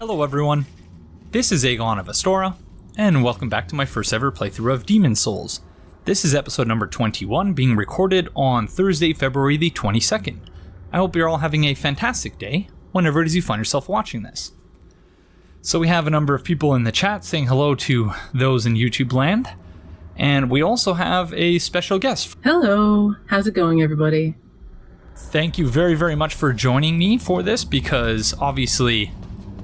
Hello everyone, this is Aegon of Astora, and welcome back to my first ever playthrough of Demon Souls. This is episode number 21, being recorded on Thursday, February the 22nd. I hope you're all having a fantastic day, whenever it is you find yourself watching this. So we have a number of people in the chat saying hello to those in YouTube land, and we also have a special guest. Hello, how's it going everybody? Thank you very, very much for joining me for this, because obviously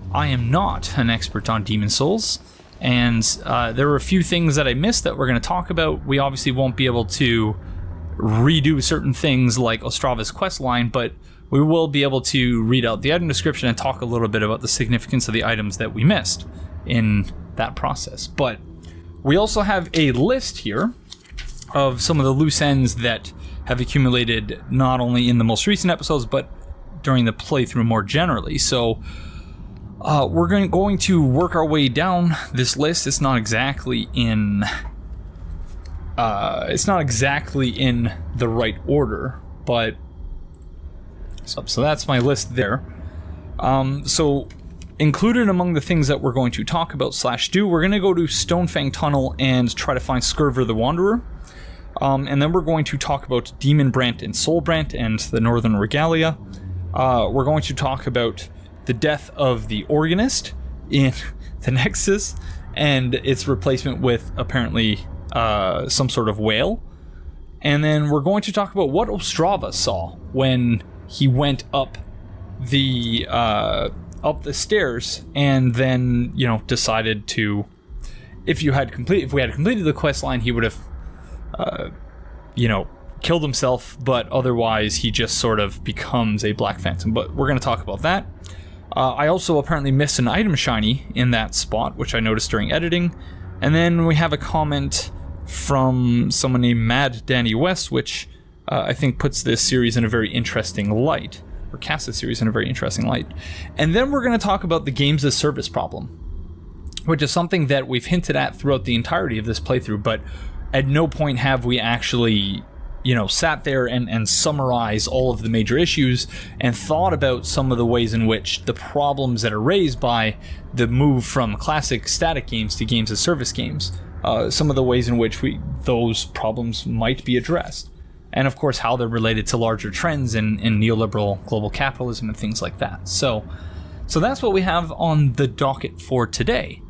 I am not an expert on Demon Souls, and there were a few things that I missed that we're going to talk about. We obviously won't be able to redo certain things like Ostrava's quest line, but we will be able to read out the item description and talk a little bit about the significance of the items that we missed in that process. But we also have a list here of some of the loose ends that have accumulated not only in the most recent episodes, but during the playthrough more generally. So we're going to work our way down this list. It's not exactly in the right order, but so that's my list there. So included among the things that we're going to talk about / do, we're going to go to Stonefang Tunnel and try to find Scirvir the Wanderer. And then we're going to talk about Demonbrandt and Soulbrandt and the Northern Regalia. We're going to talk about the death of the organist in the Nexus and its replacement with apparently some sort of whale. And then we're going to talk about what Ostrava saw when he went up the stairs and then, decided to, if we had completed the quest line, he would have killed himself, but otherwise he just sort of becomes a black phantom. But we're going to talk about that. I also apparently missed an item shiny in that spot, which I noticed during editing. And then we have a comment from someone named Mad Danny West, which I think puts this series in a very interesting light, or casts the series in a very interesting light. And then we're going to talk about the games as service problem, which is something that we've hinted at throughout the entirety of this playthrough, but at no point have we actually sat there and summarized all of the major issues and thought about some of the ways in which the problems that are raised by the move from classic static games to games as service games, some of the ways in which those problems might be addressed. And of course, how they're related to larger trends in neoliberal global capitalism and things like that. So that's what we have on the docket for today.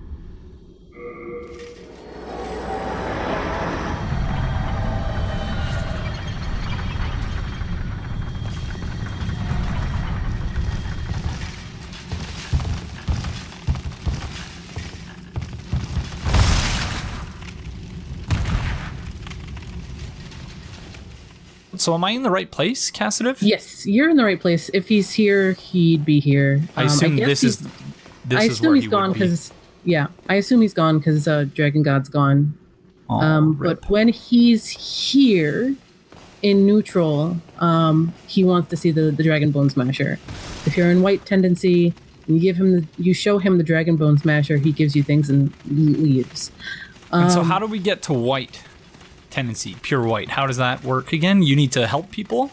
So am I in the right place, Casitive? Yes, you're in the right place. If he's here, he'd be here. I assume this is where he's gone because I assume he's gone because Dragon God's gone. But when he's here in neutral, he wants to see the Dragon Bone Smasher. If you're in white tendency and you show him the Dragon Bone Smasher, he gives you things and leaves. And so how do we get to white tendency, pure white? How does that work again? You need to help people?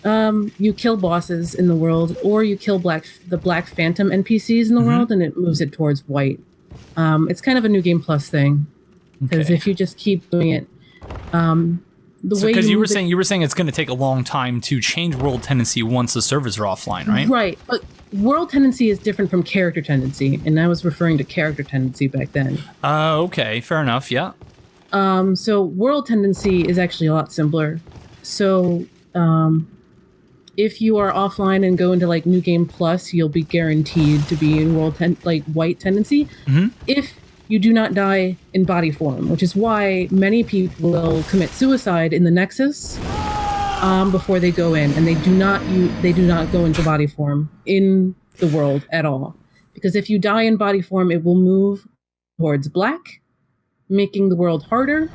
You kill bosses in the world, or you kill the Black Phantom NPCs in the world, and it moves it towards white. It's kind of a New Game Plus thing, because if you just keep doing it, because you were saying it's going to take a long time to change world tendency once the servers are offline, right? Right, but world tendency is different from character tendency, and I was referring to character tendency back then. Okay, fair enough, yeah. So world tendency is actually a lot simpler. So, if you are offline and go into like New Game Plus, you'll be guaranteed to be in white tendency. If you do not die in body form, which is why many people will commit suicide in the Nexus, before they go in, and they do not go into body form in the world at all. Because if you die in body form, it will move towards black, making the world harder.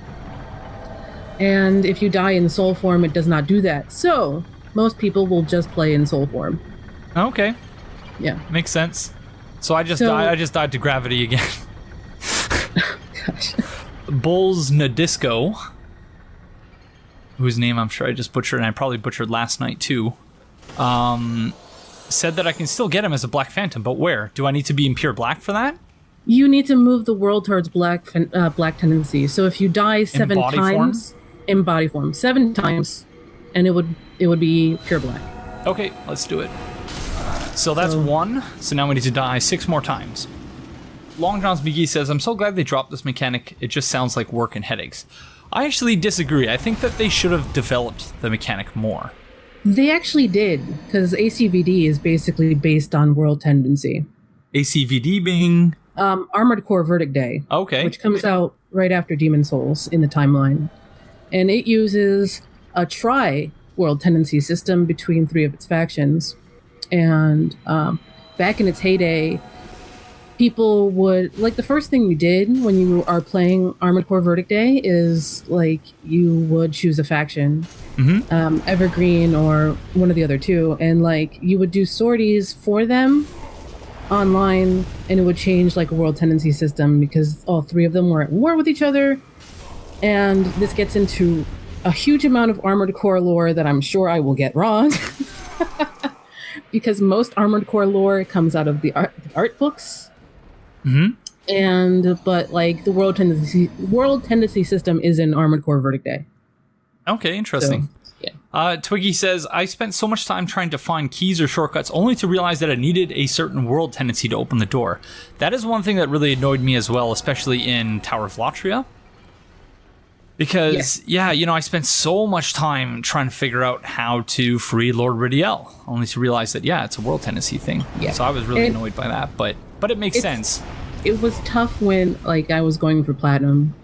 And if you die in soul form, it does not do that. So most people will just play in soul form. Okay. Yeah. Makes sense. So I just died to gravity again. Gosh. Bulls Nadisco, whose name I'm sure I just butchered, and I probably butchered last night too. said that I can still get him as a Black Phantom, but where? Do I need to be in pure black for that? You need to move the world towards black tendency. So if you die 7 times in body form, 7 times, and it would be pure black. Okay, let's do it. So that's 1. So now we need to die 6 more times. Long John's McGee says, I'm so glad they dropped this mechanic. It just sounds like work and headaches. I actually disagree. I think that they should have developed the mechanic more. They actually did, because ACVD is basically based on world tendency. ACVD being? Armored Core Verdict Day. Okay. Which comes out right after Demon Souls in the timeline. And it uses a tri-world tendency system between 3 of its factions. And back in its heyday, people would, like, the first thing you did when you are playing Armored Core Verdict Day is, like, you would choose a faction, Evergreen or one of the other 2, and, like, you would do sorties for them online, and it would change, like, a world tendency system because all 3 of them were at war with each other. And this gets into a huge amount of Armored Core lore that I'm sure I will get wrong. Because most Armored Core lore comes out of the art books. But like the world tendency system is in Armored Core Verdict Day. Okay, interesting. So, yeah. Twiggy says, I spent so much time trying to find keys or shortcuts only to realize that I needed a certain world tendency to open the door. That is one thing that really annoyed me as well, especially in Tower of Latria. Because, I spent so much time trying to figure out how to free Lord Ridiel, only to realize that, it's a world tendency thing. Yeah. So I was really annoyed by that, but it makes sense. It was tough when, like, I was going for Platinum.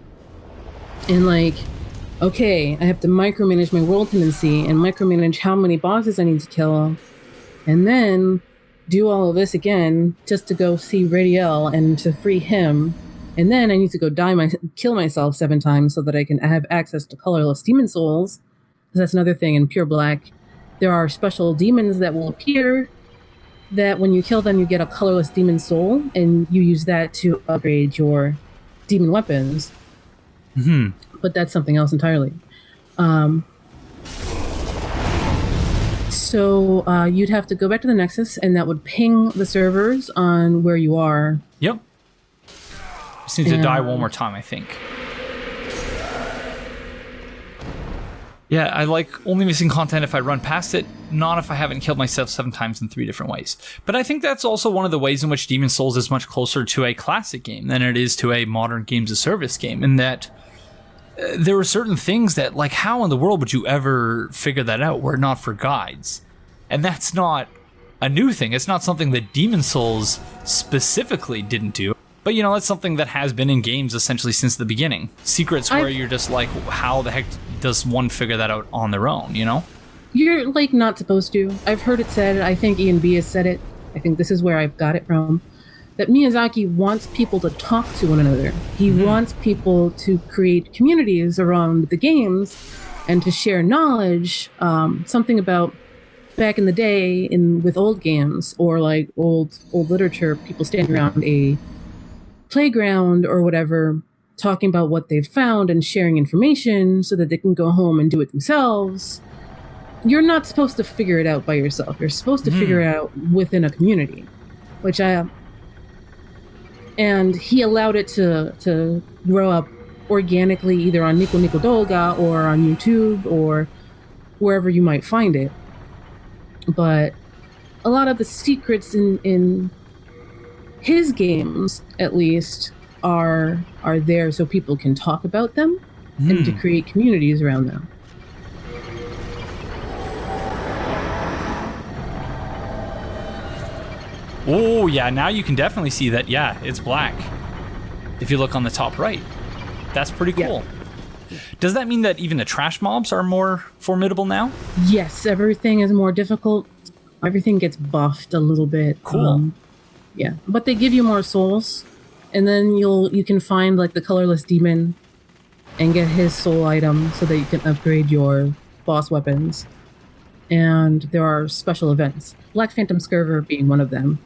And, like, okay, I have to micromanage my world tendency and micromanage how many bosses I need to kill. And then do all of this again just to go see Ridiel and to free him. And then I need to go kill myself 7 times so that I can have access to colorless demon souls. Because that's another thing in Pure Black. There are special demons that will appear that when you kill them, you get a colorless demon soul, and you use that to upgrade your demon weapons. But that's something else entirely. So you'd have to go back to the Nexus, and that would ping the servers on where you are. Yep. Just need to die one more time, I think. Yeah, I like only missing content if I run past it, not if I haven't killed myself 7 times in 3 different ways. But I think that's also one of the ways in which Demon Souls is much closer to a classic game than it is to a modern games of service game, in that there are certain things that, like, how in the world would you ever figure that out were it not for guides? And that's not a new thing. It's not something that Demon Souls specifically didn't do. But, that's something that has been in games essentially since the beginning. Secrets where you're just like, how the heck does one figure that out on their own, You're, like, not supposed to. I've heard it said, I think Ian B has said it, I think this is where I've got it from, that Miyazaki wants people to talk to one another. He wants people to create communities around the games and to share knowledge. Something about back in the day with old games or, like, old literature, people standing around a playground or whatever, talking about what they've found and sharing information so that they can go home and do it themselves. You're not supposed to figure it out by yourself. You're supposed to figure it out within a community, and he allowed it to grow up organically, either on Nico Nico Dolga or on YouTube or wherever you might find it. But a lot of the secrets in his games, at least, are there so people can talk about them and to create communities around them. Oh, yeah, now you can definitely see that, it's black. If you look on the top right. That's pretty cool. Yeah. Does that mean that even the trash mobs are more formidable now? Yes, everything is more difficult. Everything gets buffed a little bit. Cool. Yeah, but they give you more souls, and then you can find, like, the colorless demon and get his soul item so that you can upgrade your boss weapons. And there are special events, Black Phantom Scirvir being one of them.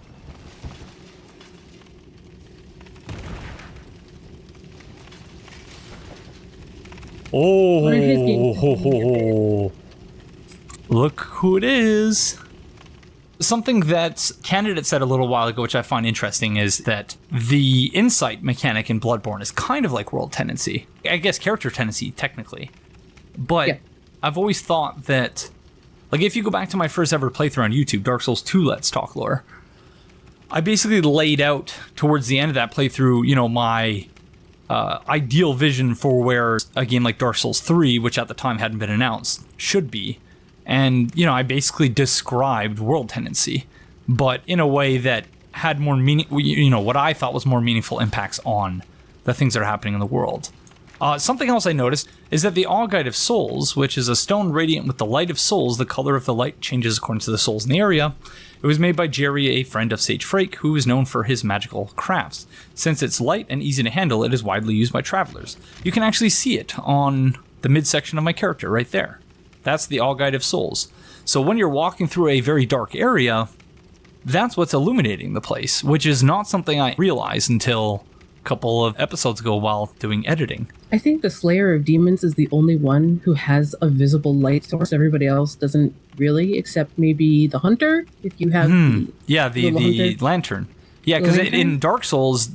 Oh, look who it is. Something that Candidate said a little while ago, which I find interesting, is that the insight mechanic in Bloodborne is kind of like world tendency. I guess character tendency, technically. But yeah. I've always thought that, like, if you go back to my first ever playthrough on YouTube, Dark Souls 2 Let's Talk Lore, I basically laid out towards the end of that playthrough, you know, my ideal vision for where a game like Dark Souls 3, which at the time hadn't been announced, should be. And, you know, I basically described world tendency, but in a way that had more meaning, you know, what I thought was more meaningful impacts on the things that are happening in the world. Something else I noticed is that the Augite of Souls, which is a stone radiant with the light of souls, the color of the light changes according to the souls in the area. It was made by Jerry, a friend of Sage Freke, who is known for his magical crafts. Since it's light and easy to handle, it is widely used by travelers. You can actually see it on the midsection of my character right there. That's the Augite of Souls. So when you're walking through a very dark area, that's what's illuminating the place, which is not something I realized until a couple of episodes ago while doing editing. I think the Slayer of Demons is the only one who has a visible light source. Everybody else doesn't really, except maybe the Hunter, if you have the lantern. Yeah, because in Dark Souls...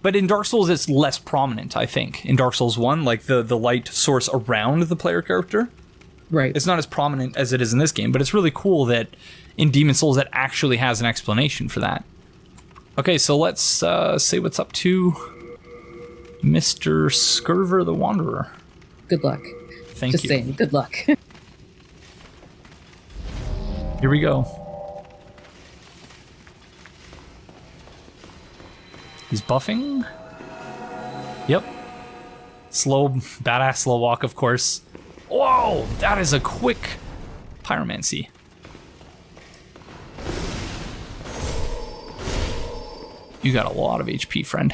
But in Dark Souls, it's less prominent, I think. In Dark Souls 1, like the light source around the player character... Right. It's not as prominent as it is in this game, but it's really cool that in Demon Souls that actually has an explanation for that. Okay, so let's say what's up to Mr. Scirvir the Wanderer. Good luck. Thank you. Just saying, good luck. Here we go. He's buffing. Yep. Badass slow walk, of course. Whoa, that is a quick pyromancy. You got a lot of HP, friend.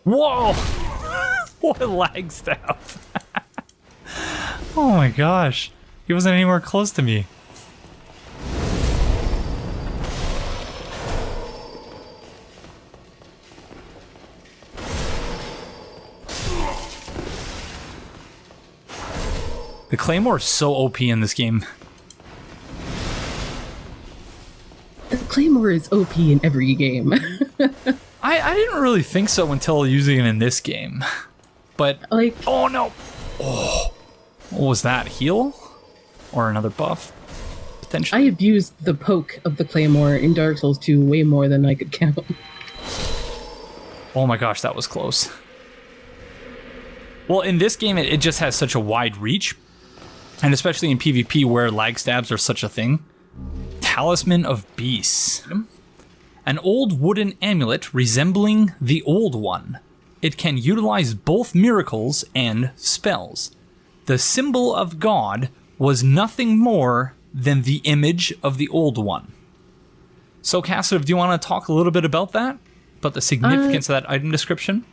Whoa! What a lag stab. Oh my gosh. He wasn't anywhere close to me. The Claymore is so OP in this game. The Claymore is OP in every game. I didn't really think so until using it in this game. But, like, oh no! Oh, what was that, heal? Or another buff? Potentially. I abused the poke of the Claymore in Dark Souls 2 way more than I could count. Oh my gosh, that was close. Well, in this game, it just has such a wide reach. And especially in PvP where lag stabs are such a thing. Talisman of Beasts. An old wooden amulet resembling the Old One. It can utilize both miracles and spells. The symbol of God was nothing more than the image of the Old One. So, Casitive, do you want to talk a little bit about that? About the significance of that item description?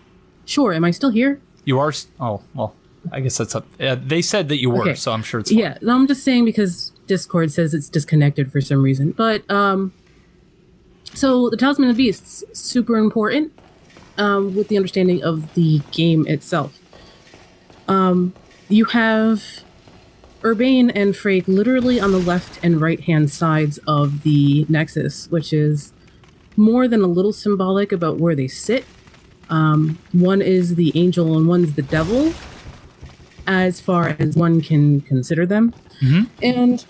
Sure. Am I still here? You are? Oh, well. I guess that's up. They said that you were, so I'm sure it's fine. Yeah, I'm just saying because Discord says it's disconnected for some reason. But, so the Talisman of Beasts, super important with the understanding of the game itself. You have Urbain and Freke literally on the left and right-hand sides of the Nexus, which is more than a little symbolic about where they sit. One is the angel and one's the devil, as far as one can consider them. Mm-hmm. And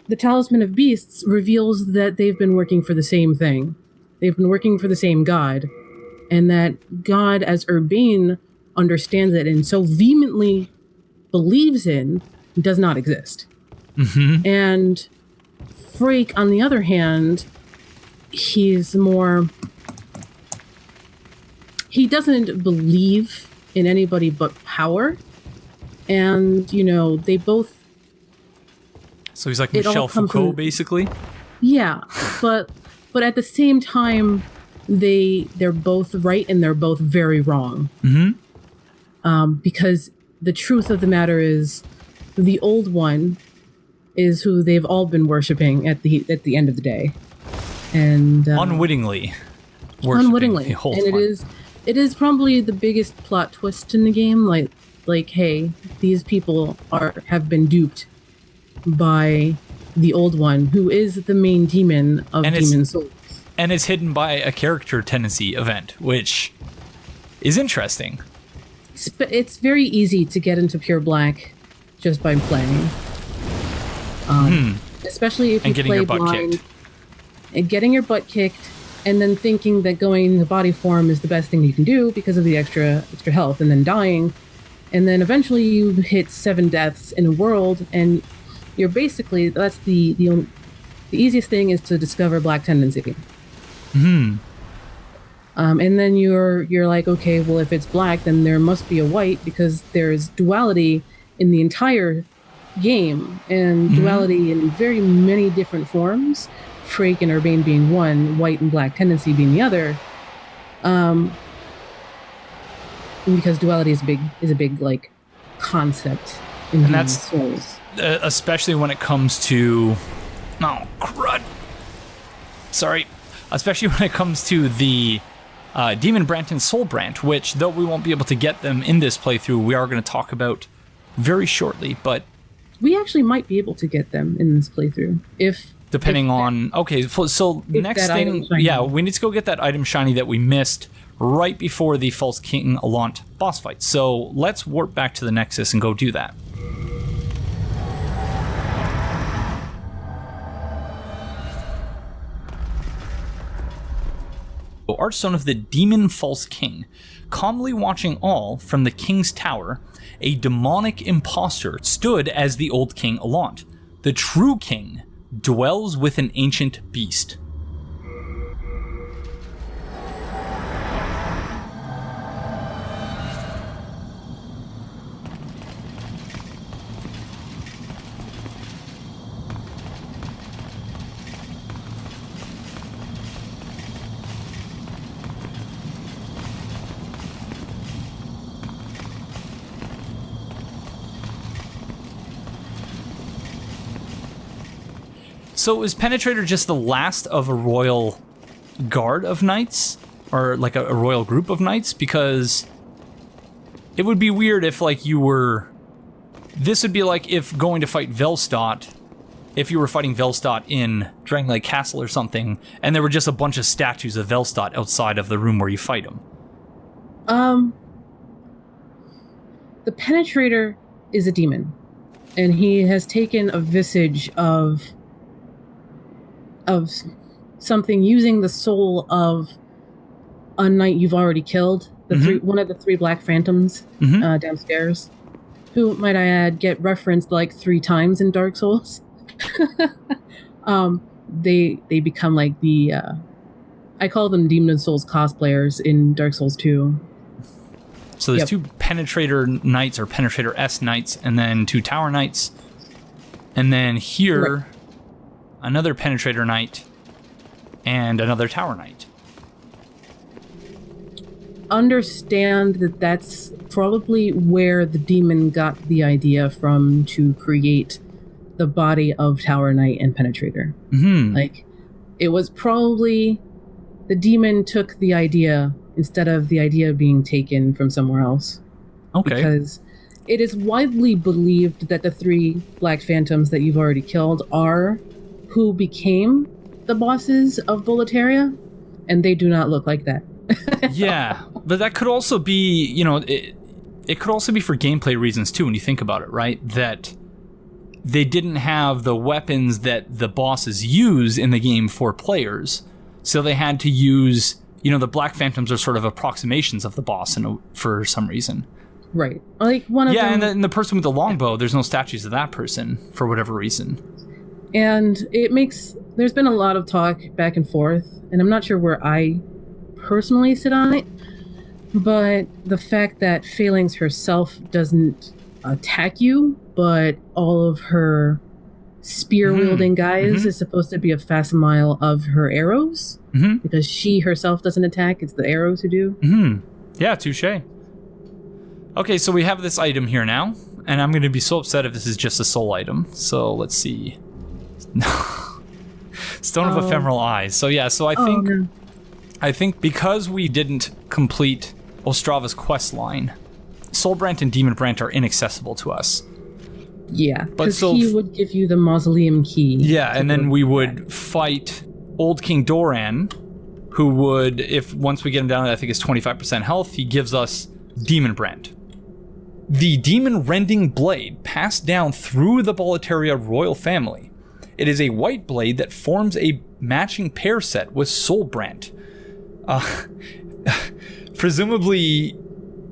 the Talisman of Beasts reveals that they've been working for the same thing. They've been working for the same god. And that God, as Urbain understands it and so vehemently believes in, does not exist. Mm-hmm. And Freke, on the other hand, he doesn't believe in anybody but power. And, you know, they both... So he's like Michel Foucault, basically? Yeah, but at the same time, they're both right and they're both very wrong. Mm-hmm. Because the truth of the matter is, the Old One is who they've all been worshiping at the end of the day. And unwittingly. Unwittingly. And It is probably the biggest plot twist in the game. Like, hey, these people have been duped by the Old One, who is the main demon of Demon Souls. And it's hidden by a character tendency event, which is interesting. It's very easy to get into pure black just by playing. Especially if you play blind. And getting your butt kicked, and then thinking that going into body form is the best thing you can do because of the extra health, and then dying. And then eventually you hit 7 deaths in a world, and you're basically, that's the easiest thing is to discover black tendency. And then you're like, okay, well, if it's black, then there must be a white, because there's duality in the entire game, and duality in very many different forms. Freke and Urbain being one, white and black tendency being the other. Because duality is a big like concept in Demon Souls. Especially when it comes to especially when it comes to the Demonbrandt and Soulbrandt, which, though we won't be able to get them in this playthrough, we are going to talk about very shortly. But we actually might be able to get them in this playthrough depending on... Okay, so next thing... Yeah, we need to go get that item shiny that we missed right before the False King Allant boss fight. So let's warp back to the Nexus and go do that. Archstone of the Demon False King. Calmly watching all from the King's Tower, a demonic impostor stood as the old King Allant. The true king dwells with an ancient beast. So is Penetrator just the last of a royal guard of knights? Or like a royal group of knights? Because it would be weird if like you were... This would be like if going to fight Velstadt, if you were fighting Velstadt in Drangley Castle or something, and there were just a bunch of statues of Velstadt outside of the room where you fight him. The Penetrator is a demon, and he has taken a visage of something using the soul of a knight you've already killed, one of the 3 black phantoms downstairs, who, might I add, get referenced like 3 times in Dark Souls. They become like the I call them Demon Souls cosplayers in Dark Souls 2. So there's 2 Penetrator Knights or Penetrator S Knights, and then 2 Tower Knights, and then here. Right. Another Penetrator Knight, and another Tower Knight. Understand that that's probably where the demon got the idea from to create the body of Tower Knight and Penetrator. Like, it was probably the demon took the idea instead of the idea being taken from somewhere else. Okay. Because it is widely believed that the 3 black phantoms that you've already killed are who became the bosses of Boletaria, and they do not look like that. Yeah, but that could also be, it could also be for gameplay reasons too, when you think about it, right? That they didn't have the weapons that the bosses use in the game for players, so they had to use, the Black Phantoms are sort of approximations of the boss for some reason. Right. Like one of them... Yeah, and then the person with the longbow, there's no statues of that person for whatever reason. And there's been a lot of talk back and forth, and I'm not sure where I personally sit on it, but the fact that Phalanx herself doesn't attack you, but all of her spear-wielding guys is supposed to be a facsimile of her arrows, because she herself doesn't attack, it's the arrows who do. Yeah, touche. Okay, so we have this item here now, and I'm going to be so upset if this is just a soul item, so let's see. Stone of Ephemeral Eyes. So yeah, so I think I think because we didn't complete Ostrava's quest line, Soulbrandt and Demonbrandt are inaccessible to us. Yeah, because he would give you the mausoleum key. Yeah, and then we would fight Old King Doran, who would, once we get him down, I think it's 25% health, he gives us Demonbrandt. The demon-rending blade passed down through the Boletaria royal family. It is a white blade that forms a matching pair set with Soulbrandt. Presumably,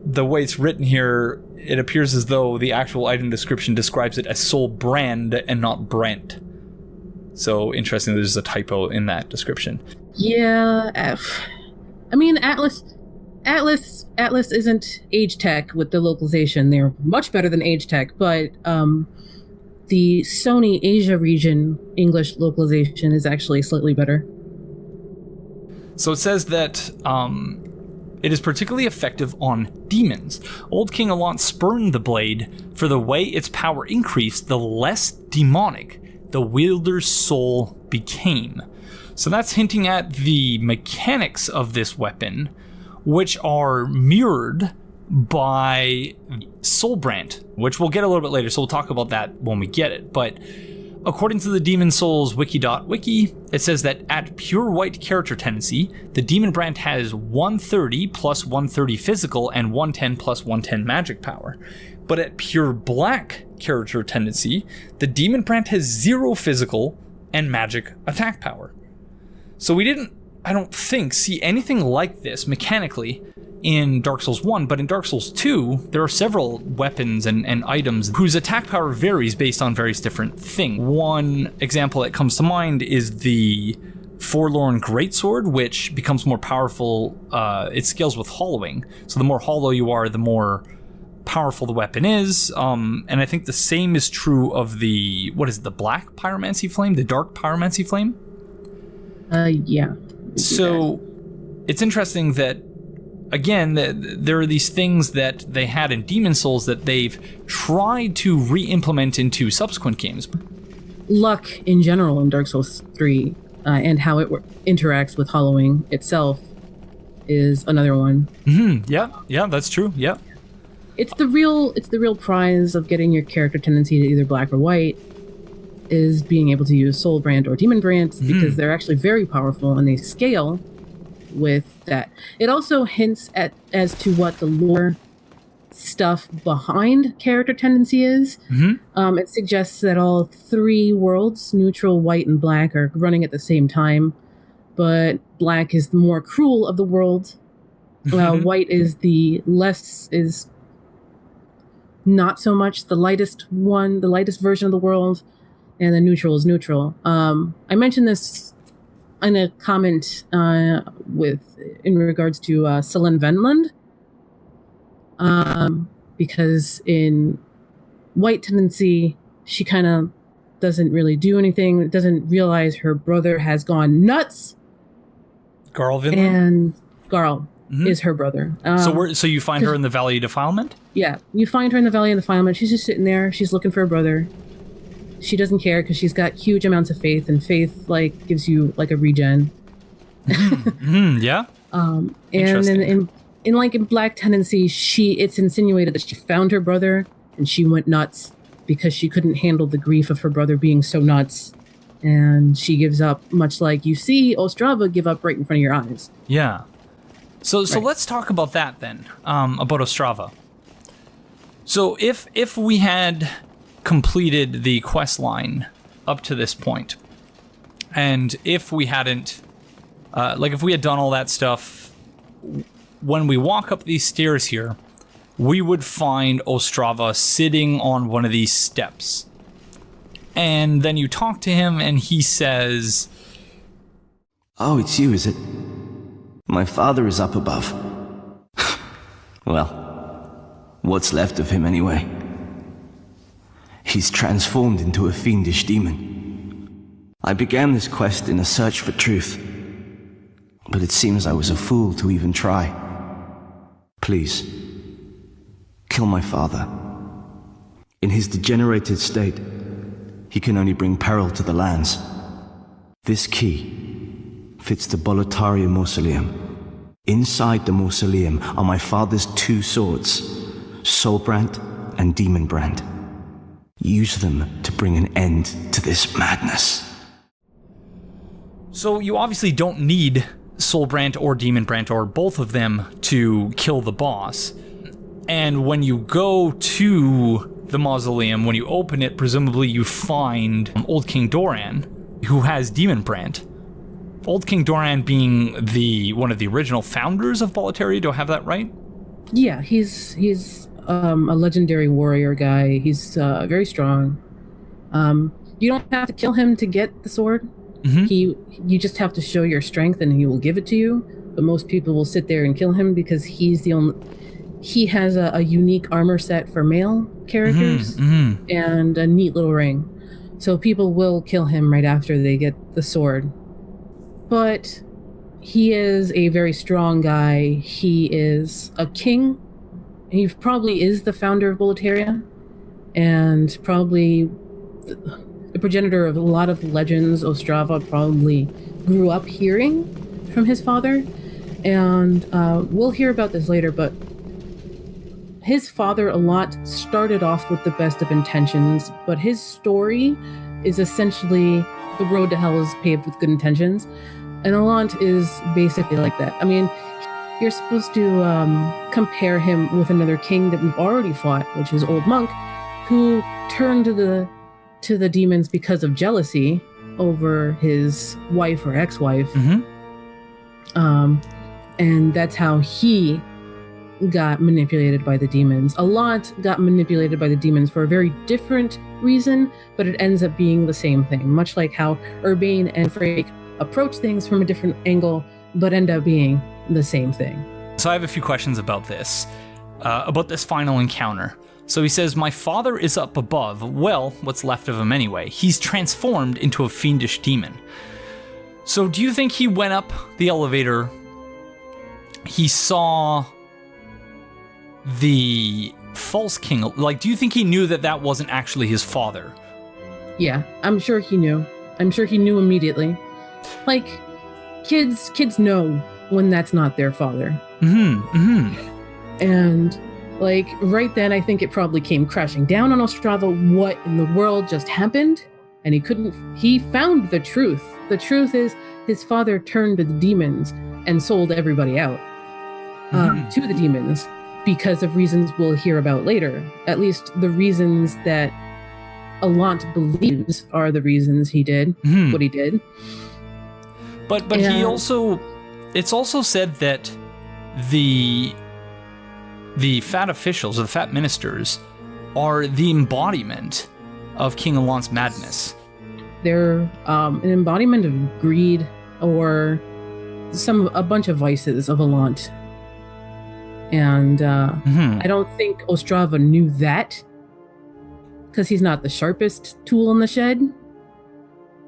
the way it's written here, it appears as though the actual item description describes it as Soulbrand and not Brent. So, interesting, there's a typo in that description. Yeah, I mean, Atlas isn't Age Tech with the localization. They're much better than Age Tech, but the Sony Asia region English localization is actually slightly better. So it says that it is particularly effective on demons. Old King Allant spurned the blade for the way its power increased, the less demonic the wielder's soul became. So that's hinting at the mechanics of this weapon, which are mirrored by Soulbrandt, which we'll get a little bit later, so we'll talk about that when we get it. But according to the Demon Souls wiki.wiki, it says that at pure white character tendency, the Demonbrandt has 130 plus 130 physical and 110 plus 110 magic power. But at pure black character tendency, the Demonbrandt has 0 physical and magic attack power. So we didn't, I don't think, see anything like this mechanically in Dark Souls 1, but in Dark Souls 2, there are several weapons and items whose attack power varies based on various different things. One example that comes to mind is the Forlorn Greatsword, which becomes more powerful. It scales with hollowing, so the more hollow you are, the more powerful the weapon is. And I think the same is true of the, the black pyromancy flame, the dark pyromancy flame? Yeah. So it's interesting that, again, there are these things that they had in Demon Souls that they've tried to re-implement into subsequent games. Luck in general in Dark Souls 3 and how it interacts with hollowing itself is another one. Mm-hmm. Yeah, that's true. Yeah. It's the real prize of getting your character tendency to either black or white is being able to use Soulbrandt or Demonbrandt because they're actually very powerful and they scale with that. It also hints as to what the lore stuff behind character tendency is. It suggests that all 3 worlds, neutral, white, and black, are running at the same time, but black is the more cruel of the world. White is is not so much the lightest one, the lightest version of the world, and the neutral is neutral. I mentioned this in a comment in regards to Selene Venland, because in white tendency, she kind of doesn't really do anything, doesn't realize her brother has gone nuts. Garl Vinland? And Garl is her brother. So you find her in the Valley of Defilement? Yeah, you find her in the Valley of Defilement. She's just sitting there. She's looking for her brother. She doesn't care because she's got huge amounts of faith, and faith gives you a regen. Yeah. And then in black tendency, it's insinuated that she found her brother and she went nuts because she couldn't handle the grief of her brother being so nuts, and she gives up, much like you see Ostrava give up right in front of your eyes. Yeah. So let's talk about that then, about Ostrava. So if we had completed the quest line up to this point, and if we hadn't, if we had done all that stuff, when we walk up these stairs here, we would find Ostrava sitting on one of these steps. And then you talk to him and he says, "Oh, it's you, is it? My father is up above." Well, what's left of him anyway? He's transformed into a fiendish demon. I began this quest in a search for truth, but it seems I was a fool to even try. Please, kill my father. In his degenerated state, he can only bring peril to the lands. This key, fits the Boletaria mausoleum. Inside the mausoleum are my father's 2 swords, Soulbrandt and Demonbrandt. Use them to bring an end to this madness. So you obviously don't need Soulbrandt or Demonbrandt or both of them to kill the boss. And when you go to the mausoleum, when you open it, presumably you find Old King Doran, who has Demonbrandt. Old King Doran being one of the original founders of Boletaria. Do I have that right? Yeah, he's a legendary warrior guy. He's very strong. You don't have to kill him to get the sword. Mm-hmm. You just have to show your strength and he will give it to you. But most people will sit there and kill him because he has a unique armor set for male characters and a neat little ring. So people will kill him right after they get the sword. But he is a very strong guy. He is a king. He probably is the founder of Boletaria and probably the progenitor of a lot of the legends Ostrava probably grew up hearing from his father. And we'll hear about this later, but his father, Allant, started off with the best of intentions, but his story is essentially the road to hell is paved with good intentions. And Allant is basically like that. I mean, you're supposed to compare him with another king that we've already fought, which is Old Monk, who turned to the demons because of jealousy over his wife or ex-wife. And that's how he got manipulated by the demons. Allant got manipulated by the demons for a very different reason, but it ends up being the same thing, much like how Urbain and Freke approach things from a different angle, but end up being the same thing. So I have a few questions about this final encounter. So he says, my father is up above. Well, what's left of him anyway? He's transformed into a fiendish demon. So do you think he went up the elevator, he saw the false king? Like, do you think he knew that wasn't actually his father? Yeah, I'm sure he knew. I'm sure he knew immediately. Like, kids know when that's not their father. And, like, right then, I think it probably came crashing down on Ostrava. What in the world just happened? And he found the truth. The truth is his father turned to the demons and sold everybody out to the demons because of reasons we'll hear about later. At least the reasons that Allant believes are the reasons he did what he did. But he also, it's also said that the fat officials or the fat ministers are the embodiment of King Allant's madness. They're an embodiment of greed or a bunch of vices of Allant. And I don't think Ostrava knew that because he's not the sharpest tool in the shed.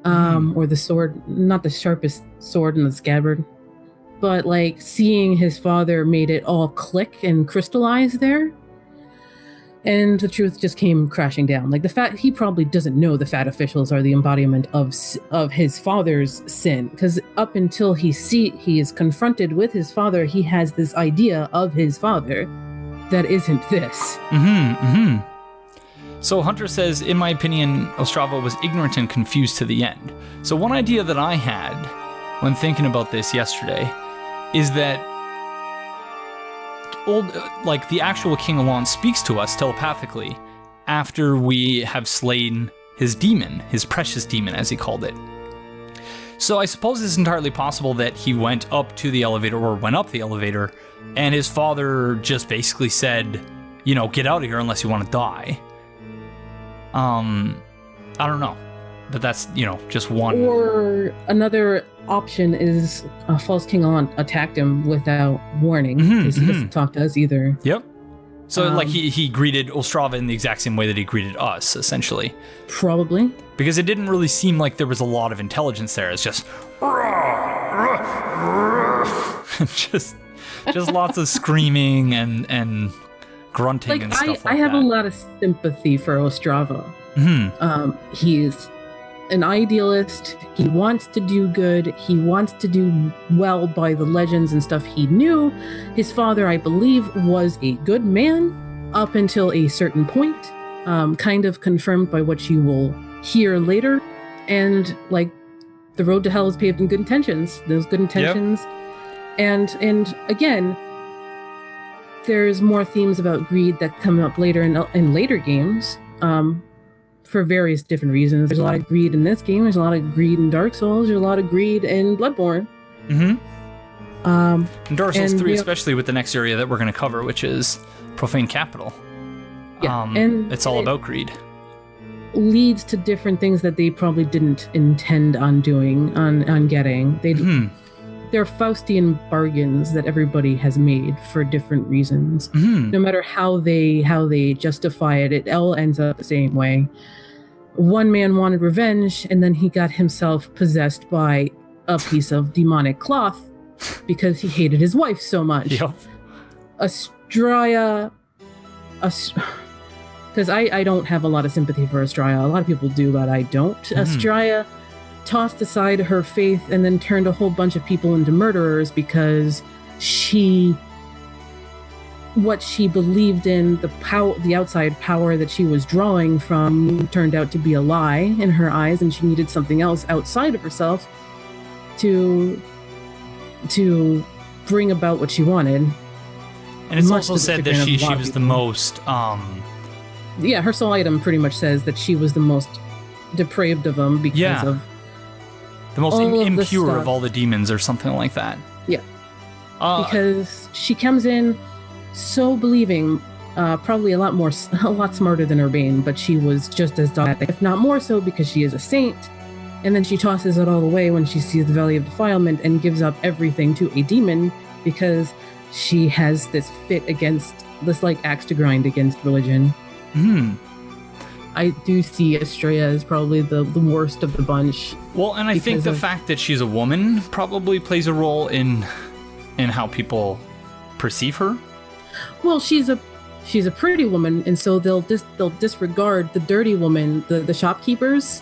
Or the sword, not the sharpest sword in the scabbard. But like seeing his father made it all click and crystallize there. And the truth just came crashing down. Like he probably doesn't know the fat officials are the embodiment of his father's sin. Because up until he is confronted with his father, he has this idea of his father that isn't this. So Hunter says, in my opinion, Ostrava was ignorant and confused to the end. So one idea that I had when thinking about this yesterday is that the actual King Allant speaks to us telepathically after we have slain his demon, his precious demon, as he called it. So I suppose it's entirely possible that he went up to the elevator or went up the elevator and his father just basically said, get out of here unless you want to die. I don't know, but that's, just one. Or another option is false King Allant attacked him without warning because he doesn't talk to us either. Yep. So he greeted Ostrava in the exact same way that he greeted us, essentially. Probably. Because it didn't really seem like there was a lot of intelligence there. It's just just lots of screaming and grunting and stuff like that. I have a lot of sympathy for Ostrava. an idealist. He wants to do good. He wants to do well by the legends and stuff he knew. His father, I believe, was a good man up until a certain point, kind of confirmed by what you will hear later. And like, the road to hell is paved in good intentions. Those good intentions. Yep. And again, there's more themes about greed that come up later in later games, for various different reasons. There's a lot of greed in this game. There's a lot of greed in Dark Souls. There's a lot of greed in Bloodborne. Mm-hmm. In Dark Souls 3, especially with the next area that we're going to cover, which is Profane Capital. Yeah, and it's all about greed. Leads to different things that they probably didn't intend on doing, on getting. They're Faustian bargains that everybody has made for different reasons. No matter how they justify it, it all ends up the same way. One man wanted revenge, and then he got himself possessed by a piece of demonic cloth because he hated his wife so much. Yep. Astraea, because I don't have a lot of sympathy for Astraea. A lot of people do, but I don't. Astraea tossed aside her faith and then turned a whole bunch of people into murderers because what she believed in, the outside power that she was drawing from, turned out to be a lie in her eyes, and she needed something else outside of herself to bring about what she wanted. And it's also said that she was the most yeah, her soul item pretty much says that she was the most depraved of them because of the most impure of all the demons or something like that. Yeah. Because she comes in so believing, probably a lot smarter than Urbain, but she was just as dogmatic, if not more so, because she is a saint. And then she tosses it all away when she sees the Valley of Defilement and gives up everything to a demon because she has this axe to grind against religion. I do see Astraea as probably the worst of the bunch. Well, and I think the fact that she's a woman probably plays a role in how people perceive her. Well, she's a pretty woman, and so they'll disregard the dirty woman, the shopkeepers,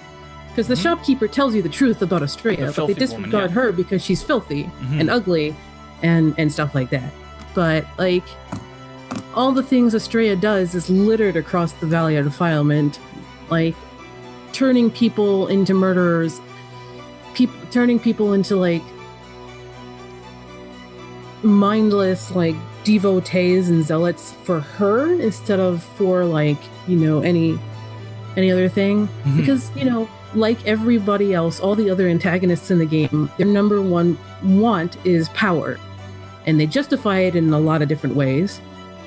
because the shopkeeper tells you the truth about Astraea, but they disregard her because she's filthy and ugly and stuff like that. But like, all the things Astraea does is littered across the Valley of Defilement, like turning people into murderers, turning people into like mindless like devotees and zealots for her instead of for like, any other thing. Because, like everybody else, all the other antagonists in the game, their number one want is power. And they justify it in a lot of different ways.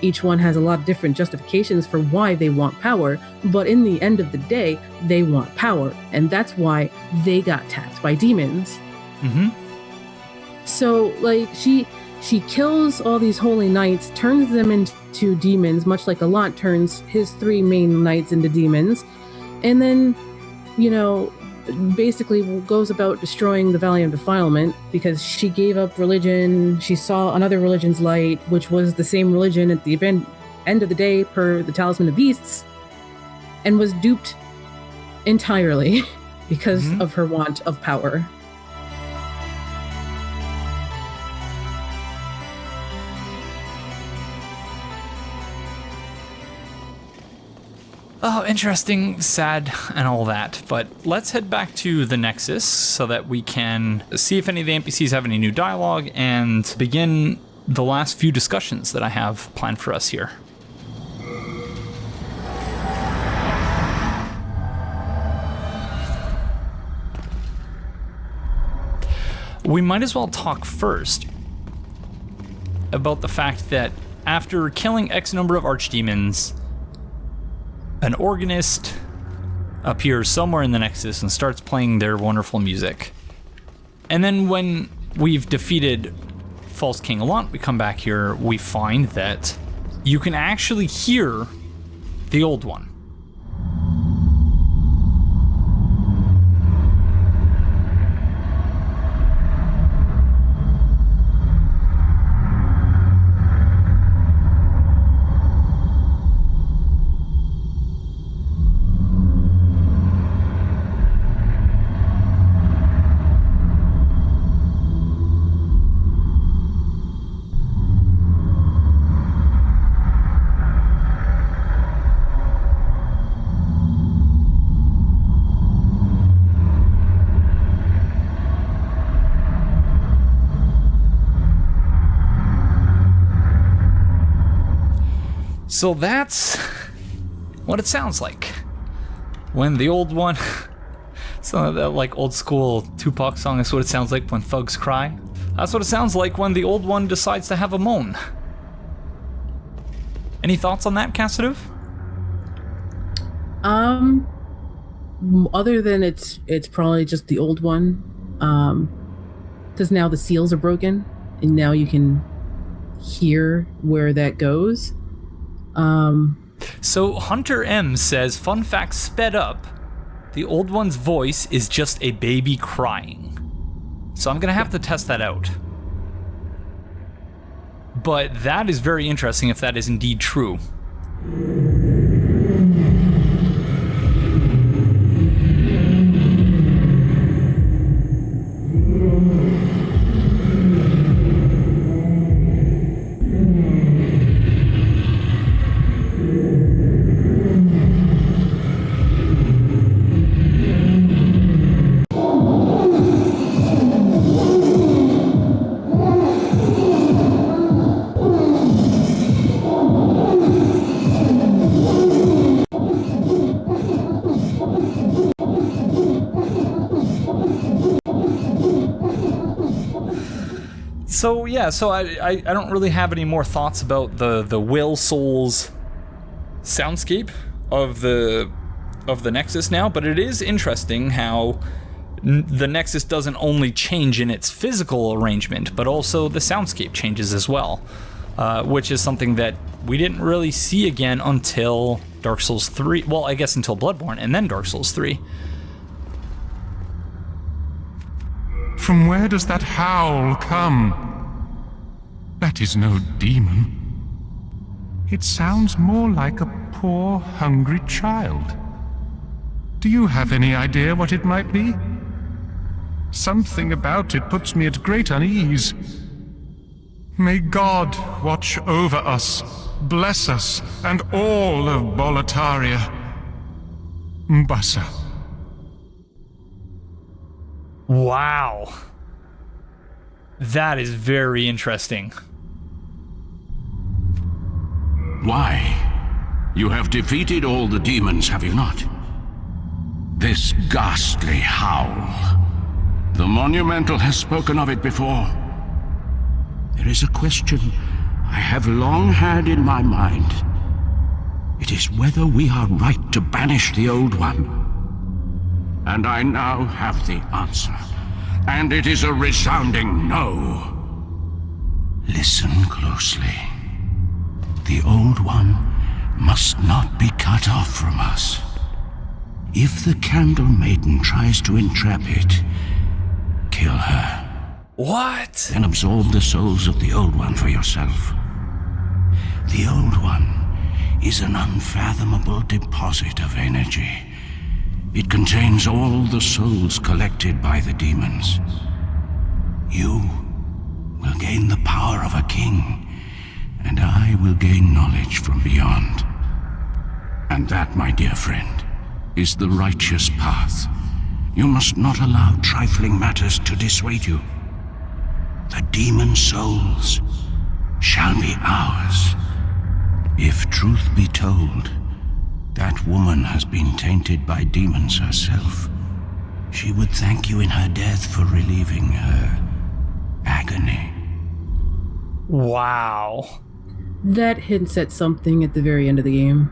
Each one has a lot of different justifications for why they want power, but in the end of the day, they want power, and that's why they got taxed by demons. So, like, she kills all these holy knights, turns them into demons, much like Allant turns his 3 main knights into demons, and then, basically goes about destroying the Valley of Defilement because she gave up religion. She saw another religion's light, which was the same religion at the end of the day per the Talisman of Beasts, and was duped entirely because of her want of power. Oh, interesting, sad, and all that. But let's head back to the Nexus so that we can see if any of the NPCs have any new dialogue and begin the last few discussions that I have planned for us here. We might as well talk first about the fact that after killing X number of archdemons, an organist appears somewhere in the Nexus and starts playing their wonderful music. And then when we've defeated False King Allant, we come back here, we find that you can actually hear the Old One. So that's what it sounds like when the old one... Some of that like old school Tupac song is what it sounds like when thugs cry. That's what it sounds like when the old one decides to have a moan. Any thoughts on that, Casitive? Other than it's probably just the old one, because now the seals are broken, and now you can hear where that goes. So Hunter M says, fun fact sped up. The old one's voice is just a baby crying. So I'm gonna have to test that out. But that is very interesting if that is indeed true. So yeah, so I don't really have any more thoughts about the Will Souls soundscape of the Nexus now, but it is interesting how the Nexus doesn't only change in its physical arrangement, but also the soundscape changes as well, which is something that we didn't really see again until Dark Souls 3. Well, I guess until Bloodborne, and then Dark Souls 3. From where does that howl come? That is no demon. It sounds more like a poor, hungry child. Do you have any idea what it might be? Something about it puts me at great unease. May God watch over us, bless us, and all of Boletaria. Mbasa. Wow. That is very interesting. Why? You have defeated all the demons, have you not? This ghastly howl. The Monumental has spoken of it before. There is a question I have long had in my mind. It is whether we are right to banish the Old One. And I now have the answer. And it is a resounding no. Listen closely. The Old One must not be cut off from us. If the Candle Maiden tries to entrap it, kill her. What? And absorb the souls of the Old One for yourself. The Old One is an unfathomable deposit of energy. It contains all the souls collected by the demons. You will gain the power of a king, and I will gain knowledge from beyond. And that, my dear friend, is the righteous path. You must not allow trifling matters to dissuade you. The demon souls shall be ours. If truth be told, that woman has been tainted by demons herself. She would thank you in her death for relieving her agony. Wow. That hints at something at the very end of the game.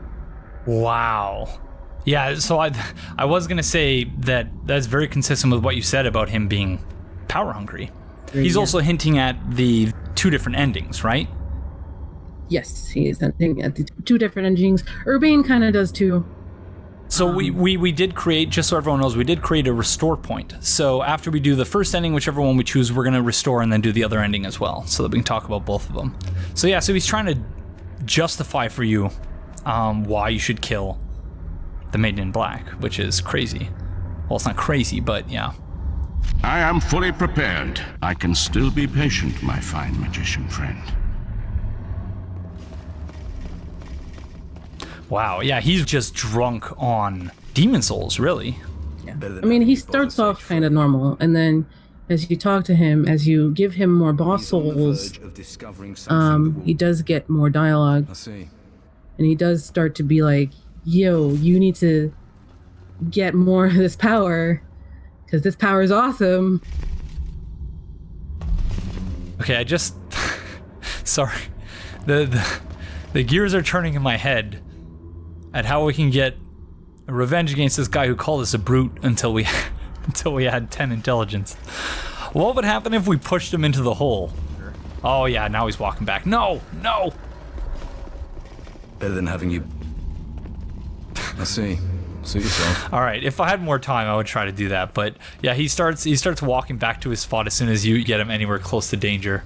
Wow. Yeah, so I was going to say that that's very consistent with what you said about him being power hungry. He's also hinting at the two different endings, right? Yes, he is hinting at the two different endings. Urbain kind of does too. So we did create, just so everyone knows, we did create a restore point. So after we do the first ending, whichever one we choose, we're going to restore and then do the other ending as well, so that we can talk about both of them. So yeah, so he's trying to justify for you why you should kill the Maiden in Black, which is crazy. Well, it's not crazy, but yeah. I am fully prepared. I can still be patient, my fine magician friend. Wow, yeah, he's just drunk on demon souls, really. Yeah. I mean, he starts off kind of normal, and then as you talk to him, as you give him more boss souls, he does get more dialogue. I see. And he does start to be like, yo, you need to get more of this power, because this power is awesome. Okay, I just... Sorry. The gears are turning in my head at how we can get revenge against this guy who called us a brute until we had 10 intelligence. What would happen if we pushed him into the hole? Oh yeah, now he's walking back. No! No! Better than having you... I see. Suit yourself. Alright, if I had more time, I would try to do that. But yeah, he starts walking back to his spot as soon as you get him anywhere close to danger.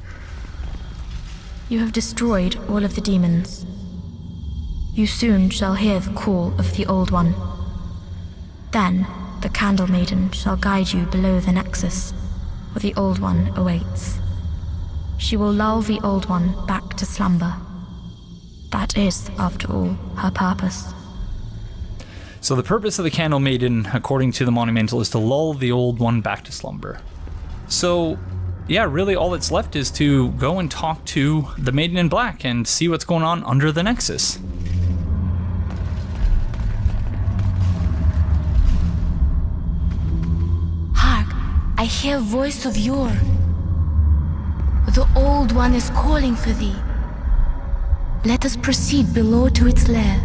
You have destroyed all of the demons. You soon shall hear the call of the Old One. Then, the Candle Maiden shall guide you below the Nexus, where the Old One awaits. She will lull the Old One back to slumber. That is, after all, her purpose. So the purpose of the Candle Maiden, according to the Monumental, is to lull the Old One back to slumber. So, yeah, really all that's left is to go and talk to the Maiden in Black and see what's going on under the Nexus. Hark, I hear voice of yore. The Old One is calling for thee. Let us proceed below to its lair.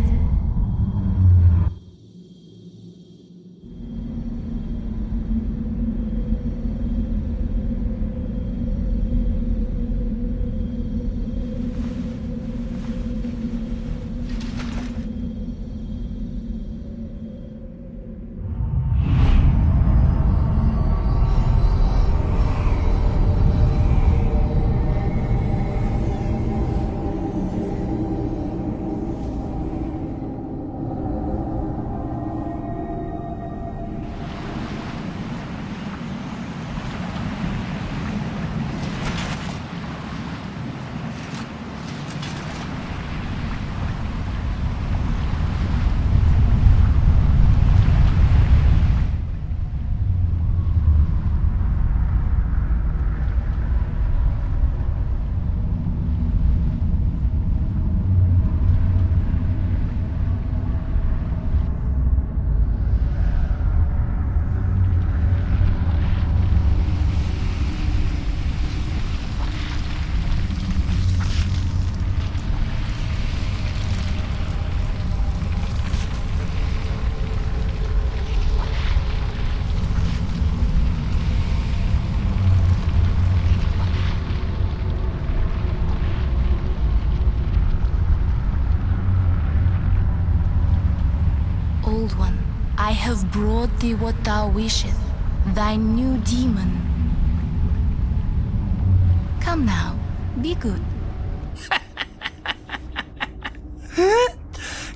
Old One, I have brought thee what thou wishest, thy new demon. Come now, be good.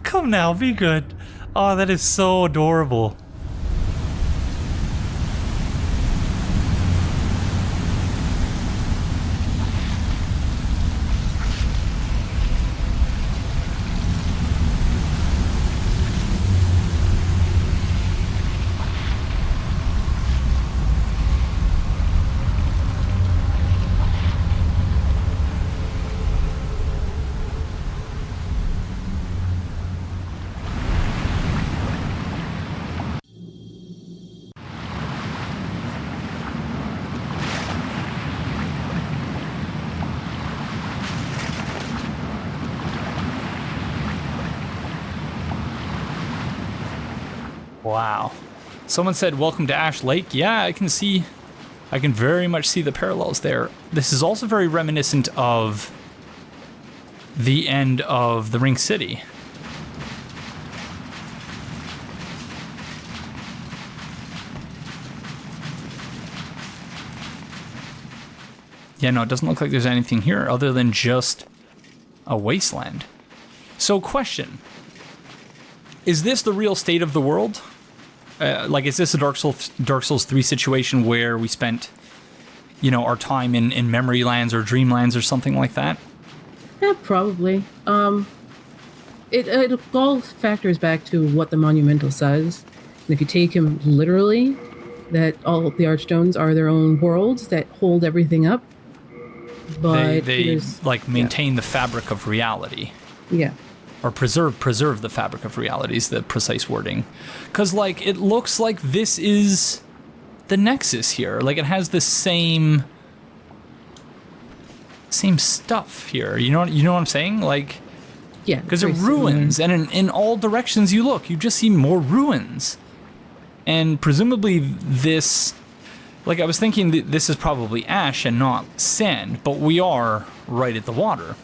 Come now, be good. Oh, that is so adorable. Wow. Someone said, welcome to Ash Lake. Yeah, I can very much see the parallels there. This is also very reminiscent of the end of the Ring City. Yeah, no, it doesn't look like there's anything here other than just a wasteland. So, question. Is this the real state of the world? Like, is this a Dark Souls 3 situation where we spent, you know, our time in memory lands or dreamlands or something like that? Yeah, probably. It all factors back to what the Monumental says. And if you take him literally, that all the Archstones are their own worlds that hold everything up. But they like maintain the fabric of reality. Yeah. or preserve the fabric of reality is the precise wording. Because, like, it looks like this is the Nexus here. Like, it has the same stuff here. You know what I'm saying? Like, Yeah. because it ruins, and in all directions you look, you just see more ruins. And presumably this, like, I was thinking that this is probably ash and not sand, but we are right at the water.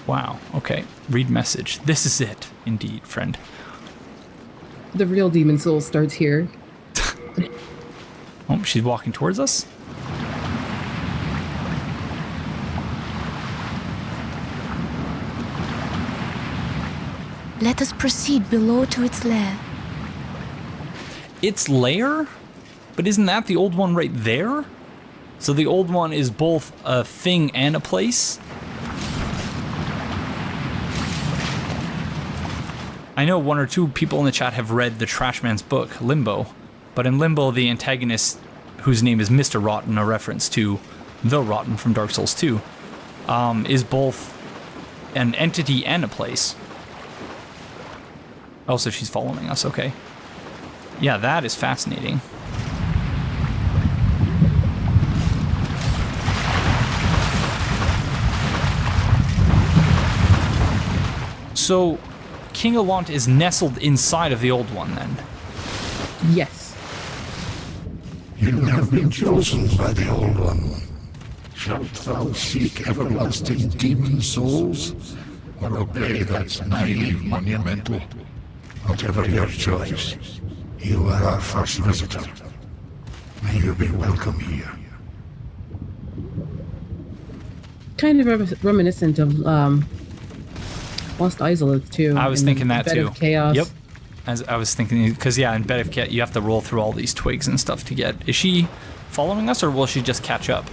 Wow, okay. Read message. This is it, indeed, friend. The real demon soul starts here. Oh, she's walking towards us? Let us proceed below to its lair. Its lair? But isn't that the old one right there? So the old one is both a thing and a place? I know one or two people in the chat have read the Trashman's book, Limbo, but in Limbo the antagonist, whose name is Mr. Rotten, a reference to the Rotten from Dark Souls 2, is both an entity and a place. Oh, so she's following us, okay. Yeah, that is fascinating. So, King Allant is nestled inside of the Old One, then? Yes. You have been chosen by the Old One. Shalt thou seek everlasting demon souls, or obey that naive monumental? Whatever your choice, you are our first visitor. May you be welcome here. Kind of reminiscent of Lost Isolith, too. I was thinking that, Bed too. Of Chaos. Yep. As I was thinking, because, yeah, in Bed of Chaos, you have to roll through all these twigs and stuff to get... Is she following us, or will she just catch up?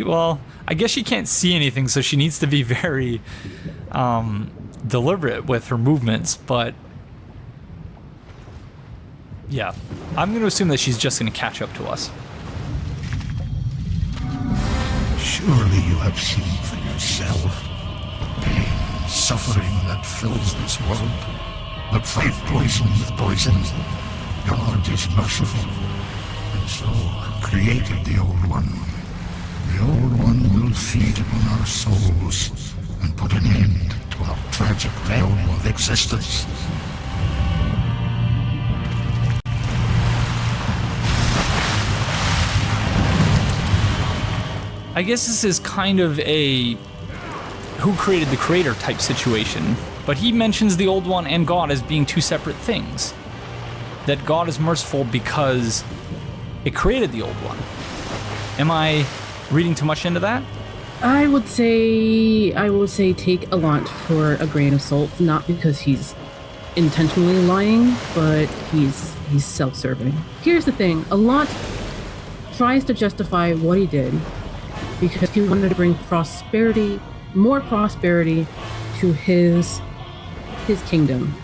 Well, I guess she can't see anything, so she needs to be very deliberate with her movements, but yeah, I'm going to assume that she's just going to catch up to us. Surely you have seen for yourself pain, suffering that fills this world, but fight poison with poison. God is merciful, and so created the Old One. The Old One will feed upon our souls and put an end to our tragic realm of existence. I guess this is kind of a who created the creator type situation, but he mentions the Old One and God as being two separate things. That God is merciful because it created the Old One. Am I reading too much into that? I would say take Allant for a grain of salt, not because he's intentionally lying, but he's self-serving. Here's the thing, Allant tries to justify what he did because he wanted to bring prosperity, more prosperity to his kingdom.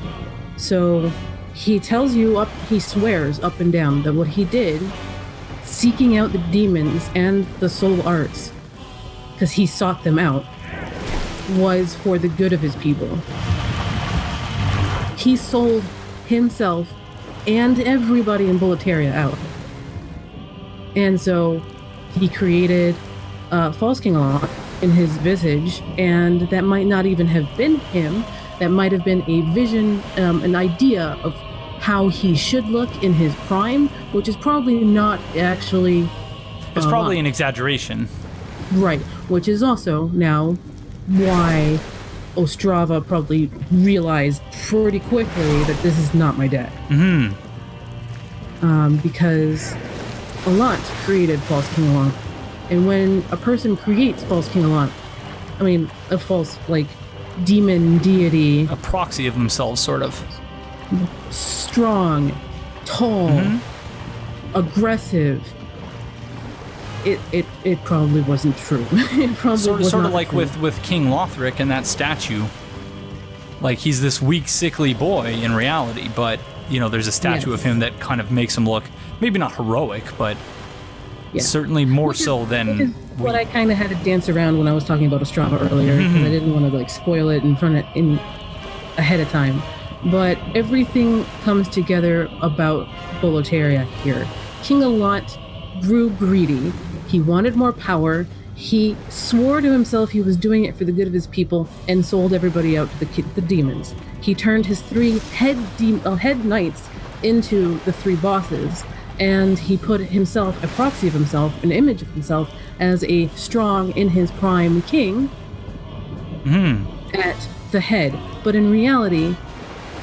So he tells you he swears up and down that what he did, seeking out the demons and the soul arts, because he sought them out, was for the good of his people. He sold himself and everybody in Boletaria out. And so he created False King Allant in his visage, and that might not even have been him. That might have been a vision, an idea of how he should look in his prime, which is probably not actually... It's probably an exaggeration. Right, which is also now why Ostrava probably realized pretty quickly that this is not my dad. Mm-hmm. Because Allant created False King Allant. And when a person creates False King Allant, I mean, a false, like, demon deity... A proxy of themselves, sort of. Strong, tall, aggressive, it probably wasn't true. It probably was sort not of like true. with King Lothric and that statue. Like, he's this weak, sickly boy in reality, but, you know, there's a statue of him that kind of makes him look, maybe not heroic, but certainly more so than... what I kind of had to dance around when I was talking about Ostrava earlier, because I didn't want to, like, spoil it ahead of time. But everything comes together about Boletaria here. King Allant grew greedy. He wanted more power. He swore to himself he was doing it for the good of his people and sold everybody out to the demons. He turned his 3 head knights into the 3 bosses, and he put himself, a proxy of himself, an image of himself, as a strong, in his prime king at the head. But in reality,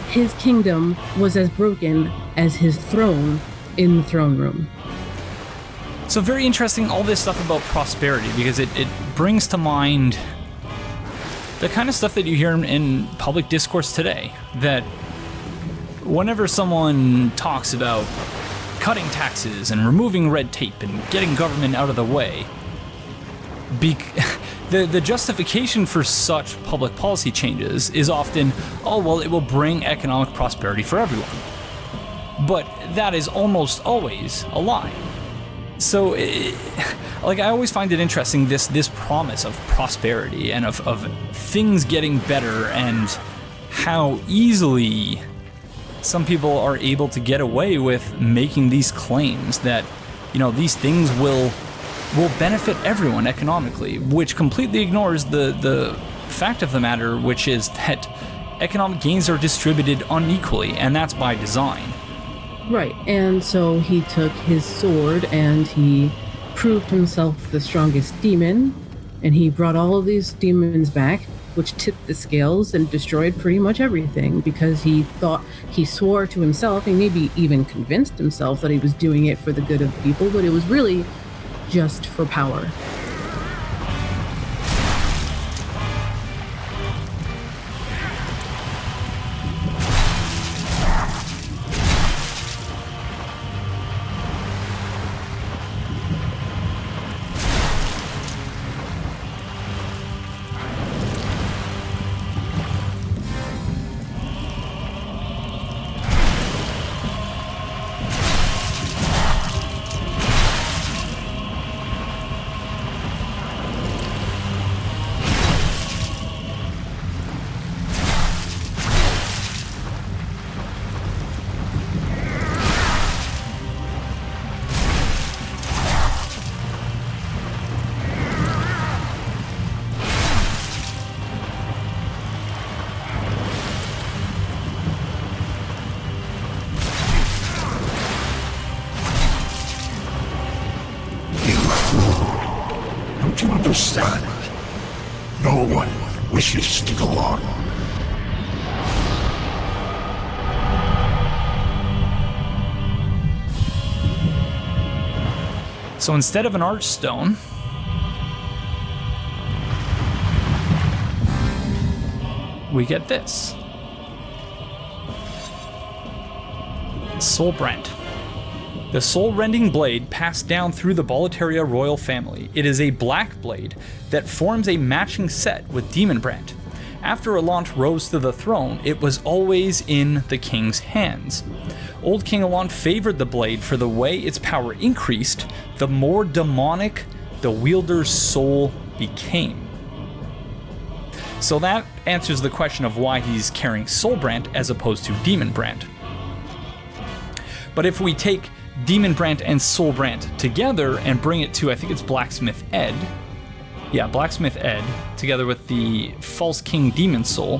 his kingdom was as broken as his throne in the throne room. So very interesting, all this stuff about prosperity, because it brings to mind the kind of stuff that you hear in public discourse today, that whenever someone talks about cutting taxes and removing red tape and getting government out of the way, the justification for such public policy changes is often, oh, well, it will bring economic prosperity for everyone. But that is almost always a lie. So, like, I always find it interesting, this promise of prosperity and of things getting better, and how easily some people are able to get away with making these claims that, you know, these things will benefit everyone economically, which completely ignores the fact of the matter, which is that economic gains are distributed unequally, and that's by design. Right, and so he took his sword and he proved himself the strongest demon, and he brought all of these demons back, which tipped the scales and destroyed pretty much everything, because he swore to himself, and maybe even convinced himself that he was doing it for the good of people, but it was really just for power. Don't you understand? No one wishes to go on. So instead of an Archstone, we get this. Soulbrandt. The soul-rending blade passed down through the Boletaria royal family. It is a black blade that forms a matching set with Demonbrandt. After Allant rose to the throne, it was always in the king's hands. Old King Allant favored the blade for the way its power increased, the more demonic the wielder's soul became. So that answers the question of why he's carrying Soulbrandt as opposed to Demonbrandt. But if we take Demonbrandt and Soulbrandt together and bring it to, I think it's Blacksmith Ed. Yeah, Blacksmith Ed, together with the False King Demon Soul,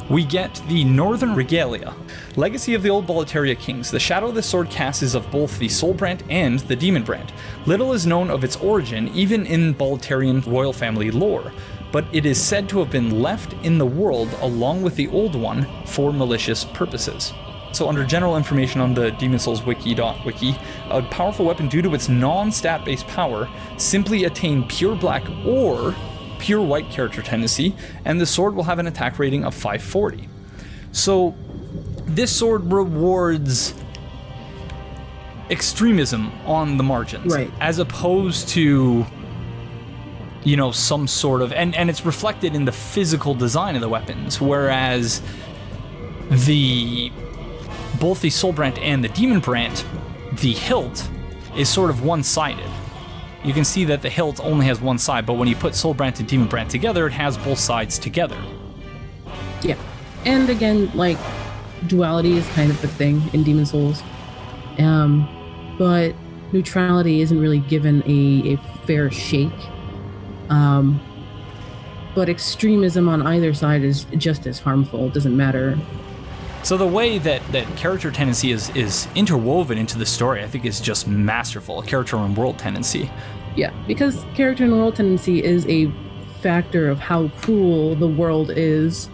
we get the Northern Regalia. Legacy of the Old Boletaria Kings. The shadow the sword casts is of both the Soulbrandt and the Demonbrandt. Little is known of its origin, even in Boletarian royal family lore, but it is said to have been left in the world along with the Old One for malicious purposes. So under general information on the Demon Souls wiki, a powerful weapon due to its non-stat based power simply attain pure black or pure white character tendency, and the sword will have an attack rating of 540. So this sword rewards extremism on the margins. Right. As opposed to, you know, some sort of... And it's reflected in the physical design of the weapons, whereas both the Soulbrandt and the Demonbrandt, the hilt is sort of one-sided. You can see that the hilt only has one side, but when you put Soulbrandt and Demonbrandt together, it has both sides together. Yeah. And again, like, duality is kind of a thing in Demon Souls. But neutrality isn't really given a fair shake. But extremism on either side is just as harmful. It doesn't matter. So the way that character tendency is interwoven into the story, I think, is just masterful. Character and world tendency. Yeah, because character and world tendency is a factor of how cruel the world is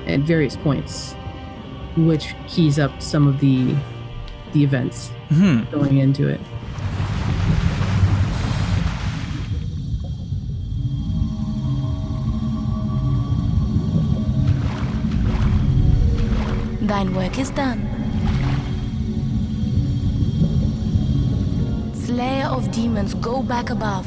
at various points, which keys up some of the events going into it. Thine work is done. Slayer of demons, go back above.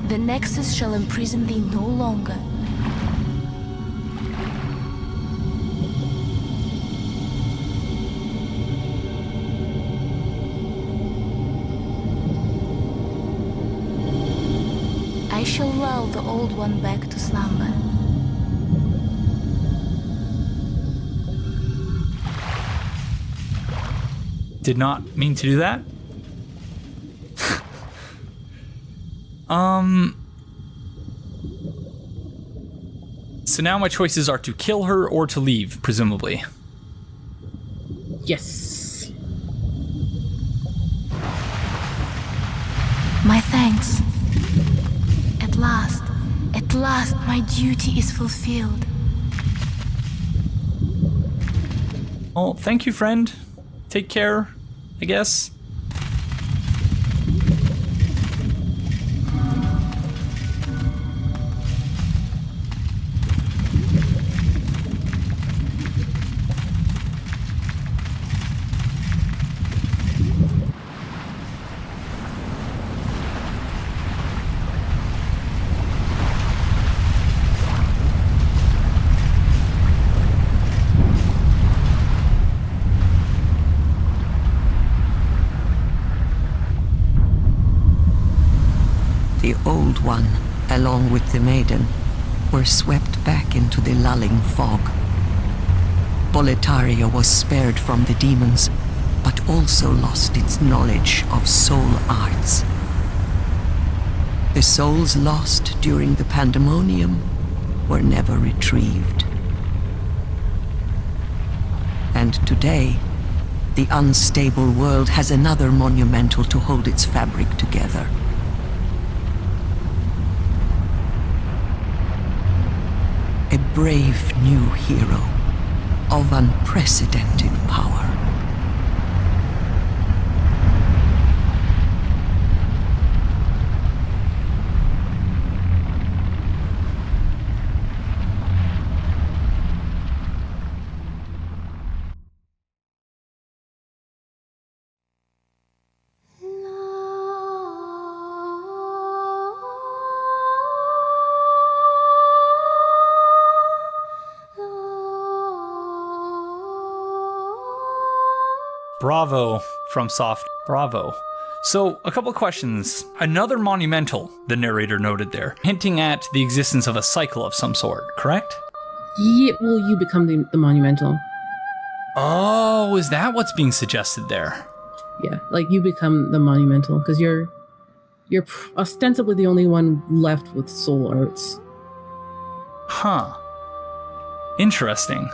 The Nexus shall imprison thee no longer. I shall lull the Old One back to slumber. Did not mean to do that. So now my choices are to kill her or to leave, presumably. Yes. My thanks. At last, my duty is fulfilled. Well, thank you, friend. Take care, I guess. The Old One, along with the Maiden, were swept back into the lulling fog. Boletaria was spared from the demons, but also lost its knowledge of soul arts. The souls lost during the pandemonium were never retrieved. And today, the unstable world has another monumental to hold its fabric together. A brave new hero of unprecedented power. Bravo, FromSoft. Bravo. So, a couple of questions. Another monumental, the narrator noted there, hinting at the existence of a cycle of some sort, correct? Yeah, well, you become the monumental. Oh, is that what's being suggested there? Yeah, like you become the monumental because you're ostensibly the only one left with soul arts. Huh. Interesting.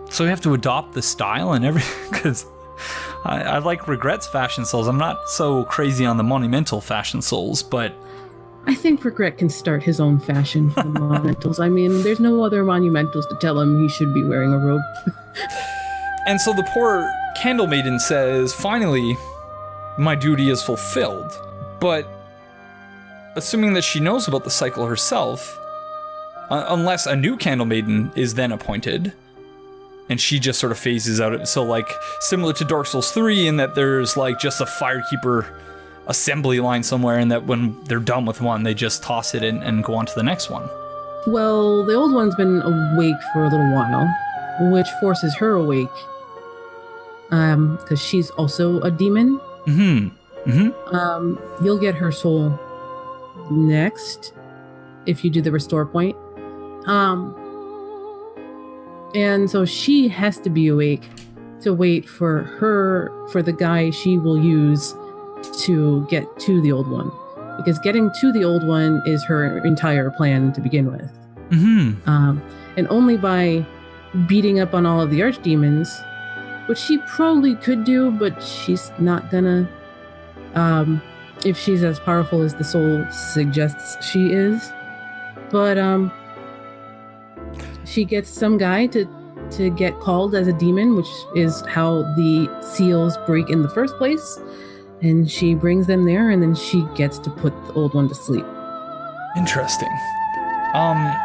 So we have to adopt the style and everything, because I like Regret's fashion souls. I'm not so crazy on the monumental fashion souls, but... I think Regret can start his own fashion for the monumentals. I mean, there's no other monumentals to tell him he should be wearing a robe. And so the poor Candle Maiden says, finally, my duty is fulfilled. But assuming that she knows about the cycle herself, unless a new Candle Maiden is then appointed, and she just sort of phases out. So, like, similar to Dark Souls 3 in that there's, like, just a Firekeeper assembly line somewhere, and that when they're done with one, they just toss it and go on to the next one. Well, the old one's been awake for a little while, which forces her awake. Because she's also a demon. You'll get her soul next if you do the restore point. And so she has to be awake to wait for the guy she will use to get to the old one. Because getting to the old one is her entire plan to begin with. And only by beating up on all of the archdemons, which she probably could do, but she's not gonna, if she's as powerful as the soul suggests she is. But she gets some guy to get called as a demon, which is how the seals break in the first place. And she brings them there, and then she gets to put the old one to sleep. Interesting.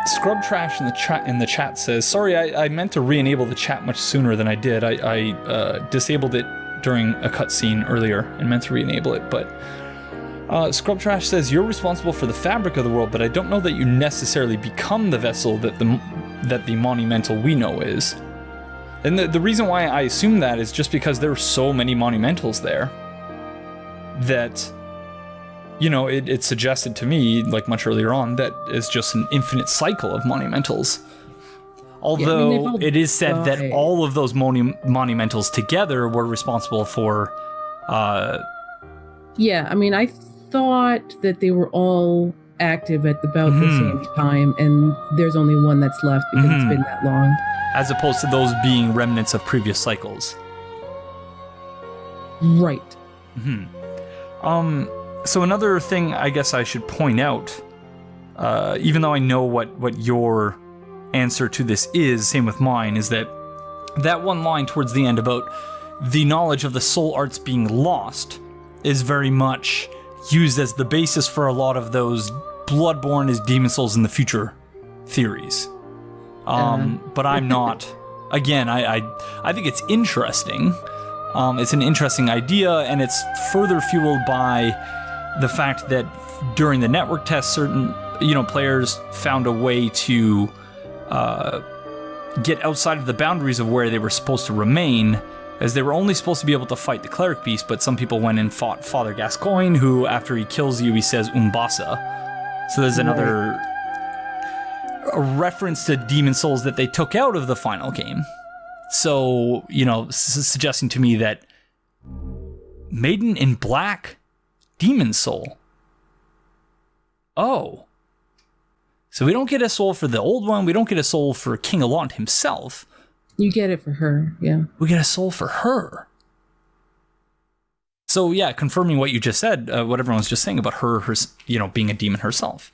Scrub Trash in the chat says, sorry, I meant to re-enable the chat much sooner than I did. I disabled it during a cutscene earlier and meant to re-enable it, but Scrub Trash says, you're responsible for the fabric of the world, but I don't know that you necessarily become the vessel that the monumental we know is. And the reason why I assume that is just because there are so many monumentals there that, you know, it suggested to me, like much earlier on, that it's just an infinite cycle of monumentals. Although it is said that all of those monumentals together were responsible for... Yeah, I mean, I thought that they were all active at about the same time, and there's only one that's left because it's been that long. As opposed to those being remnants of previous cycles. Right. So another thing I guess I should point out, even though I know what your answer to this is, same with mine, is that one line towards the end about the knowledge of the soul arts being lost is very much used as the basis for a lot of those Bloodborne is demon souls in the future theories. But I'm not. Again, I think it's interesting. It's an interesting idea, and it's further fueled by the fact that during the network test, certain players found a way to get outside of the boundaries of where they were supposed to remain, as they were only supposed to be able to fight the cleric beast, but some people went and fought Father Gascoigne, who, after he kills you, he says Umbasa. So there's another a reference to demon souls that they took out of the final game. So, suggesting to me that Maiden in Black, demon soul. Oh. So we don't get a soul for the old one, we don't get a soul for King Allant himself. You get it for her, yeah. We get a soul for her. So yeah, confirming what you just said, what everyone's just saying about her being a demon herself.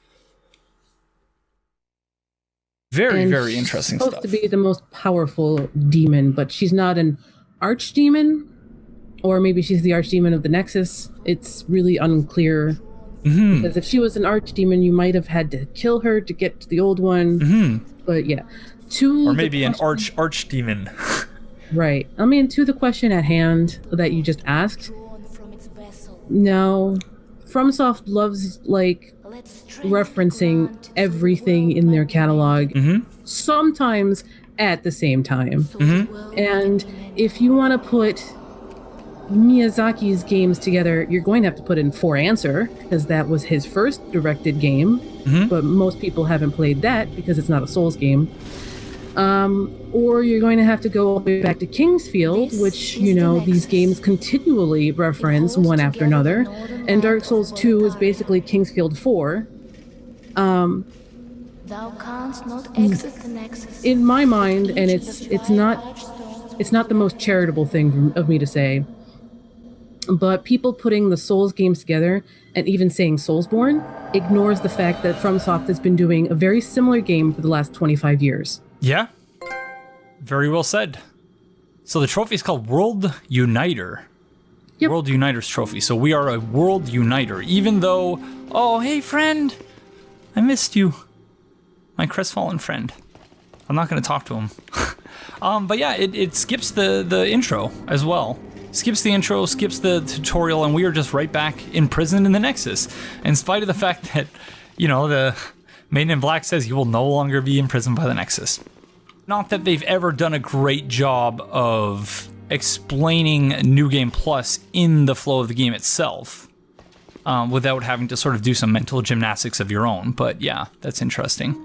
Very, very interesting stuff. She's supposed to be the most powerful demon, but she's not an archdemon, or maybe she's the archdemon of the Nexus. It's really unclear. Because if she was an archdemon, you might have had to kill her to get to the old one. But yeah. Or maybe an archdemon. Right. I mean, to the question at hand that you just asked. No. FromSoft loves, referencing everything in their catalog, sometimes at the same time. And if you want to put Miyazaki's games together, you're going to have to put in For Answer, because that was his first directed game, but most people haven't played that because it's not a Souls game. Or you're going to have to go all the way back to Kingsfield, which, these games continually reference one after another. And Dark Souls 2 is basically Kingsfield 4. Thou canst not exit the Nexus. In my mind, and it's not the most charitable thing of me to say, but people putting the Souls games together and even saying Soulsborne ignores the fact that FromSoft has been doing a very similar game for the last 25 years. Yeah. Very well said. So the trophy is called World Uniter. Yep. World Uniters trophy. So we are a World Uniter, even though, oh, hey, friend, I missed you. My crestfallen friend. I'm not going to talk to him. But yeah, it skips the intro as well. Skips the intro, skips the tutorial, and we are just right back imprisoned in the Nexus. In spite of the fact that, the Maiden in Black says you will no longer be imprisoned by the Nexus. Not that they've ever done a great job of explaining New Game Plus in the flow of the game itself, without having to sort of do some mental gymnastics of your own. But yeah, that's interesting.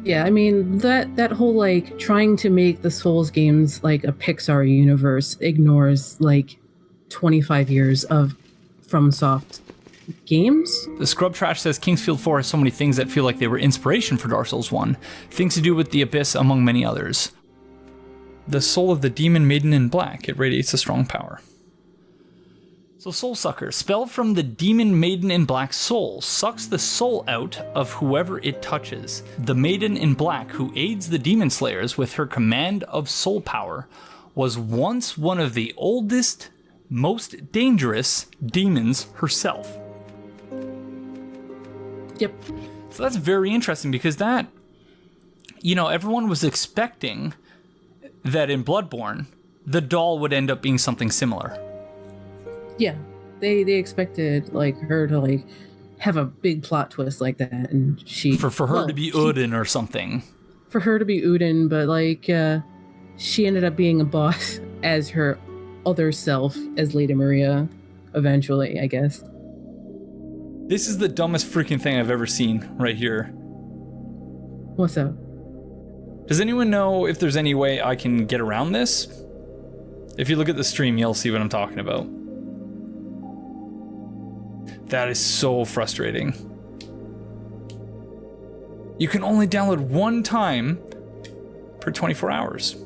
Yeah, I mean, that whole, like, trying to make the Souls games like a Pixar universe ignores, like, 25 years of FromSoft games. The Scrub Trash says Kingsfield 4 has so many things that feel like they were inspiration for Dark Souls 1. Things to do with the Abyss, among many others. The soul of the demon Maiden in Black. It radiates a strong power. So Soulsucker, spell from the demon Maiden in Black's soul, sucks the soul out of whoever it touches. The Maiden in Black, who aids the demon slayers with her command of soul power, was once one of the oldest, most dangerous demons herself. Yep. So that's very interesting because that, everyone was expecting that in Bloodborne, the doll would end up being something similar. Yeah, they expected like her to like have a big plot twist like that, and she for her to be Odin or something. For her to be Odin, but like she ended up being a boss as her other self as Lady Maria, eventually, I guess. This is the dumbest freaking thing I've ever seen right here. What's up? Does anyone know if there's any way I can get around this? If you look at the stream, you'll see what I'm talking about. That is so frustrating. You can only download one time per 24 hours.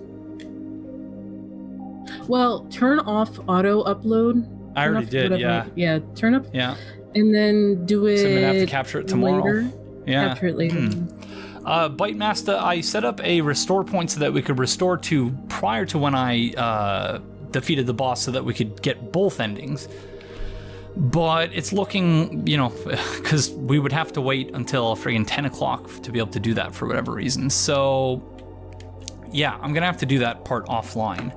Well, turn off auto upload. I already did, yeah. Yeah, turn up. Yeah. And then do it. So I'm gonna have to capture it tomorrow. Later. Yeah. Capture it later. Bite Master, I set up a restore point so that we could restore to prior to when I defeated the boss so that we could get both endings. But it's looking, because we would have to wait until friggin' 10 o'clock to be able to do that for whatever reason. So, yeah, I'm going to have to do that part offline.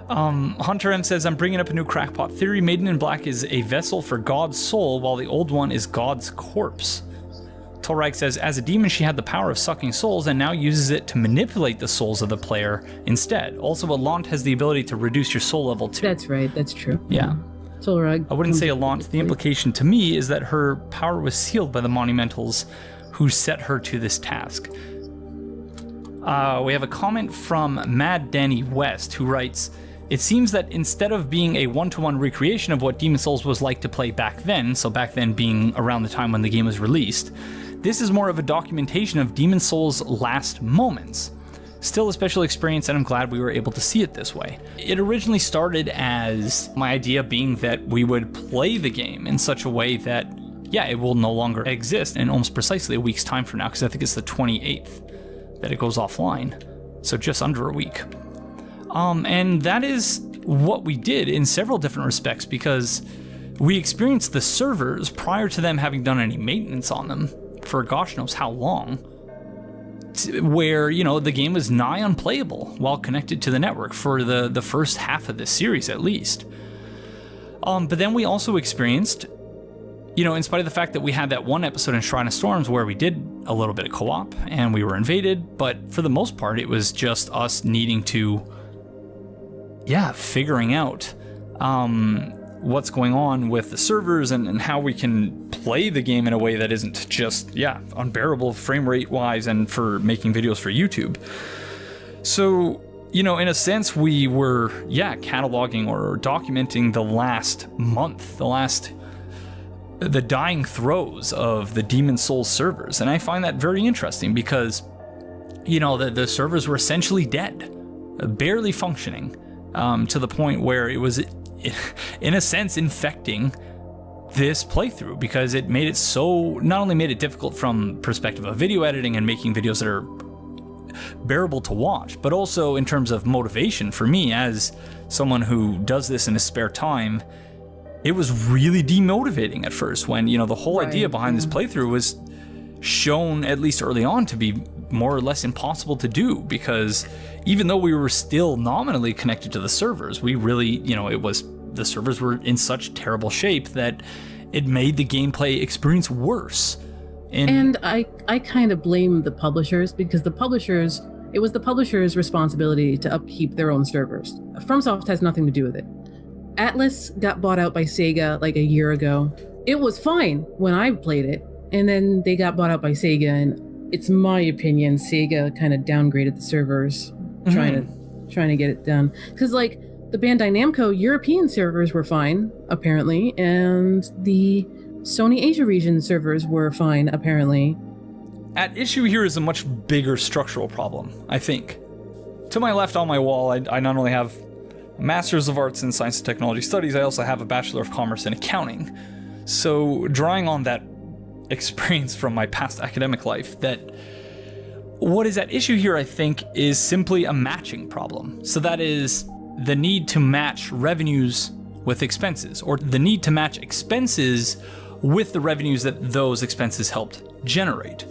Hunter M says, I'm bringing up a new crackpot theory. Maiden in Black is a vessel for God's soul, while the old one is God's corpse. Torag says, as a demon, she had the power of sucking souls and now uses it to manipulate the souls of the player instead. Also, Allant has the ability to reduce your soul level too. That's right, that's true. Yeah. Torag. I wouldn't say Allant. The implication to me is that her power was sealed by the Monumentals who set her to this task. We have a comment from Mad Danny West who writes, it seems that instead of being a one-to-one recreation of what Demon Souls was like to play back then, so back then being around the time when the game was released, this is more of a documentation of Demon Souls' last moments. Still a special experience, and I'm glad we were able to see it this way. It originally started as my idea being that we would play the game in such a way that, yeah, it will no longer exist in almost precisely a week's time from now, because I think it's the 28th that it goes offline. So just under a week. And that is what we did in several different respects, because we experienced the servers prior to them having done any maintenance on them for gosh knows how long, where, the game was nigh unplayable while connected to the network for the first half of this series at least. But then we also experienced, in spite of the fact that we had that one episode in Shrine of Storms where we did a little bit of co-op and we were invaded, but for the most part it was just us needing to, figuring out what's going on with the servers and how we can play the game in a way that isn't just, unbearable frame rate wise and for making videos for YouTube. So, in a sense, we were, cataloging or documenting the last month, the dying throes of the Demon Souls servers. And I find that very interesting because, the servers were essentially dead, barely functioning, to the point where it was, in a sense, infecting this playthrough, because it made it so, not only made it difficult from perspective of video editing and making videos that are bearable to watch, but also in terms of motivation for me as someone who does this in his spare time. It was really demotivating at first when, the whole idea behind this playthrough was shown, at least early on, to be more or less impossible to do, because even though we were still nominally connected to the servers, we really, the servers were in such terrible shape that it made the gameplay experience worse. And I kind of blame the publishers, because it was the publishers' responsibility to upkeep their own servers. FromSoft has nothing to do with it. Atlas got bought out by Sega like a year ago. It was fine when I played it, and then they got bought out by Sega, and it's my opinion Sega kind of downgraded the servers, trying to get it done. Because like the Bandai Namco European servers were fine apparently, and the Sony Asia region servers were fine apparently. At issue here is a much bigger structural problem, I think. To my left on my wall, I not only have a Master's of Arts in Science and Technology Studies, I also have a Bachelor of Commerce in Accounting. So drawing on that experience from my past academic life, that what is at issue here, I think, is simply a matching problem. So that is the need to match revenues with expenses, or the need to match expenses with the revenues that those expenses helped generate.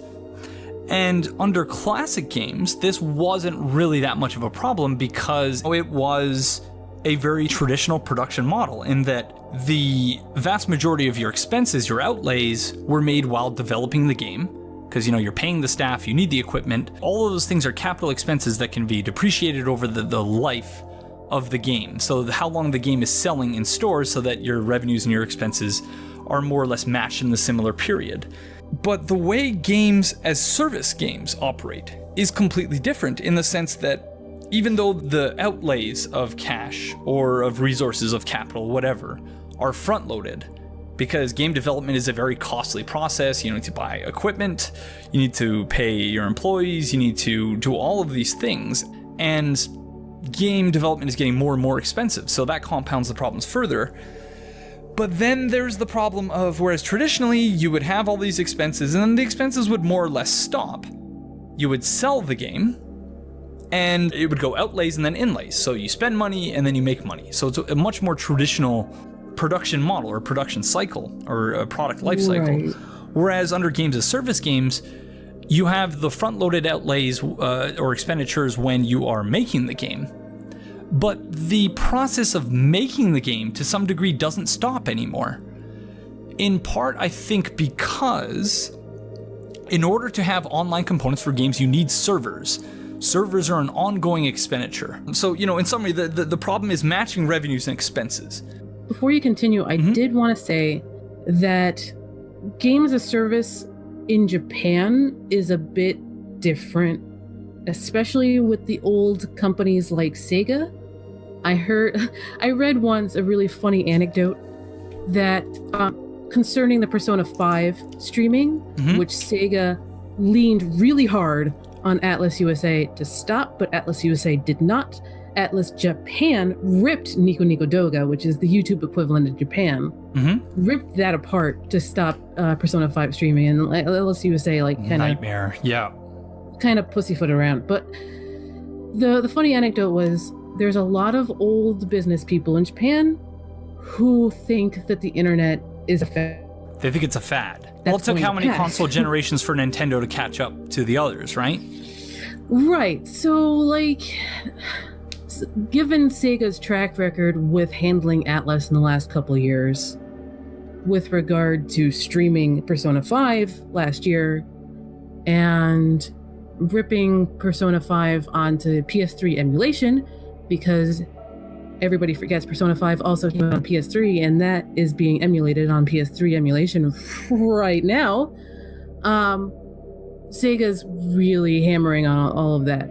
And under classic games, this wasn't really that much of a problem because it was a very traditional production model in that the vast majority of your expenses, your outlays, were made while developing the game. Because, you're paying the staff, you need the equipment. All of those things are capital expenses that can be depreciated over the life of the game. So how long the game is selling in stores, so that your revenues and your expenses are more or less matched in the similar period. But the way games as service games operate is completely different, in the sense that even though the outlays of cash or of resources, of capital, whatever, are front-loaded, because game development is a very costly process. You need to buy equipment, you need to pay your employees, you need to do all of these things, and game development is getting more and more expensive, so that compounds the problems further. But then there's the problem of, whereas traditionally you would have all these expenses, and then the expenses would more or less stop. You would sell the game, and it would go outlays and then inlays. So you spend money and then you make money. So it's a much more traditional production model, or production cycle, or a product life cycle. Right. Whereas under games as service games, you have the front-loaded outlays or expenditures when you are making the game. But the process of making the game, to some degree, doesn't stop anymore. In part, I think, because in order to have online components for games, you need servers. Servers are an ongoing expenditure. So, in summary, the problem is matching revenues and expenses. Before you continue, I did want to say that games as service in Japan is a bit different, especially with the old companies like Sega. I read once a really funny anecdote that concerning the Persona 5 streaming, which Sega leaned really hard on Atlas USA to stop, but Atlas USA did not. Atlas Japan ripped Nico Nico Doga, which is the YouTube equivalent in Japan, ripped that apart to stop Persona 5 streaming, and Atlas USA nightmare, kind of pussyfoot around. But the funny anecdote was, there's a lot of old business people in Japan who think that the internet is a fad. They think it's a fad. Well, it took how many console generations for Nintendo to catch up to the others, right? Right. So, given Sega's track record with handling Atlas in the last couple of years, with regard to streaming Persona 5 last year, and ripping Persona 5 onto PS3 emulation, because everybody forgets Persona 5 also came out on PS3, and that is being emulated on PS3 emulation right now. Sega's really hammering on all of that.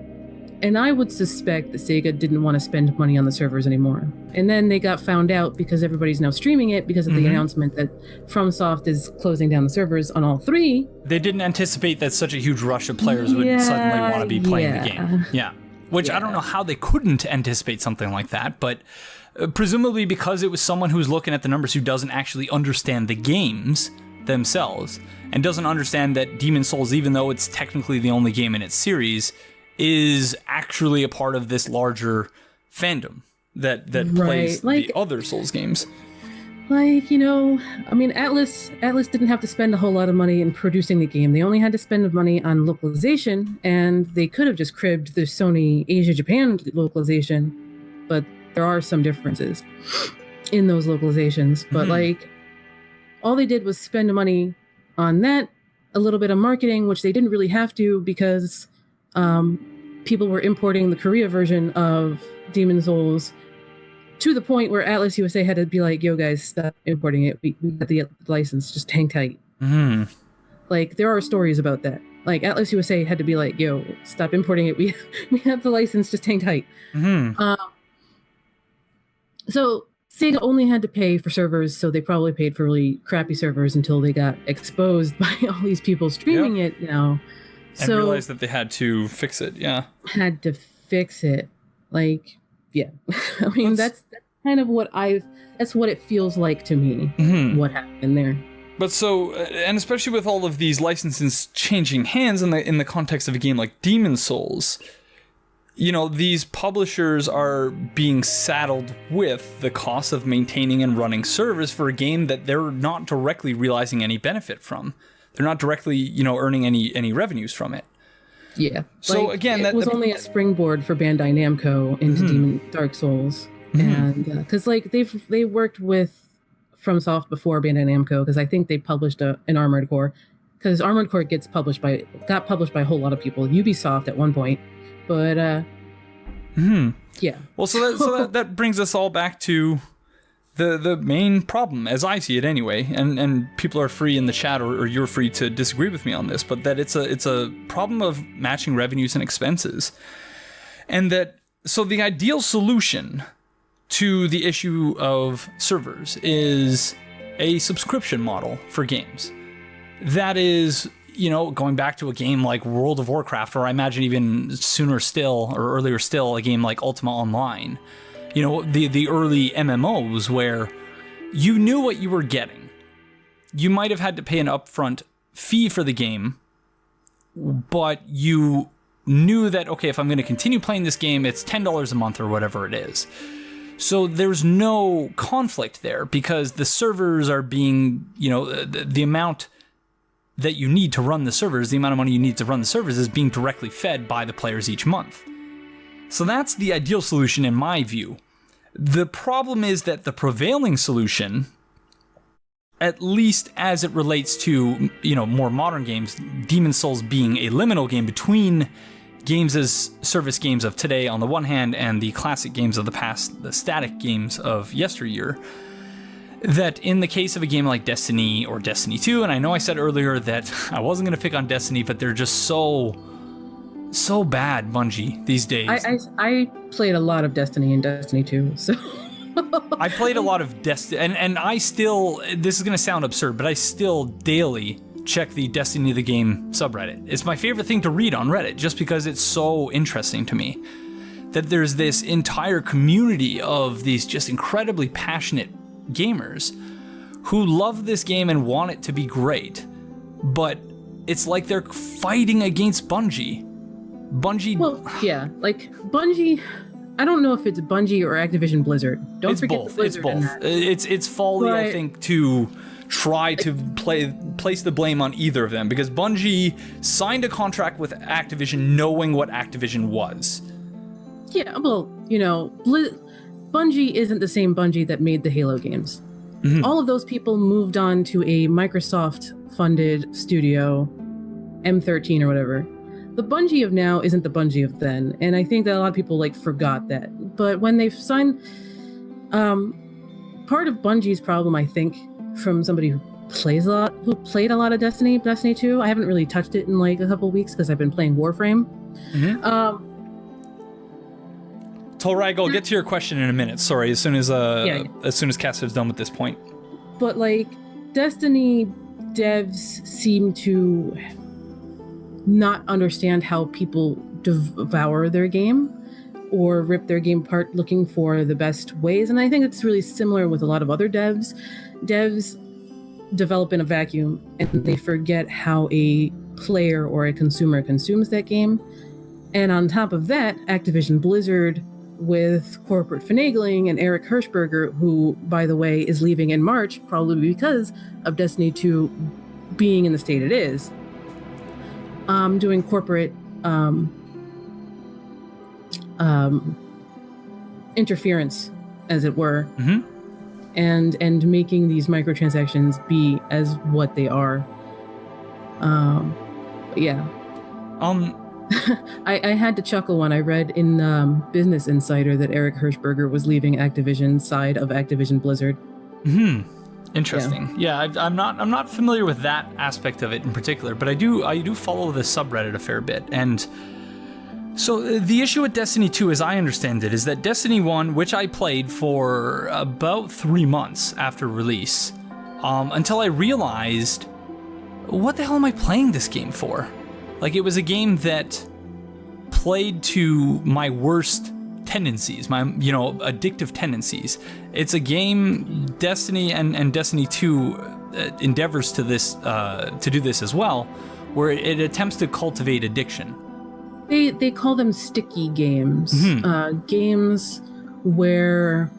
And I would suspect that Sega didn't want to spend money on the servers anymore. And then they got found out because everybody's now streaming it because of the announcement that FromSoft is closing down the servers on all three. They didn't anticipate that such a huge rush of players would suddenly want to be playing the game. Which I don't know how they couldn't anticipate something like that, but presumably because it was someone who's looking at the numbers who doesn't actually understand the games themselves, and doesn't understand that Demon's Souls, even though it's technically the only game in its series, is actually a part of this larger fandom that plays like, the other Souls games. Like, you know, I mean, Atlas didn't have to spend a whole lot of money in producing the game. They only had to spend money on localization, and they could have just cribbed the Sony Asia-Japan localization, but there are some differences in those localizations. But, like, all they did was spend money on that, a little bit of marketing, which they didn't really have to because people were importing the Korea version of Demon Souls to the point where Atlas USA had to be like, yo guys, stop importing it. We got the license, just hang tight. Like, there are stories about that. Like, Atlas USA had to be like, yo, stop importing it. We have the license, just hang tight. So Sega only had to pay for servers, so they probably paid for really crappy servers until they got exposed by all these people streaming it now. And realized that they had to fix it, Had to fix it. Like, yeah. I mean, that's kind of that's what it feels like to me, what happened there. But so, and especially with all of these licenses changing hands in the context of a game like Demon Souls, you know, these publishers are being saddled with the cost of maintaining and running servers for a game that they're not directly realizing any benefit from. They're not directly, you know, earning any revenues from it. Yeah. So again, it was only a springboard for Bandai Namco into Dark Souls, and because like they worked with FromSoft before Bandai Namco, because I think they published an Armored Core, because Armored Core got published by a whole lot of people. Ubisoft at one point, but yeah. Well, so that brings us all back to the main problem, as I see it anyway, and people are free in the chat, or you're free to disagree with me on this, but that it's a problem of matching revenues and expenses. And that, so the ideal solution to the issue of servers is a subscription model for games. That is, you know, going back to a game like World of Warcraft, or I imagine even sooner still, or earlier still, a game like Ultima Online. You know, the early MMOs where you knew what you were getting. You might have had to pay an upfront fee for the game, but you knew that, okay, if I'm going to continue playing this game, it's $10 a month or whatever it is. So there's no conflict there because the servers are being, you know, the amount that you need to run the servers, the amount of money you need to run the servers is being directly fed by the players each month. So that's the ideal solution in my view. The problem is that the prevailing solution, at least as it relates to, you know, more modern games, Demon Souls being a liminal game between games as service games of today on the one hand and the classic games of the past, the static games of yesteryear, that in the case of a game like Destiny or Destiny 2, and I know I said earlier that I wasn't going to pick on Destiny, but they're just so bad, Bungie, these days. I played a lot of Destiny and Destiny 2, so... I played a lot of Destiny, and I still, this is going to sound absurd, but I still daily check the Destiny the Game subreddit. It's my favorite thing to read on Reddit, just because it's so interesting to me. That there's this entire community of these just incredibly passionate gamers who love this game and want it to be great, but it's like they're fighting against Bungie. Well, yeah, like Bungie, I don't know if it's Bungie or Activision Blizzard. Don't forget both. The Blizzard. It's both. It's folly, I think, to try to place the blame on either of them, because Bungie signed a contract with Activision knowing what Activision was. Yeah, well, you know, Bungie isn't the same Bungie that made the Halo games. All of those people moved on to a Microsoft-funded studio, M13 or whatever. The Bungie of now isn't the Bungie of then, and I think that a lot of people like forgot that. But when they've signed, part of Bungie's problem, I think, from somebody who played a lot of Destiny 2. I haven't really touched it in like a couple weeks because I've been playing Warframe. Tolrag, I'll get to your question in a minute. Sorry, as soon as Casive's done with this point. But like, Destiny devs seem to not understand how people devour their game or rip their game apart looking for the best ways. And I think it's really similar with a lot of other devs. Devs develop in a vacuum and they forget how a player or a consumer consumes that game. And on top of that, Activision Blizzard, with corporate finagling, and Eric Hirschberger, who, by the way, is leaving in March, probably because of Destiny 2 being in the state it is, doing corporate interference, as it were, and making these microtransactions be as what they are. Yeah. I had to chuckle when I read in Business Insider that Eric Hirschberger was leaving Activision's side of Activision Blizzard. Interesting. Yeah, I'm not familiar with that aspect of it in particular, but I do follow the subreddit a fair bit. And so the issue with Destiny 2, as I understand it, is that Destiny 1, which I played for about 3 months after release, until I realized, what the hell am I playing this game for? Like, it was a game that played to my worst tendencies, my, addictive tendencies. It's a game, Destiny and Destiny 2 endeavors to do this as well, where it attempts to cultivate addiction. They call them sticky games. Games where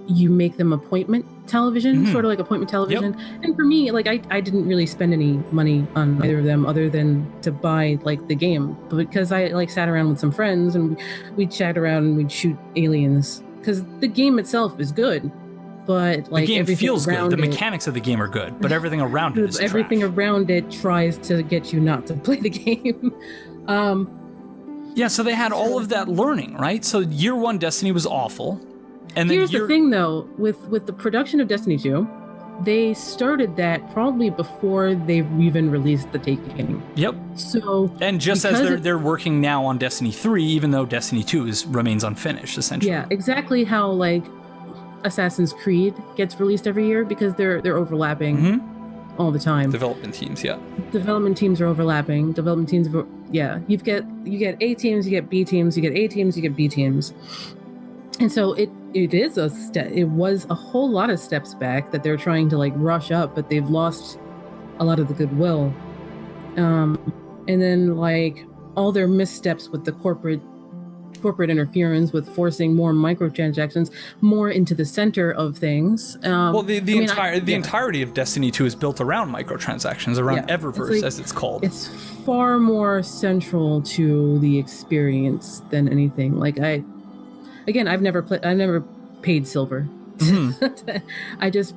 you make them appointment television, sort of like appointment television. And for me, like, I didn't really spend any money on either of them other than to buy, like, the game. But because I, like, sat around with some friends and we'd chat around and we'd shoot aliens. Because the game itself is good, but, like, the game feels good. The it, mechanics of the game are good, but everything around it is everything trash. Around it tries to get you not to play the game. Yeah, so they had all of that learning, right? So year one Destiny was awful. And then here's the thing, though, with the production of Destiny 2, they started that probably before they even released the Taken. Yep. So, and just as they're working now on Destiny 3, even though Destiny 2 remains unfinished, essentially. Yeah, exactly how, like, Assassin's Creed gets released every year, because they're overlapping all the time. Development teams, yeah. Development teams are overlapping. Development teams, you get A teams, you get B teams, you get A teams, you get B teams. And so it is a step. It was a whole lot of steps back that they're trying to, like, rush up, but they've lost a lot of the goodwill. And then, like, all their missteps with the corporate interference, with forcing more microtransactions more into the center of things. Well, the entirety of Destiny 2 is built around microtransactions, around Eververse, as it's called. It's far more central to the experience than anything. Like, I've never paid silver. I just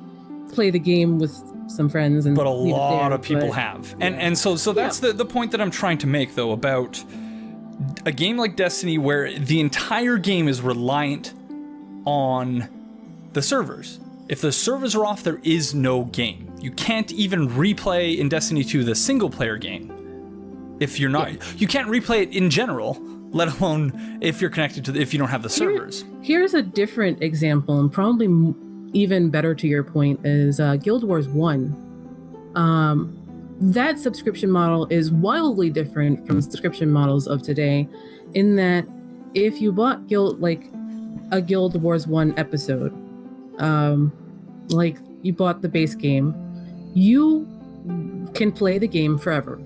play the game with some friends, but a lot of people have. And so that's the point that I'm trying to make, though, about a game like Destiny, where the entire game is reliant on the servers. If the servers are off, there is no game. You can't even replay in Destiny 2 the single player game if you're not. You can't replay it in general, let alone if you're connected to if you don't have the servers. Here's a different example, and probably even better to your point, is Guild Wars 1. That subscription model is wildly different from subscription models of today, in that if you bought a Guild Wars 1 episode, like you bought the base game, you can play the game forever.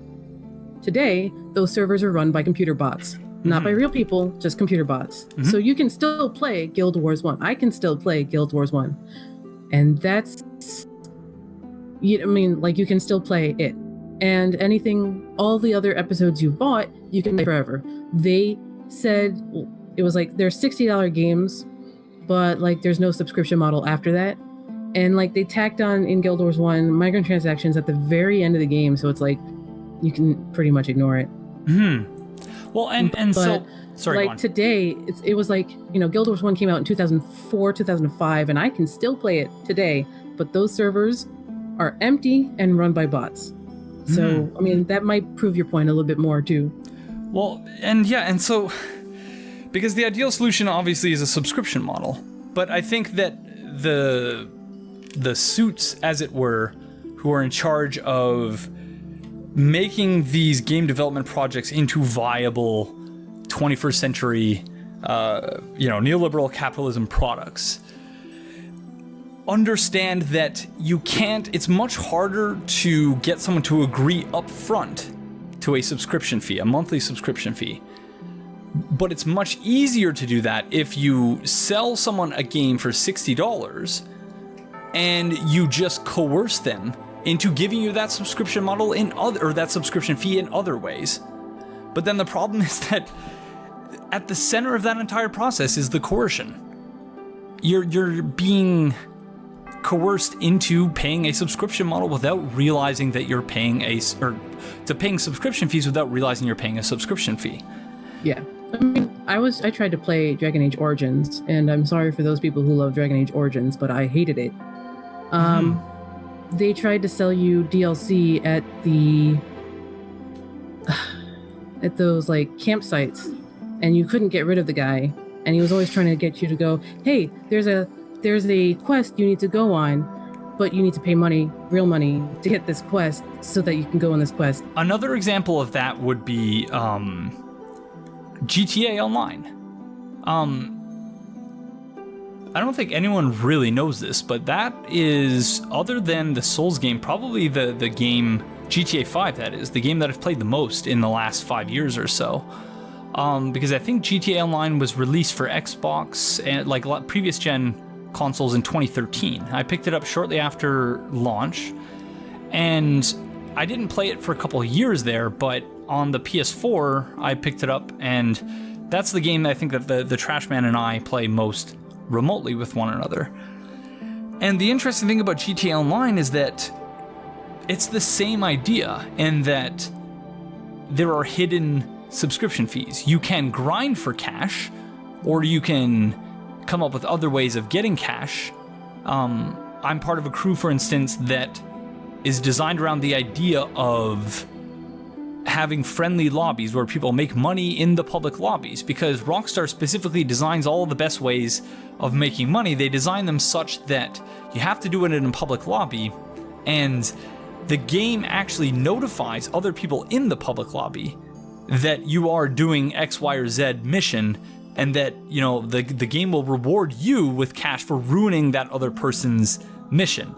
Today, those servers are run by computer bots. Not by real people, just computer bots. So you can still play Guild Wars 1. I can still play Guild Wars 1. And that's... you can still play it. And all the other episodes you bought, you can play forever. They said, it was like, there's $60 games, but, like, there's no subscription model after that. And, like, they tacked on in Guild Wars 1 microtransactions at the very end of the game, so it's like, you can pretty much ignore it. Well, sorry, like, today, it was like, Guild Wars 1 came out in 2004, 2005, and I can still play it today, but those servers are empty and run by bots. So, that might prove your point a little bit more, too. Well, so, because the ideal solution, obviously, is a subscription model, but I think that the suits, as it were, who are in charge of making these game development projects into viable 21st century, neoliberal capitalism products, understand that it's much harder to get someone to agree up front to a subscription fee, a monthly subscription fee. But it's much easier to do that if you sell someone a game for $60 and you just coerce them into giving you that subscription model that subscription fee in other ways. But then the problem is that at the center of that entire process is the coercion. You're being coerced into paying a subscription model without realizing that you're paying paying subscription fees without realizing you're paying a subscription fee. Yeah. I mean, I tried to play Dragon Age Origins, and I'm sorry for those people who love Dragon Age Origins, but I hated it. They tried to sell you DLC at those like campsites, and you couldn't get rid of the guy, and he was always trying to get you to go, hey, there's a quest you need to go on, but you need to pay money, real money, to get this quest so that you can go on this quest. Another example of that would be GTA Online. I don't think anyone really knows this, but that is, other than the Souls game, probably the game, GTA 5 that is, the game that I've played the most in the last 5 years or so. Because I think GTA Online was released for Xbox and like previous gen consoles in 2013. I picked it up shortly after launch, and I didn't play it for a couple of years there, but on the PS4 I picked it up, and that's the game that I think that the Trashman and I play most remotely with one another. And the interesting thing about GTA Online is that it's the same idea in that there are hidden subscription fees. You can grind for cash, or you can come up with other ways of getting cash. I'm part of a crew, for instance, that is designed around the idea of having friendly lobbies where people make money in the public lobbies, because Rockstar specifically designs all the best ways of making money. They design them such that you have to do it in a public lobby, and the game actually notifies other people in the public lobby that you are doing X, Y, or Z mission, and that, you know, the game will reward you with cash for ruining that other person's mission,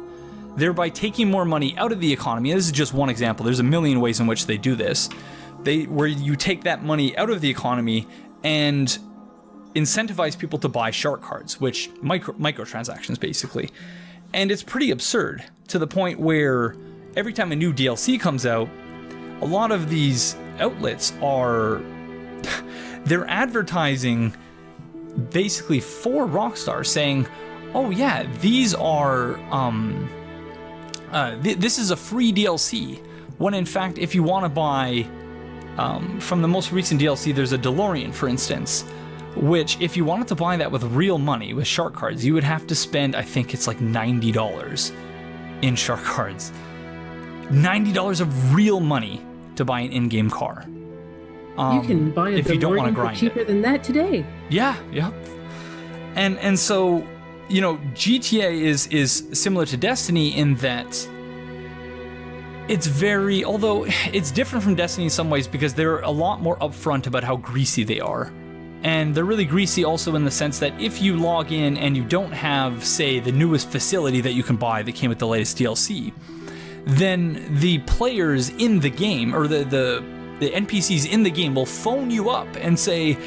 thereby taking more money out of the economy. And this is just one example. There's a million ways in which they do this. Where you take that money out of the economy and incentivize people to buy shark cards, which microtransactions basically. And it's pretty absurd, to the point where every time a new DLC comes out, a lot of these outlets they're advertising basically for Rockstar, saying, oh yeah, these are this is a free DLC, when in fact, if you want to buy from the most recent DLC, there's a DeLorean, for instance, which if you wanted to buy that with real money, with shark cards, you would have to spend, I think it's like $90 in shark cards. $90 of real money to buy an in-game car. You can buy a DeLorean for cheaper than that today. Yeah. And so, you know, GTA is similar to Destiny in that although it's different from Destiny in some ways, because they're a lot more upfront about how greasy they are. And they're really greasy also in the sense that if you log in and you don't have, say, the newest facility that you can buy that came with the latest DLC, then the players in the game, or the NPCs in the game, will phone you up and say,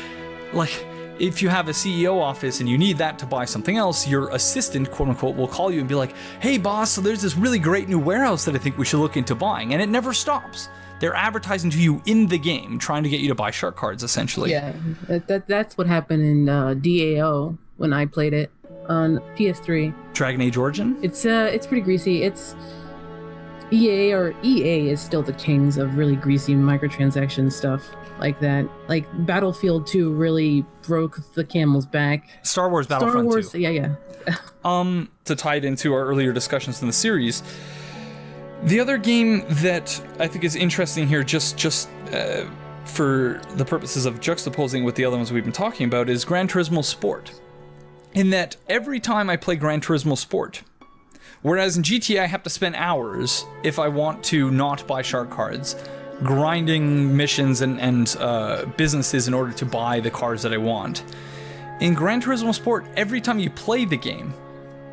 like, if you have a CEO office and you need that to buy something else, your assistant, quote unquote, will call you and be like, hey boss, so there's this really great new warehouse that I think we should look into buying. And it never stops. They're advertising to you in the game, trying to get you to buy shark cards, essentially. Yeah, that's what happened in DAO when I played it on PS3. Dragon Age Origin? It's pretty greasy. It's EA is still the kings of really greasy microtransaction stuff like that. Like Battlefield 2 really broke the camel's back. Star Wars Battlefront 2. Yeah. To tie it into our earlier discussions in the series, the other game that I think is interesting here, just for the purposes of juxtaposing with the other ones we've been talking about, is Gran Turismo Sport. In that every time I play Gran Turismo Sport, whereas in GTA I have to spend hours, if I want to not buy shark cards, grinding missions and businesses in order to buy the cars that I want. In Gran Turismo Sport, every time you play the game,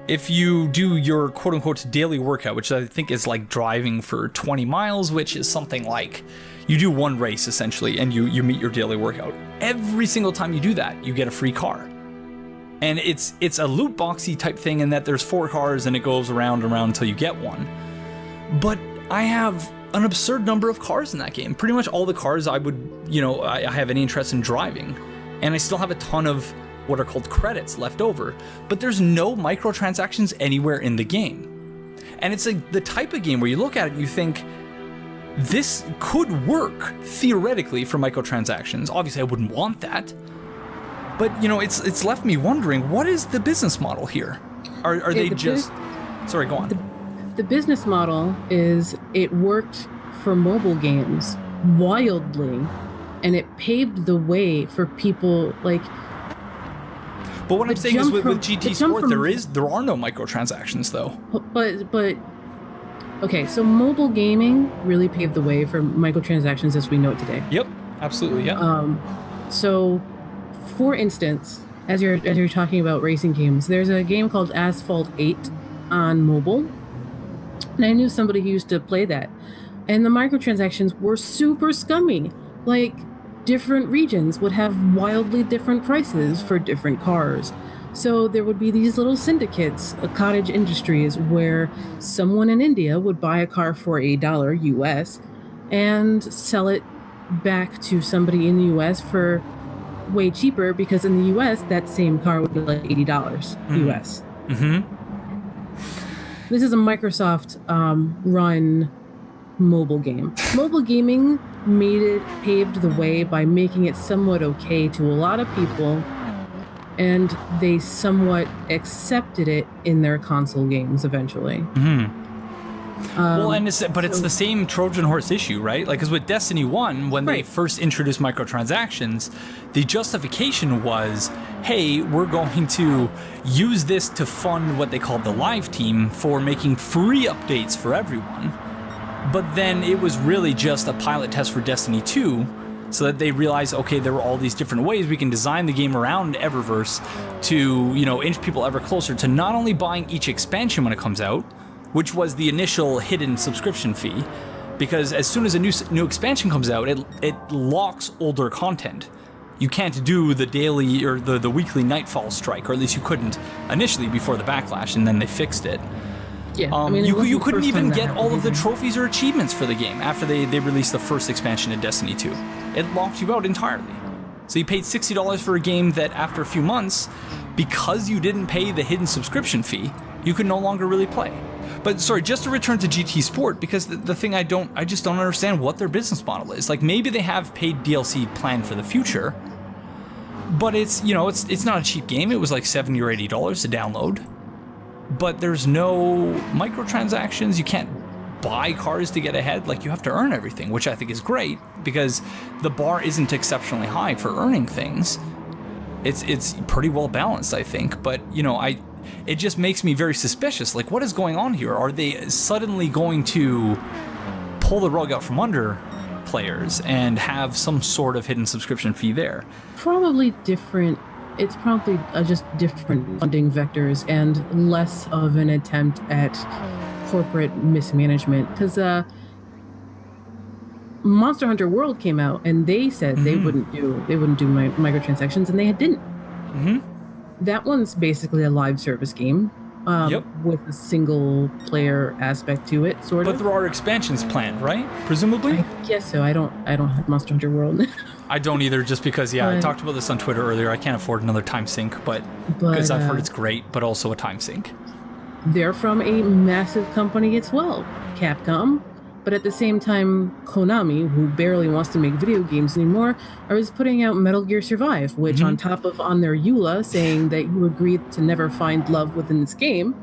if you do your quote-unquote daily workout, which I think is like driving for 20 miles, which is something like you do one race essentially and you meet your daily workout. Every single time you do that, you get a free car. And it's a loot boxy type thing in that there's 4 cars and it goes around and around until you get one. But I have an absurd number of cars in that game. Pretty much all the cars I would, I have any interest in driving. And I still have a ton of what are called credits left over. But there's no microtransactions anywhere in the game. And it's like the type of game where you look at it and you think, this could work theoretically for microtransactions. Obviously, I wouldn't want that. But, it's left me wondering, what is the business model here? Are they just... Sorry, go on. The business model is it worked for mobile games wildly, and it paved the way for people like... But what I'm saying is with GT Sport, there are no microtransactions, though. But... Okay, so mobile gaming really paved the way for microtransactions as we know it today. Yep, absolutely, yeah. So, for instance, as you're talking about racing games, there's a game called Asphalt 8 on mobile. And I knew somebody who used to play that. And the microtransactions were super scummy. Like, different regions would have wildly different prices for different cars. So there would be these little syndicates, cottage industries, where someone in India would buy a car for $1 US and sell it back to somebody in the US for way cheaper, because in the US, that same car would be like $80 US. Mm-hmm. This is a Microsoft run mobile game. Mobile gaming paved the way by making it somewhat okay to a lot of people, and they somewhat accepted it in their console games eventually. Mm-hmm. It's the same Trojan horse issue, right? Like, because with Destiny 1, when they first introduced microtransactions, the justification was, hey, we're going to use this to fund what they called the live team for making free updates for everyone. But then it was really just a pilot test for Destiny 2, so that they realized, okay, there were all these different ways we can design the game around Eververse to, inch people ever closer to not only buying each expansion when it comes out, which was the initial hidden subscription fee, because as soon as a new expansion comes out, it locks older content. You can't do the daily or the weekly Nightfall strike, or at least you couldn't initially before the backlash, and then they fixed it. Yeah, you couldn't even get all of the trophies or achievements for the game after they released the first expansion in Destiny 2. It locked you out entirely. So you paid $60 for a game that after a few months, because you didn't pay the hidden subscription fee, you could no longer really play. But sorry, just to return to GT Sport, because the thing I just don't understand what their business model is. Like, maybe they have paid DLC planned for the future, but it's not a cheap game. It was like $70 or $80 to download. But there's no microtransactions. You can't buy cars to get ahead. Like, you have to earn everything, which I think is great, because the bar isn't exceptionally high for earning things. It's pretty well balanced, I think. But, it just makes me very suspicious. Like, what is going on here? Are they suddenly going to pull the rug out from under players and have some sort of hidden subscription fee there? Probably different. It's probably just different funding vectors and less of an attempt at corporate mismanagement. Because Monster Hunter World came out and they said they wouldn't do microtransactions, and they didn't. Mm-hmm. That one's basically a live service game with a single player aspect to it, sort of. But there are expansions planned, right? Presumably? I guess so. I don't have Monster Hunter World. I don't either, just because, I talked about this on Twitter earlier. I can't afford another time sink, but because I've heard it's great, but also a time sink. They're from a massive company as well, Capcom. But at the same time, Konami, who barely wants to make video games anymore, is putting out Metal Gear Survive, which on top of on their EULA saying that you agreed to never find love within this game.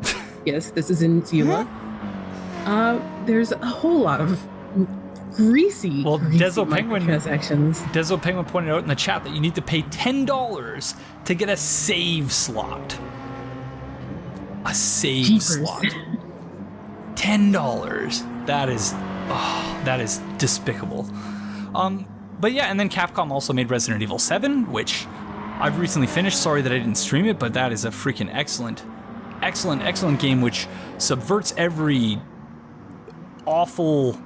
Yes, this is in its EULA. There's a whole lot of greasy transactions. Dezo Penguin pointed out in the chat that you need to pay $10 to get a save slot. A save slot. $10. That is despicable. But yeah, and then Capcom also made Resident Evil 7, which I've recently finished. Sorry that I didn't stream it, but that is a freaking excellent excellent game which subverts every awful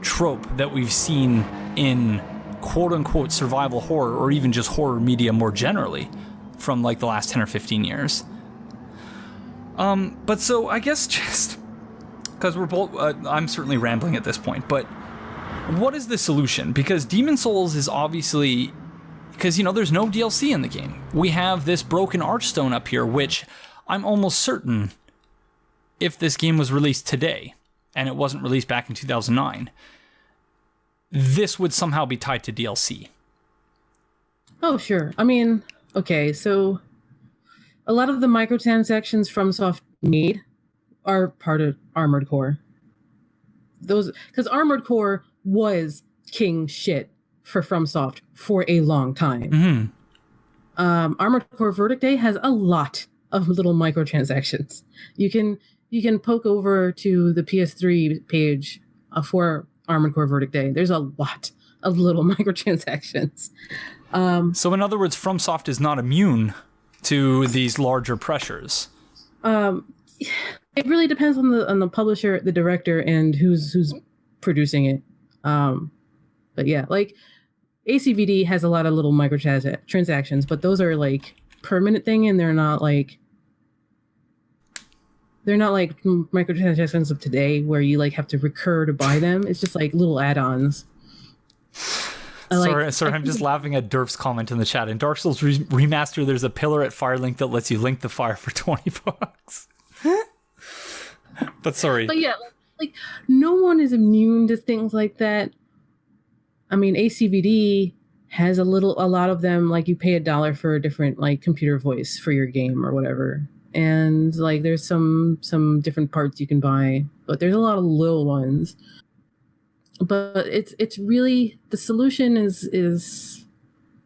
trope that we've seen in quote-unquote survival horror, or even just horror media more generally, from like the last 10 or 15 years. But so I guess just because we're both, I'm certainly rambling at this point, but what is the solution? Because Demon Souls is obviously, because, you know, there's no DLC in the game. We have this broken Archstone up here, which I'm almost certain if this game was released today and it wasn't released back in 2009, this would somehow be tied to DLC. Oh, sure. I mean, okay, so a lot of the microtransactions FromSoft made are part of Armored Core. Those, because Armored Core was king shit for FromSoft for a long time. Mm-hmm. Armored Core Verdict Day has a lot of little microtransactions. You can poke over to the PS3 page for Armored Core Verdict Day. There's a lot of little microtransactions. So in other words, FromSoft is not immune to these larger pressures. It really depends on the publisher, the director, and who's producing it. But yeah, like ACVD has a lot of little microtransactions, but those are like permanent thing, and they're not like microtransactions of today where you like have to recur to buy them. It's just like little add-ons. Sorry, I'm just laughing at Durf's comment in the chat. In Dark Souls Remaster, there's a pillar at Firelink that lets you link the fire for $20. But sorry. But yeah, like no one is immune to things like that. I mean, ACVD has a lot of them, like you pay $1 for a different like computer voice for your game or whatever. And like there's some different parts you can buy, but there's a lot of little ones. But it's really, the solution is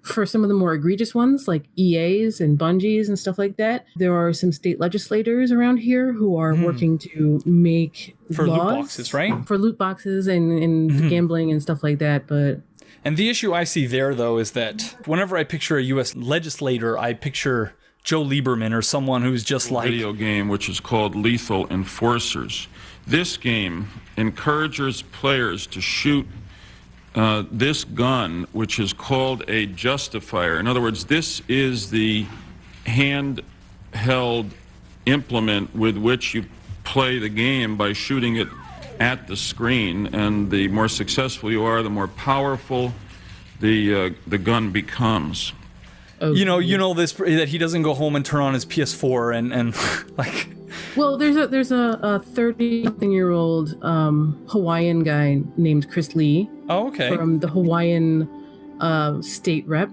for some of the more egregious ones like EAs and Bungies and stuff like that. There are some state legislators around here who are working to make for laws loot boxes, right? For loot boxes and gambling and stuff like that. And the issue I see there though is that whenever I picture a US legislator, I picture Joe Lieberman or someone who's just like video game which is called Lethal Enforcers. This game encourages players to shoot this gun, which is called a justifier. In other words, this is the handheld implement with which you play the game by shooting it at the screen, and the more successful you are, the more powerful the gun becomes. You know this, that he doesn't go home and turn on his PS4 and like. Well, there's a 30-something-year-old Hawaiian guy named Chris Lee. Oh, okay. From the Hawaiian state rep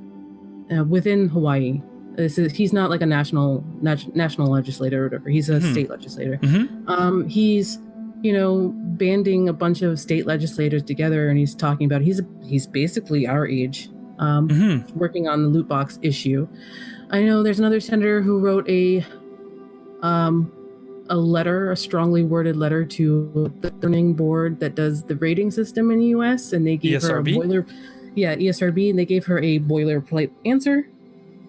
within Hawaii. He's not like a national legislator or whatever. He's a state legislator. Mm-hmm. He's banding a bunch of state legislators together, and he's talking about he's basically our age, working on the loot box issue. I know there's another senator who wrote a strongly worded letter to the governing board that does the rating system in the U.S. and they gave her ESRB, and they gave her a boilerplate answer.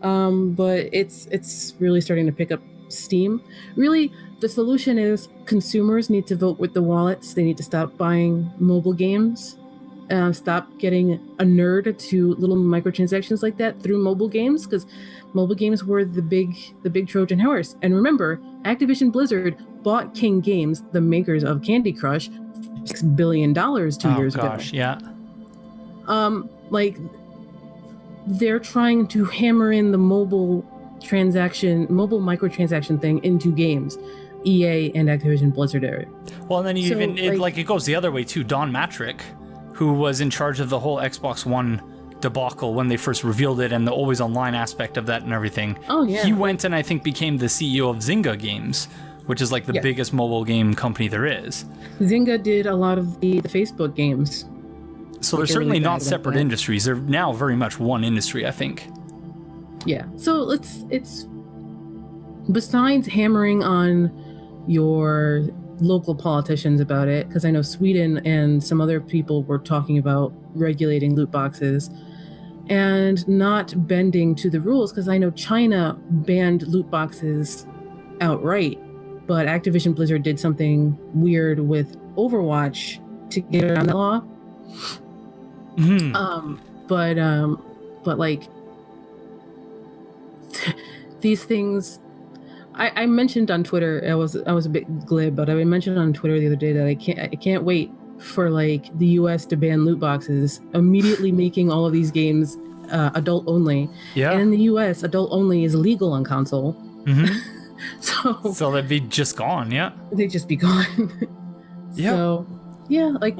But it's really starting to pick up steam. Really, the solution is consumers need to vote with the wallets. They need to stop buying mobile games. Stop getting a nerd to little microtransactions like that through mobile games, because mobile games were the big Trojan horse. And remember, Activision Blizzard bought King Games, the makers of Candy Crush, $6 billion 2 years ago. Yeah. Like they're trying to hammer in the mobile microtransaction thing into games. EA and Activision Blizzard area. Well, and then it goes the other way too. Don Matrick, who was in charge of the whole Xbox One debacle when they first revealed it and the always online aspect of that and everything. Oh, yeah. He went and I think became the CEO of Zynga Games, which is like the biggest mobile game company there is. Zynga did a lot of the Facebook games. So they're certainly not separate industries. They're now very much one industry, I think. Yeah. So it's besides hammering on your local politicians about it, because I know Sweden and some other people were talking about regulating loot boxes and not bending to the rules, because I know China banned loot boxes outright but Activision Blizzard did something weird with Overwatch to get around the law. But like these things, I mentioned on Twitter. I was a bit glib, but I mentioned on Twitter the other day that I can't wait for like the US to ban loot boxes, immediately making all of these games adult only. Yeah. And in the US, adult only is legal on console. So they'd be just gone. Yeah. They'd just be gone. Yeah. So yeah, like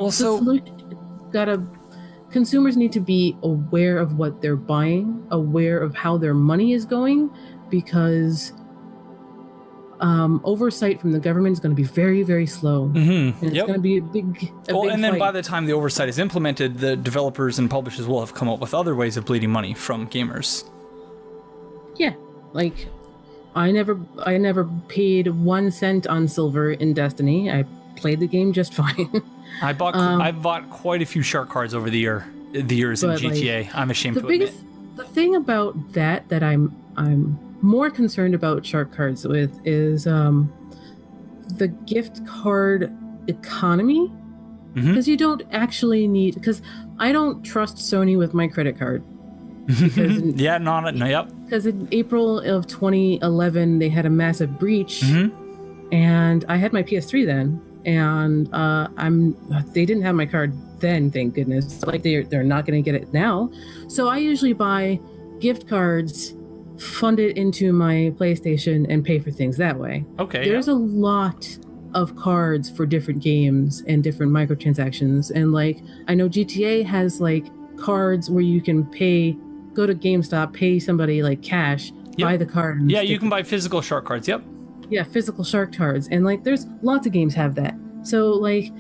consumers need to be aware of what they're buying, aware of how their money is going, because oversight from the government is going to be very, very slow. And it's going to be a big and then fight. by the time the oversight is implemented, the developers and publishers will have come up with other ways of bleeding money from gamers. Yeah, like I never paid 1 cent on silver in Destiny. I played the game just fine. I've bought quite a few shark cards over the years in GTA. Like, I'm ashamed to admit. The thing about that I'm more concerned about shark cards with is the gift card economy, because you don't actually need, because I don't trust Sony with my credit card. Because because in April of 2011 they had a massive breach, and I had my PS3 then, and they didn't have my card then, thank goodness. Like they're not going to get it now. So I usually buy gift cards, fund it into my PlayStation, and pay for things that way. Okay. There's a lot of cards for different games and different microtransactions, and like I know GTA has like cards where you can go to GameStop, pay somebody like cash, buy the card. And you can buy physical shark cards. Yep. Yeah, physical shark cards, and like there's lots of games have that. So like,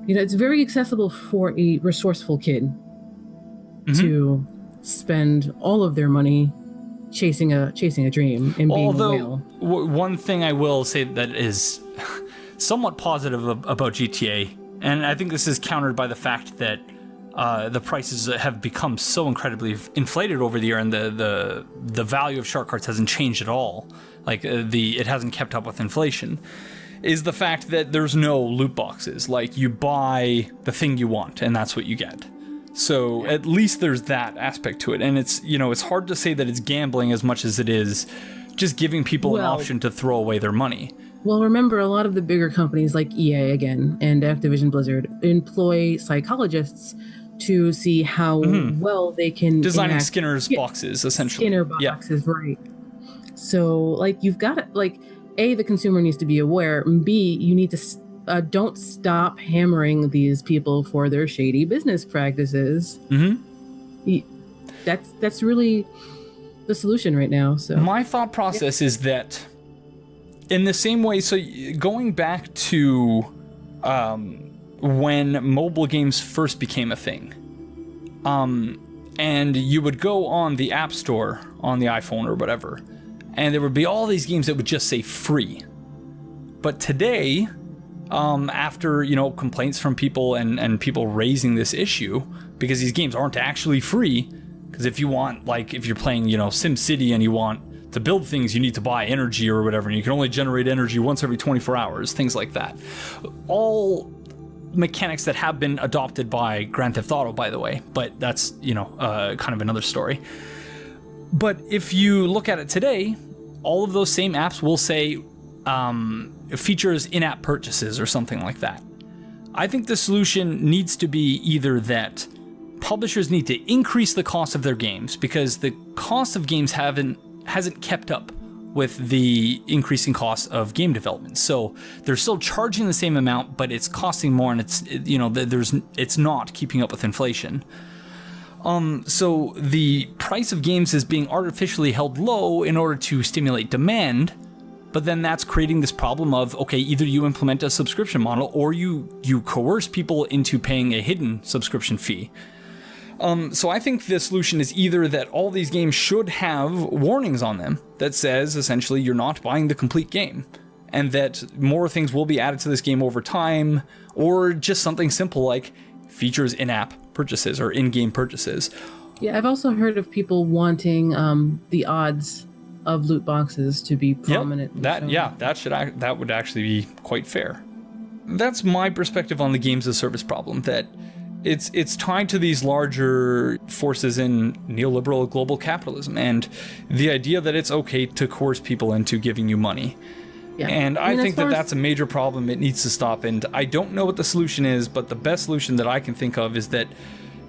it's very accessible for a resourceful kid to spend all of their money chasing a dream and being a whale. One thing I will say that is somewhat positive about GTA, and I think this is countered by the fact that the prices have become so incredibly inflated over the year, and the value of shark cards hasn't changed at all. Like it hasn't kept up with inflation. Is the fact that there's no loot boxes. Like you buy the thing you want, and that's what you get. So at least there's that aspect to it, and it's hard to say that it's gambling as much as it is just giving people an option to throw away their money. Well, remember, a lot of the bigger companies like EA again and Activision Blizzard employ psychologists to see how well they can designing Skinner's boxes, essentially. Skinner boxes, right? So, like, you've got to, like, A, the consumer needs to be aware, and B, you need to don't stop hammering these people for their shady business practices. That's really the solution right now. So my thought process is that, in the same way, so going back to when mobile games first became a thing, and you would go on the App Store on the iPhone or whatever, and there would be all these games that would just say free. But today, after complaints from people and people raising this issue, because these games aren't actually free, because if you want, like, if you're playing SimCity and you want to build things, you need to buy energy or whatever, and you can only generate energy once every 24 hours, things like that. All mechanics that have been adopted by Grand Theft Auto, by the way, but that's kind of another story. But if you look at it today, all of those same apps will say features in-app purchases or something like that. I think the solution needs to be either that publishers need to increase the cost of their games, because the cost of games hasn't kept up with the increasing cost of game development. So they're still charging the same amount, but it's costing more, and it's not keeping up with inflation. So the price of games is being artificially held low in order to stimulate demand, but then that's creating this problem of, okay, either you implement a subscription model or you coerce people into paying a hidden subscription fee. So I think the solution is either that all these games should have warnings on them that says, essentially, you're not buying the complete game, and that more things will be added to this game over time, or just something simple like features in-app purchases or in-game purchases. Yeah, I've also heard of people wanting the odds of loot boxes to be prominent. Yep. That would actually be quite fair. That's my perspective on the games as service problem, that it's tied to these larger forces in neoliberal global capitalism and the idea that it's okay to coerce people into giving you money. Yeah. And I think that's a major problem. It needs to stop. And I don't know what the solution is, but the best solution that I can think of is that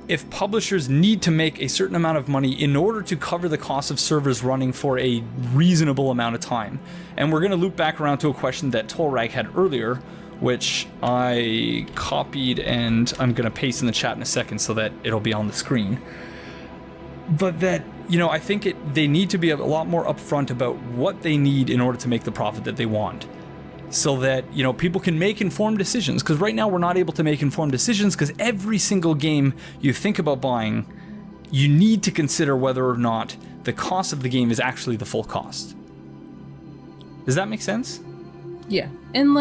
if publishers need to make a certain amount of money in order to cover the cost of servers running for a reasonable amount of time, and we're going to loop back around to a question that Tolrag had earlier, which I copied and I'm going to paste in the chat in a second so that it'll be on the screen. But that, I think they need to be a lot more upfront about what they need in order to make the profit that they want. So that, people can make informed decisions. Because right now we're not able to make informed decisions because every single game you think about buying, you need to consider whether or not the cost of the game is actually the full cost. Does that make sense? Yeah. And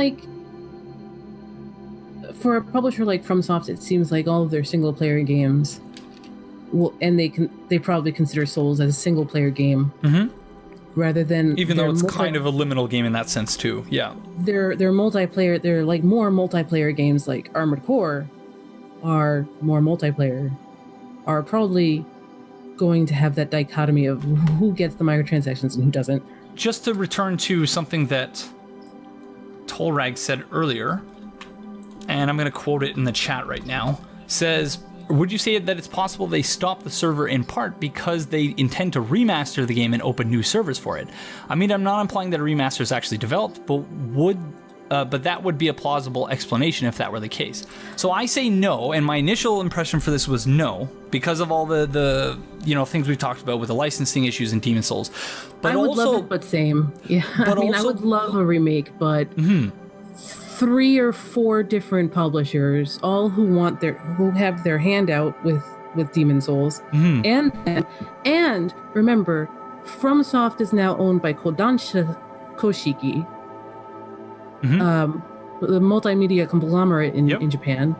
for a publisher like FromSoft, it seems like all of their single player games and they probably consider Souls as a single player game. Mm-hmm. Rather than, even though it's kind of a liminal game in that sense too. Yeah, they're multiplayer. They're like more multiplayer games, like Armored Core are more multiplayer, are probably going to have that dichotomy of who gets the microtransactions and who doesn't. Just to return to something that Tolrag said earlier, and I'm going to quote it in the chat right now, says, would you say that it's possible they stopped the server in part because they intend to remaster the game and open new servers for it? I mean, I'm not implying that a remaster is actually developed, but that would be a plausible explanation if that were the case. So I say no, and my initial impression for this was no, because of all the things we've talked about with the licensing issues in Demon Souls. But I would love it, but same. Yeah, I would love a remake, but 3 or 4 different publishers, all who have their hand out with Demon Souls, and remember, FromSoft is now owned by Kodansha Koshiki, the multimedia conglomerate in Japan,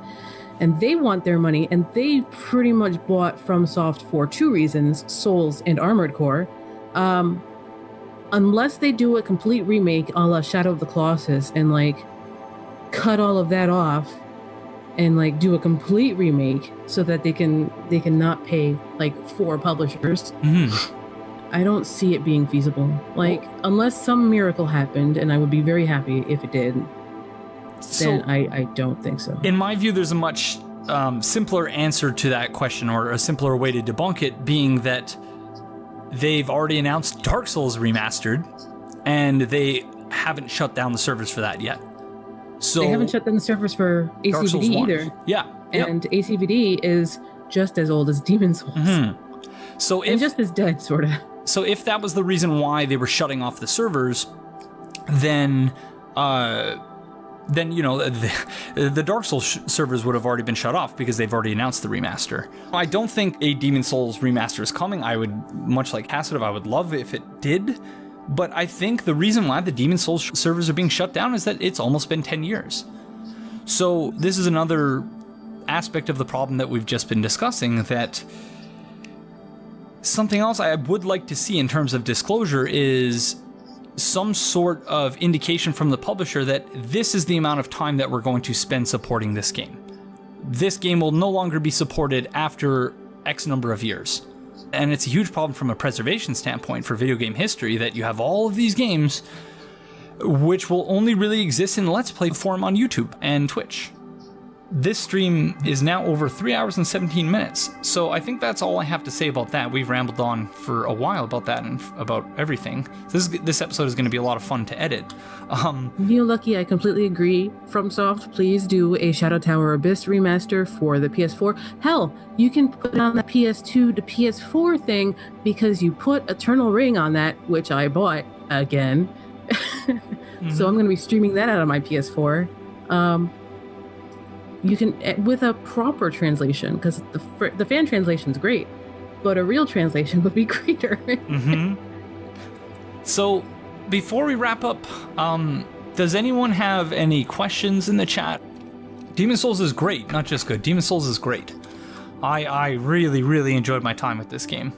and they want their money, and they pretty much bought FromSoft for 2 reasons: Souls and Armored Core. Unless they do a complete remake a la Shadow of the Colossus and cut all of that off and do a complete remake so that they can not pay 4 publishers. I don't see it being feasible. Unless some miracle happened, and I would be very happy if it did, then I don't think so. In my view, there's a much simpler answer to that question, or a simpler way to debunk it, being that they've already announced Dark Souls Remastered, and they haven't shut down the servers for that yet. So they haven't shut down the servers for ACVD either. Yeah. And ACVD is just as old as Demon Souls. So and just as dead, sort of. So if that was the reason why they were shutting off the servers, then the Dark Souls servers would have already been shut off because they've already announced the remaster. I don't think a Demon Souls remaster is coming. I would, much like Casitive, I would love if it did. But I think the reason why the Demon Souls servers are being shut down is that it's almost been 10 years. So this is another aspect of the problem that we've just been discussing, that something else I would like to see in terms of disclosure is some sort of indication from the publisher that this is the amount of time that we're going to spend supporting this game. This game will no longer be supported after X number of years. And it's a huge problem from a preservation standpoint for video game history that you have all of these games which will only really exist in Let's Play form on YouTube and Twitch. This stream is now over 3 hours and 17 minutes, so I think that's all I have to say about that. We've rambled on for a while about that and about everything. This episode is going to be a lot of fun to edit. Lucky, I completely agree. FromSoft, please do a Shadow Tower Abyss remaster for the PS4. Hell, you can put it on the PS2 to PS4 thing because you put Eternal Ring on that, which I bought again. So I'm going to be streaming that out of my PS4. You can, with a proper translation, because the fan translation is great, but a real translation would be greater. So, before we wrap up, does anyone have any questions in the chat? Demon Souls is great, not just good. Demon Souls is great. I really, really enjoyed my time with this game.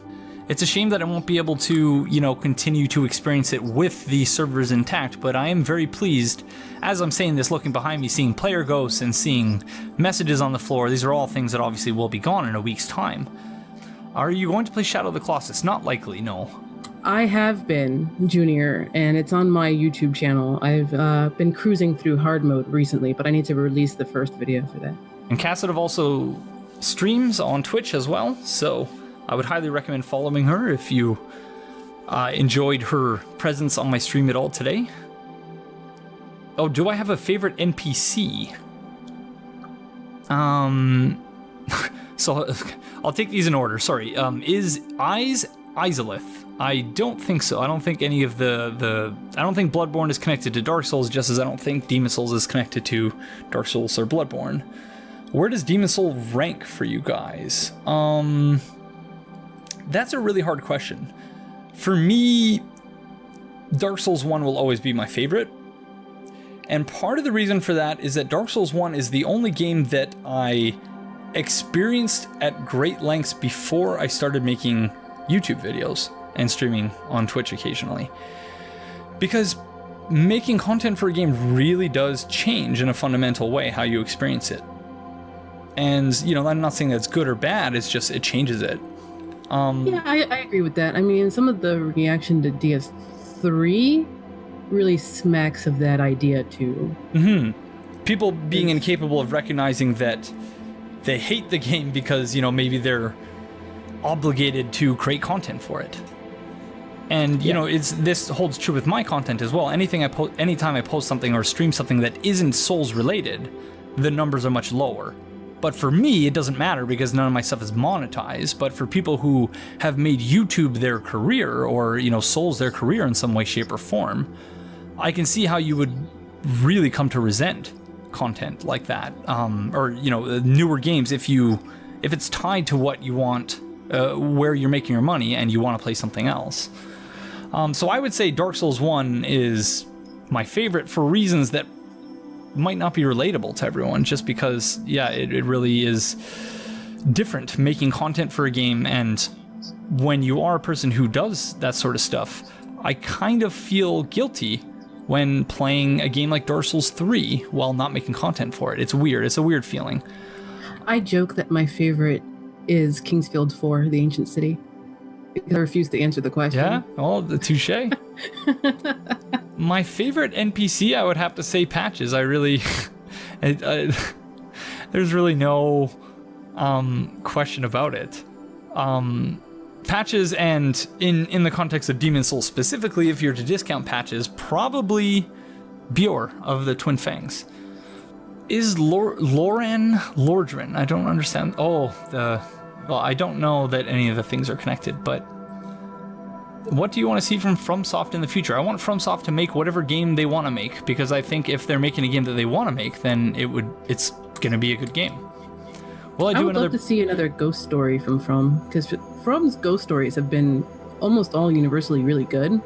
It's a shame that I won't be able to, continue to experience it with the servers intact, but I am very pleased, as I'm saying this, looking behind me, seeing player ghosts and seeing messages on the floor. These are all things that obviously will be gone in a week's time. Are you going to play Shadow of the Colossus? Not likely, no. I have been, Junior, and it's on my YouTube channel. I've been cruising through hard mode recently, but I need to release the first video for that. And Casitive also streams on Twitch as well, so I would highly recommend following her if you enjoyed her presence on my stream at all today. Oh, do I have a favorite NPC? So I'll take these in order. Sorry. Is Izalith? I don't think so. I don't think any of the I don't think Bloodborne is connected to Dark Souls, just as I don't think Demon Souls is connected to Dark Souls or Bloodborne. Where does Demon Soul rank for you guys? That's a really hard question. For me, Dark Souls 1 will always be my favorite. And part of the reason for that is that Dark Souls 1 is the only game that I experienced at great lengths before I started making YouTube videos and streaming on Twitch occasionally. Because making content for a game really does change in a fundamental way how you experience it. And, I'm not saying that's good or bad, it's just it changes it. Yeah, I agree with that. I mean, some of the reaction to DS3 really smacks of that idea too. People being incapable of recognizing that they hate the game because, maybe they're obligated to create content for it. And, this holds true with my content as well. Anytime I post something or stream something that isn't Souls related, the numbers are much lower. But for me, it doesn't matter because none of my stuff is monetized. But for people who have made YouTube their career or, Souls their career in some way, shape, or form, I can see how you would really come to resent content like that. Or, newer games if it's tied to what you want, where you're making your money and you want to play something else. So I would say Dark Souls 1 is my favorite for reasons that might not be relatable to everyone, just because, it really is different making content for a game. And when you are a person who does that sort of stuff, I kind of feel guilty when playing a game like Dark Souls 3 while not making content for it. It's weird. It's a weird feeling. I joke that my favorite is Kingsfield 4, The Ancient City, because I refuse to answer the question. Yeah? Oh, the touche. My favorite NPC, I would have to say Patches. I really... there's really no question about it. Patches, and in the context of Demon Souls specifically, if you're to discount Patches, probably Bior of the Twin Fangs. Is Lordran? I don't understand. Well, I don't know that any of the things are connected, but what do you want to see from FromSoft in the future? I want FromSoft to make whatever game they want to make, because I think if they're making a game that they want to make, then it's going to be a good game. I would love to see another ghost story from From, because From's ghost stories have been almost all universally really good.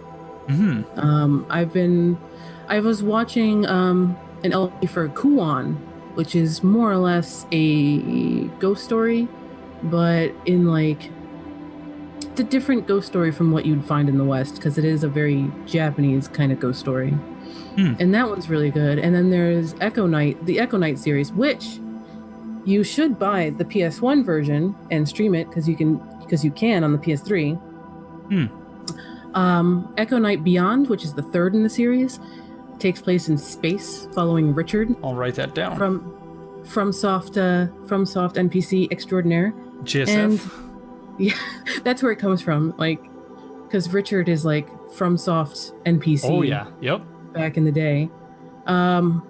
I was watching an LP for Kuon, which is more or less a ghost story, but in it's a different ghost story from what you'd find in the West, because it is a very Japanese kind of ghost story. And that one's really good. And then there's Echo Knight, the Echo Knight series, which you should buy the PS1 version and stream it because you can on the PS3. Echo Knight Beyond, which is the third in the series, takes place in space following Richard. I'll write that down. FromSoft NPC extraordinaire. GSF. And yeah, that's where it comes from. Because Richard is FromSoft NPC. Oh yeah, yep. Back in the day, and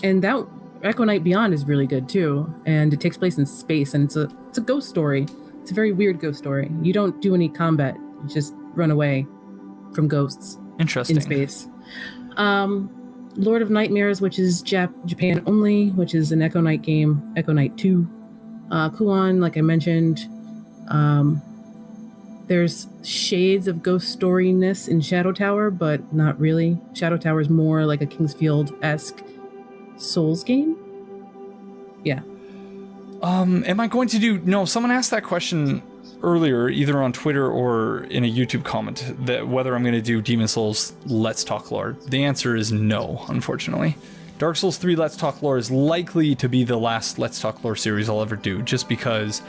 that Echo Knight Beyond is really good too, and it takes place in space, and it's a ghost story. It's a very weird ghost story. You don't do any combat; you just run away from ghosts. Interesting. In space. Lord of Nightmares, which is Japan only, which is an Echo Knight game. Echo Knight 2. Kuon, like I mentioned. There's shades of ghost storyness in Shadow Tower, but not really. Shadow Tower is more like a Kingsfield-esque Souls game. Yeah. Am I going to do... No, someone asked that question earlier, either on Twitter or in a YouTube comment, that whether I'm going to do Demon Souls Let's Talk lore. The answer is no, unfortunately. Dark Souls 3 Let's Talk lore is likely to be the last Let's Talk lore series I'll ever do, just because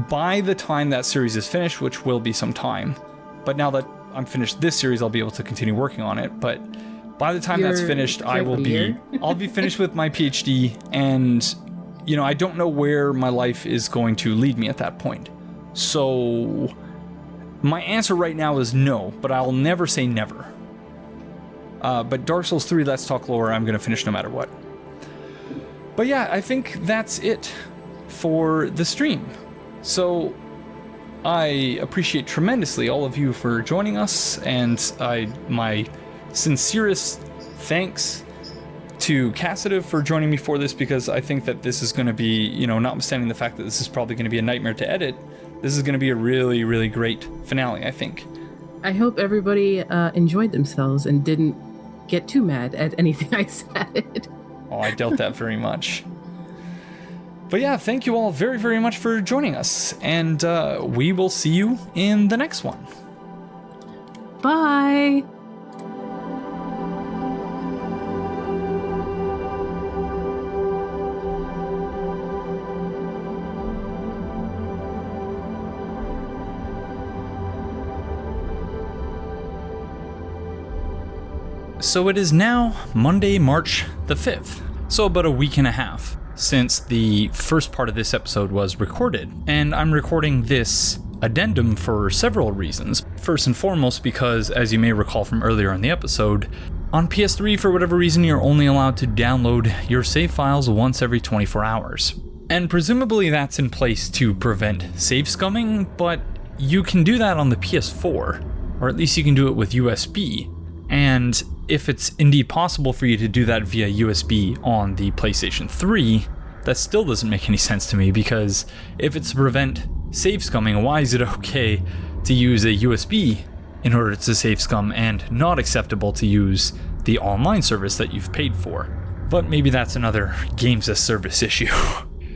by the time that series is finished, which will be some time, but now that I'm finished this series, I'll be able to continue working on it, but by the time that's finished, I'll be finished with my PhD, and, you know, I don't know where my life is going to lead me at that point. So my answer right now is no, but I'll never say never. But Dark Souls 3 Let's Talk lore, I'm going to finish no matter what. But yeah, I think that's it for the stream. So I appreciate tremendously all of you for joining us, and my sincerest thanks to Casitive for joining me for this, because I think that this is going to be, you know, notwithstanding the fact that this is probably going to be a nightmare to edit, this is going to be a really, really great finale, I think. I hope everybody enjoyed themselves and didn't get too mad at anything I said. Oh, I doubt that very much. But yeah, thank you all very, very much for joining us, and we will see you in the next one. Bye! So it is now Monday, March the 5th, so about a week and a half since the first part of this episode was recorded, and I'm recording this addendum for several reasons. First and foremost because, as you may recall from earlier in the episode, on PS3 for whatever reason you're only allowed to download your save files once every 24 hours. And presumably that's in place to prevent save scumming, but you can do that on the PS4, or at least you can do it with USB. And if it's indeed possible for you to do that via USB on the PlayStation 3, that still doesn't make any sense to me, because if it's to prevent save scumming, why is it okay to use a USB in order to save scum and not acceptable to use the online service that you've paid for? But maybe that's another games as service issue.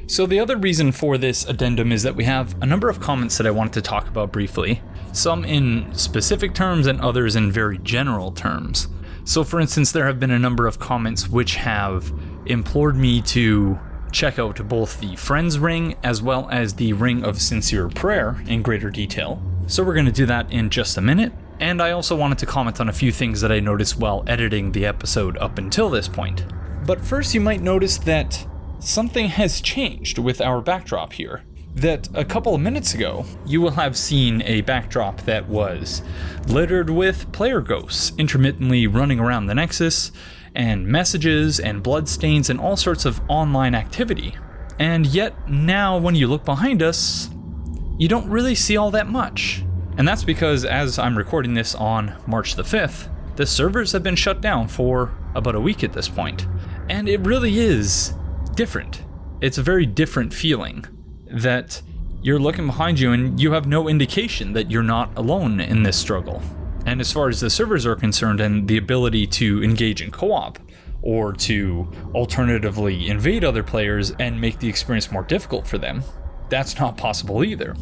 So the other reason for this addendum is that we have a number of comments that I wanted to talk about briefly, some in specific terms and others in very general terms. So for instance, there have been a number of comments which have implored me to check out both the Friends Ring as well as the Ring of Sincere Prayer in greater detail. So we're going to do that in just a minute. And I also wanted to comment on a few things that I noticed while editing the episode up until this point. But first, you might notice that something has changed with our backdrop here. That a couple of minutes ago, you will have seen a backdrop that was littered with player ghosts intermittently running around the Nexus, and messages and bloodstains and all sorts of online activity. And yet now when you look behind us, you don't really see all that much. And that's because, as I'm recording this on March the 5th, the servers have been shut down for about a week at this point. And it really is different. It's a very different feeling that you're looking behind you and you have no indication that you're not alone in this struggle. And as far as the servers are concerned and the ability to engage in co-op, or to alternatively invade other players and make the experience more difficult for them, that's not possible either.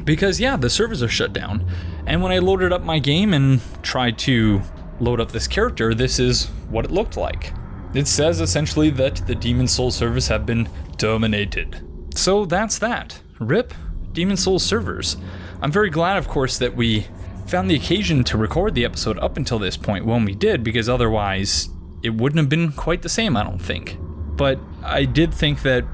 Because yeah, the servers are shut down, and when I loaded up my game and tried to load up this character, this is what it looked like. It says essentially that the Demon Souls servers have been terminated. So that's that. RIP Demon Souls servers. I'm very glad, of course, that we found the occasion to record the episode up until this point when we did, because otherwise it wouldn't have been quite the same, I don't think. But I did think that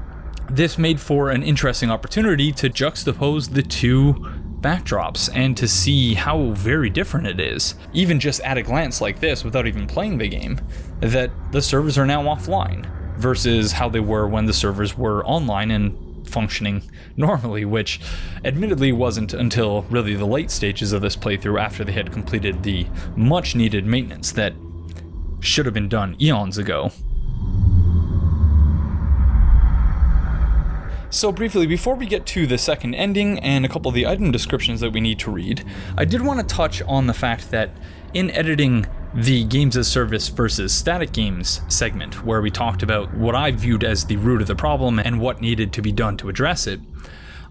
this made for an interesting opportunity to juxtapose the two backdrops and to see how very different it is, even just at a glance like this without even playing the game, that the servers are now offline versus how they were when the servers were online and functioning normally, which admittedly wasn't until really the late stages of this playthrough, after they had completed the much needed maintenance that should have been done eons ago. So briefly, before we get to the second ending and a couple of the item descriptions that we need to read, I did want to touch on the fact that in editing the Games as Service versus Static Games segment, where we talked about what I viewed as the root of the problem and what needed to be done to address it,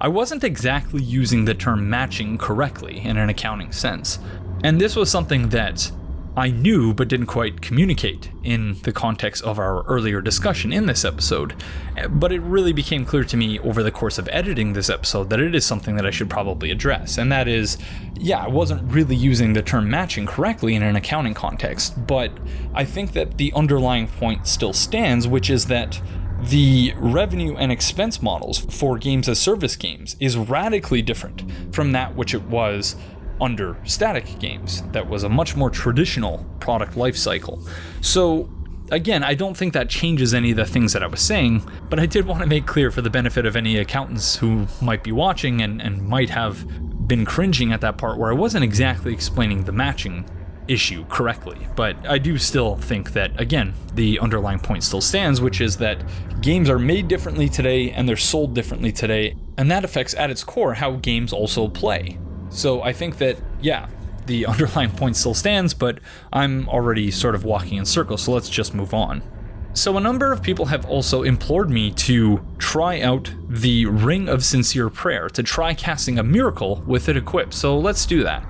I wasn't exactly using the term matching correctly in an accounting sense. And this was something that I knew but didn't quite communicate in the context of our earlier discussion in this episode. But it really became clear to me over the course of editing this episode that it is something that I should probably address. And that is, yeah, I wasn't really using the term matching correctly in an accounting context, but I think that the underlying point still stands, which is that the revenue and expense models for games as service games is radically different from that which it was under static games. That was a much more traditional product life cycle. So again, I don't think that changes any of the things that I was saying, but I did want to make clear for the benefit of any accountants who might be watching and might have been cringing at that part where I wasn't exactly explaining the matching issue correctly. But I do still think that, again, the underlying point still stands, which is that games are made differently today and they're sold differently today, and that affects at its core how games also play. So I think that, yeah, the underlying point still stands, but I'm already sort of walking in circles, so let's just move on. So a number of people have also implored me to try out the Ring of Sincere Prayer, to try casting a miracle with it equipped, so let's do that.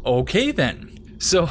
Okay then, so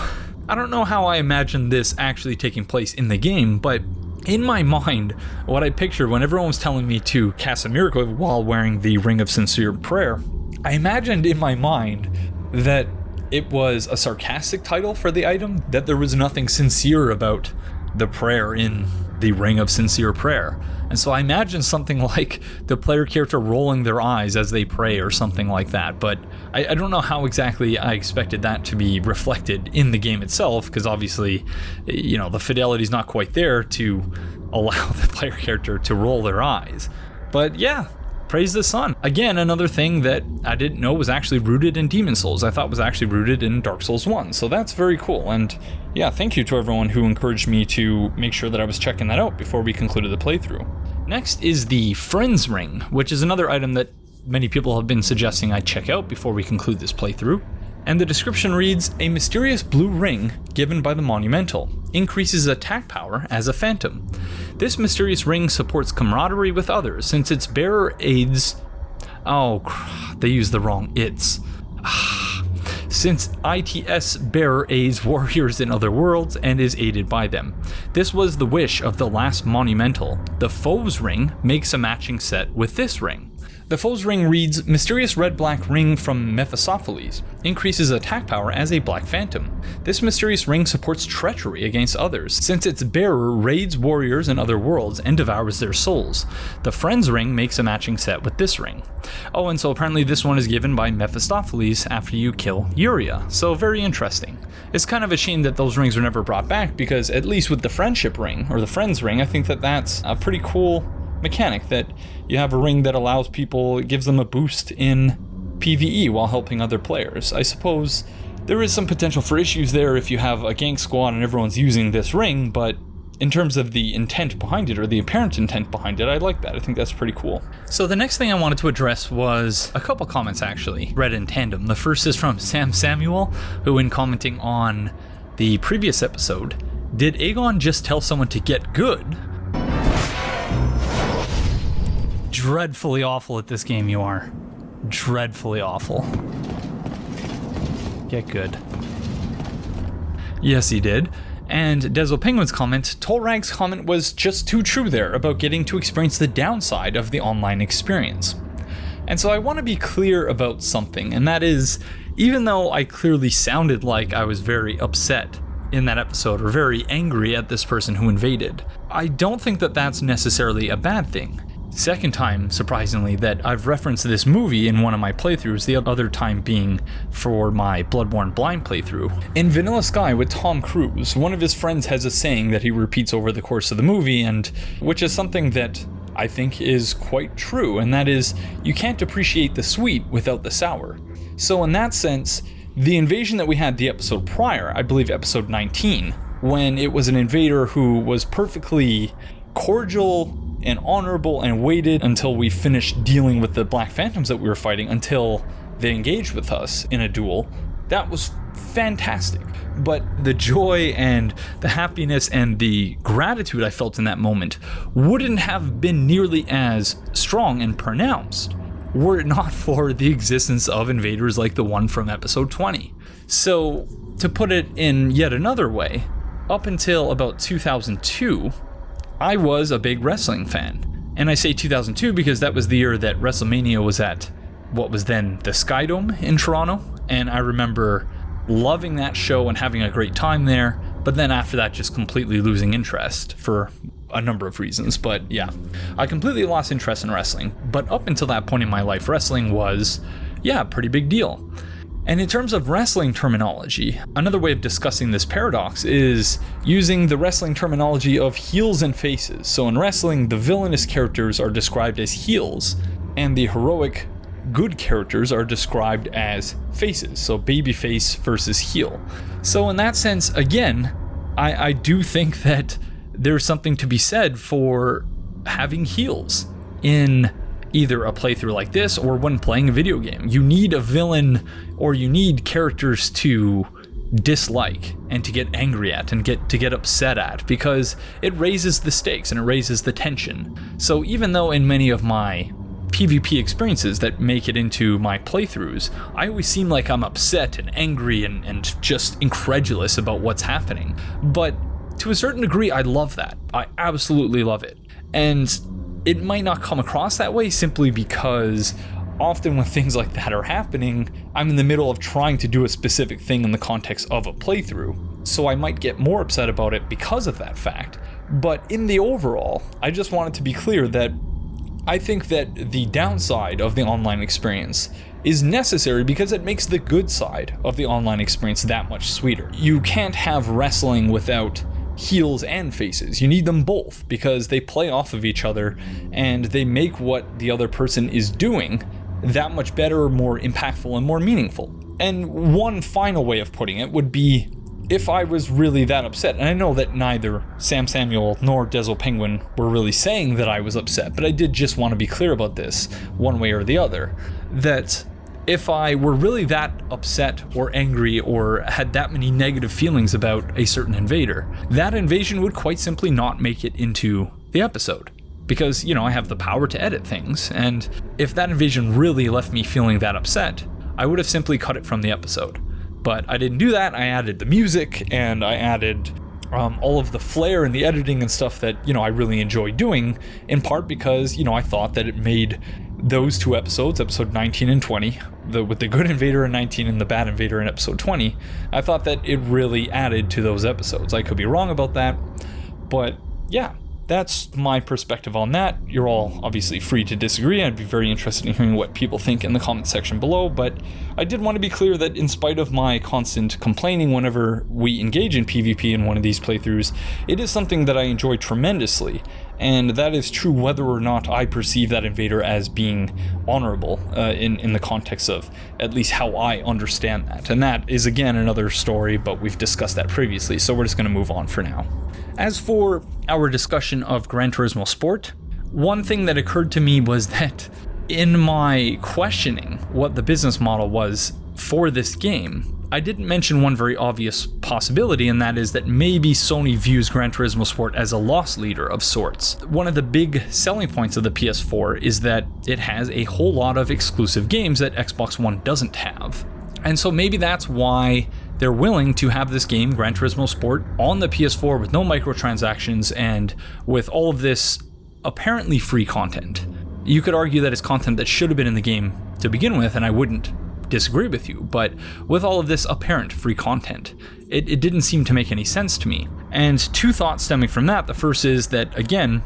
I don't know how I imagine this actually taking place in the game, but in my mind, what I pictured when everyone was telling me to cast a miracle while wearing the Ring of Sincere Prayer, I imagined in my mind that it was a sarcastic title for the item, that there was nothing sincere about the prayer in the Ring of Sincere Prayer. And so I imagine something like the player character rolling their eyes as they pray or something like that, but I don't know how exactly I expected that to be reflected in the game itself, because obviously, you know, the fidelity's not quite there to allow the player character to roll their eyes. But yeah, praise the sun. Again, another thing that I didn't know was actually rooted in Demon Souls. I thought was actually rooted in Dark Souls 1, so that's very cool. And yeah, thank you to everyone who encouraged me to make sure that I was checking that out before we concluded the playthrough. Next is the Friends Ring, which is another item that many people have been suggesting I check out before we conclude this playthrough. And the description reads, a mysterious blue ring given by the Monumental, increases attack power as a phantom. This mysterious ring supports camaraderie with others since its bearer aids... they used the wrong its. Since ITS bearer aids warriors in other worlds and is aided by them. This was the wish of the last Monumental. The Foe's Ring makes a matching set with this ring. The Foe's Ring reads, mysterious red-black ring from Mephistopheles, increases attack power as a black phantom. This mysterious ring supports treachery against others, since its bearer raids warriors in other worlds and devours their souls. The Friend's Ring makes a matching set with this ring. Oh, and so apparently this one is given by Mephistopheles after you kill Uria, so very interesting. It's kind of a shame that those rings were never brought back, because at least with the Friendship Ring, or the Friend's Ring, I think that that's a pretty cool mechanic, that you have a ring that allows people, it gives them a boost in PvE while helping other players. I suppose there is some potential for issues there if you have a gank squad and everyone's using this ring, but in terms of the intent behind it, or the apparent intent behind it, I like that. I think that's pretty cool. So the next thing I wanted to address was a couple comments actually, read in tandem. The first is from Sam Samuel, who in commenting on the previous episode, did Aegon just tell someone to get good? Dreadfully awful at this game you are. Dreadfully awful. Get good. Yes, he did. And Dezo Penguin's comment, Tolrag's comment was just too true there about getting to experience the downside of the online experience. And so I want to be clear about something, and that is, even though I clearly sounded like I was very upset in that episode, or very angry at this person who invaded, I don't think that that's necessarily a bad thing. Second time, surprisingly, that I've referenced this movie in one of my playthroughs, the other time being for my Bloodborne Blind playthrough. In Vanilla Sky with Tom Cruise, one of his friends has a saying that he repeats over the course of the movie, and which is something that I think is quite true, and that is, you can't appreciate the sweet without the sour. So in that sense, the invasion that we had the episode prior, I believe episode 19, when it was an invader who was perfectly cordial and honorable and waited until we finished dealing with the Black Phantoms that we were fighting until they engaged with us in a duel. That was fantastic. But the joy and the happiness and the gratitude I felt in that moment wouldn't have been nearly as strong and pronounced were it not for the existence of invaders like the one from episode 20. So, to put it in yet another way, up until about 2002, I was a big wrestling fan. And I say 2002 because that was the year that WrestleMania was at what was then the Skydome in Toronto, and I remember loving that show and having a great time there, but then after that just completely losing interest for a number of reasons. But yeah, I completely lost interest in wrestling, but up until that point in my life, wrestling was, yeah, a pretty big deal. And in terms of wrestling terminology, another way of discussing this paradox is using the wrestling terminology of heels and faces. So in wrestling, the villainous characters are described as heels, and the heroic good characters are described as faces, so babyface versus heel. So in that sense, again, I do think that there's something to be said for having heels in either a playthrough like this or when playing a video game. You need a villain, or you need characters to dislike and to get angry at and to get upset at, because it raises the stakes and it raises the tension. So even though in many of my PvP experiences that make it into my playthroughs, I always seem like I'm upset and angry and just incredulous about what's happening. But to a certain degree, I love that. I absolutely love it. And it might not come across that way simply because often when things like that are happening, I'm in the middle of trying to do a specific thing in the context of a playthrough. So I might get more upset about it because of that fact. But in the overall, I just wanted to be clear that I think that the downside of the online experience is necessary because it makes the good side of the online experience that much sweeter. You can't have wrestling without heels and faces. You need them both because they play off of each other and they make what the other person is doing that much better, more impactful, and more meaningful. And one final way of putting it would be, if I was really that upset, and I know that neither Sam Samuel nor Dezel Penguin were really saying that I was upset, but I did just want to be clear about this, one way or the other, that if I were really that upset or angry or had that many negative feelings about a certain invader, that invasion would quite simply not make it into the episode. Because, you know, I have the power to edit things, and if that invasion really left me feeling that upset, I would have simply cut it from the episode. But I didn't do that. I added the music, and I added all of the flair and the editing and stuff that, you know, I really enjoy doing, in part because, you know, I thought that it made those two episodes, episode 19 and 20, with the good invader in 19 and the bad invader in episode 20, I thought that it really added to those episodes. I could be wrong about that, but yeah. That's my perspective on that. You're all obviously free to disagree. I'd be very interested in hearing what people think in the comment section below, but I did want to be clear that in spite of my constant complaining whenever we engage in PvP in one of these playthroughs, it is something that I enjoy tremendously, and that is true whether or not I perceive that invader as being honorable in the context of at least how I understand that. And that is again another story, but we've discussed that previously, so we're just going to move on for now. As for our discussion of Gran Turismo Sport, one thing that occurred to me was that in my questioning what the business model was for this game, I didn't mention one very obvious possibility, and that is that maybe Sony views Gran Turismo Sport as a loss leader of sorts. One of the big selling points of the PS4 is that it has a whole lot of exclusive games that Xbox One doesn't have. And so maybe that's why they're willing to have this game, Gran Turismo Sport, on the PS4 with no microtransactions and with all of this apparently free content. You could argue that it's content that should have been in the game to begin with, and I wouldn't disagree with you, but with all of this apparent free content, it didn't seem to make any sense to me. And two thoughts stemming from that. The first is that, again,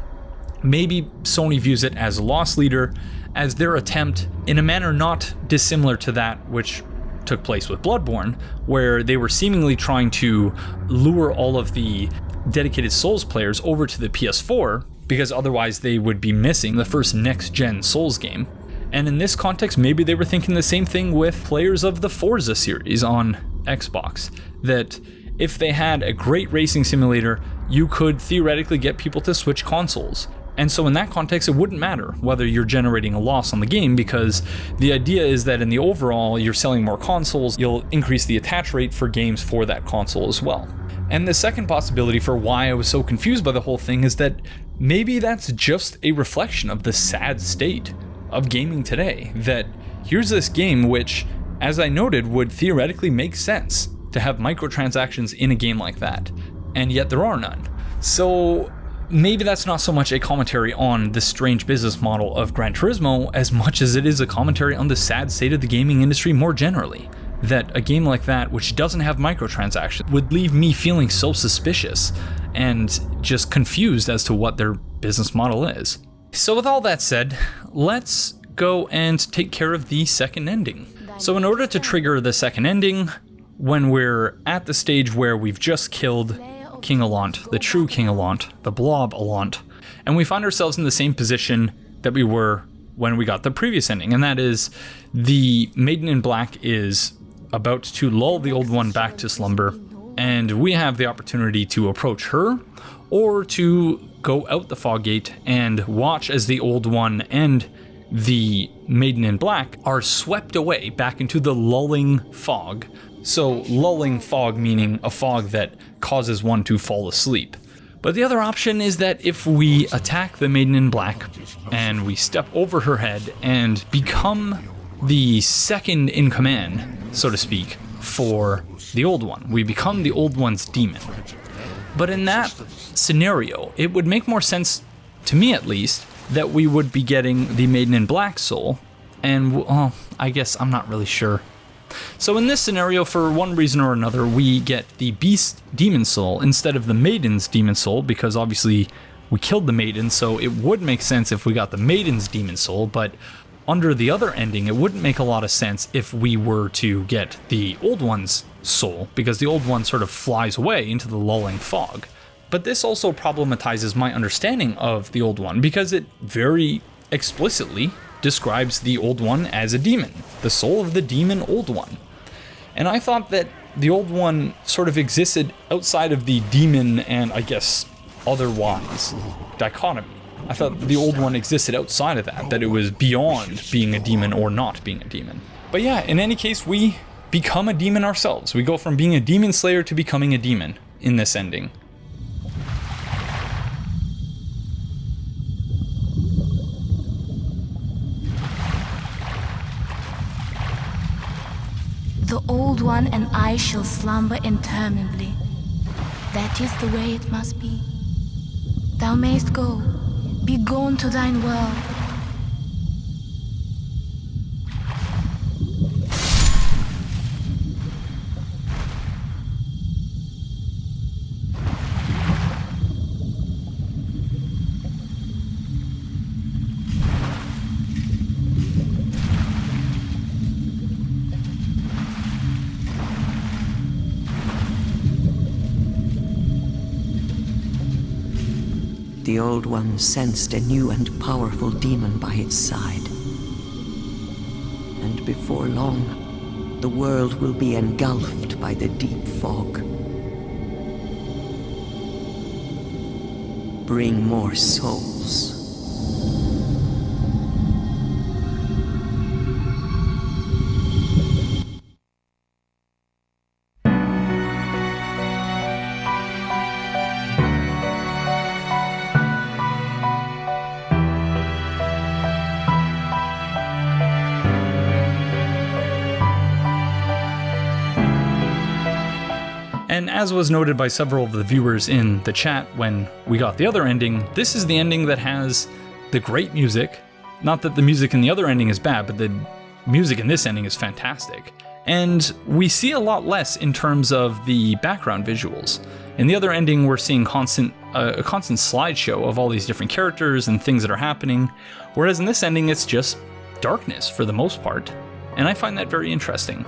maybe Sony views it as a loss leader, as their attempt, in a manner not dissimilar to that which took place with Bloodborne, where they were seemingly trying to lure all of the dedicated Souls players over to the PS4, because otherwise they would be missing the first next-gen Souls game. And in this context, maybe they were thinking the same thing with players of the Forza series on Xbox, that If they had a great racing simulator, you could theoretically get people to switch consoles. And so in that context, it wouldn't matter whether you're generating a loss on the game, because the idea is that in the overall, you're selling more consoles, you'll increase the attach rate for games for that console as well. And the second possibility for why I was so confused by the whole thing is that maybe that's just a reflection of the sad state of gaming today. That here's this game which, as I noted, would theoretically make sense to have microtransactions in a game like that, and yet there are none. So maybe that's not so much a commentary on the strange business model of Gran Turismo as much as it is a commentary on the sad state of the gaming industry more generally. That a game like that, which doesn't have microtransactions, would leave me feeling so suspicious and just confused as to what their business model is. So with all that said, let's go and take care of the second ending. So in order to trigger the second ending, when we're at the stage where we've just killed King Allant, the true King Allant, the blob Allant, and we find ourselves in the same position that we were when we got the previous ending, and that is the Maiden in Black is about to lull the Old One back to slumber, and we have the opportunity to approach her or to go out the fog gate and watch as the Old One and the Maiden in Black are swept away back into the lulling fog. So lulling fog meaning a fog that causes one to fall asleep. But the other option is that if we attack the Maiden in Black and we step over her head and become the second in command, so to speak, for the Old One, we become the Old One's demon. But in that scenario, it would make more sense, to me at least, that we would be getting the Maiden in Black soul, and well, I guess I'm not really sure. So in this scenario, for one reason or another, we get the Beast Demon Soul instead of the Maiden's Demon Soul, because obviously we killed the Maiden, so it would make sense if we got the Maiden's Demon Soul, but under the other ending, it wouldn't make a lot of sense if we were to get the Old One's soul, because the Old One sort of flies away into the lulling fog. But this also problematizes my understanding of the Old One, because it very explicitly describes the Old One as a demon, the soul of the demon Old One. And I thought that the Old One sort of existed outside of the demon and, I guess, otherwise dichotomy. I thought the Old One existed outside of that it was beyond being a demon or not being a demon. But yeah, in any case, we become a demon ourselves. We go from being a demon slayer to becoming a demon in this ending. The Old One and I shall slumber interminably. That is the way it must be. Thou mayst go. Be gone to thine world. The Old One sensed a new and powerful demon by its side. And before long, the world will be engulfed by the deep fog. Bring more souls. And as was noted by several of the viewers in the chat when we got the other ending, this is the ending that has the great music. Not that the music in the other ending is bad, but the music in this ending is fantastic. And we see a lot less in terms of the background visuals. In the other ending, we're seeing a constant slideshow of all these different characters and things that are happening, whereas in this ending, it's just darkness for the most part. And I find that very interesting.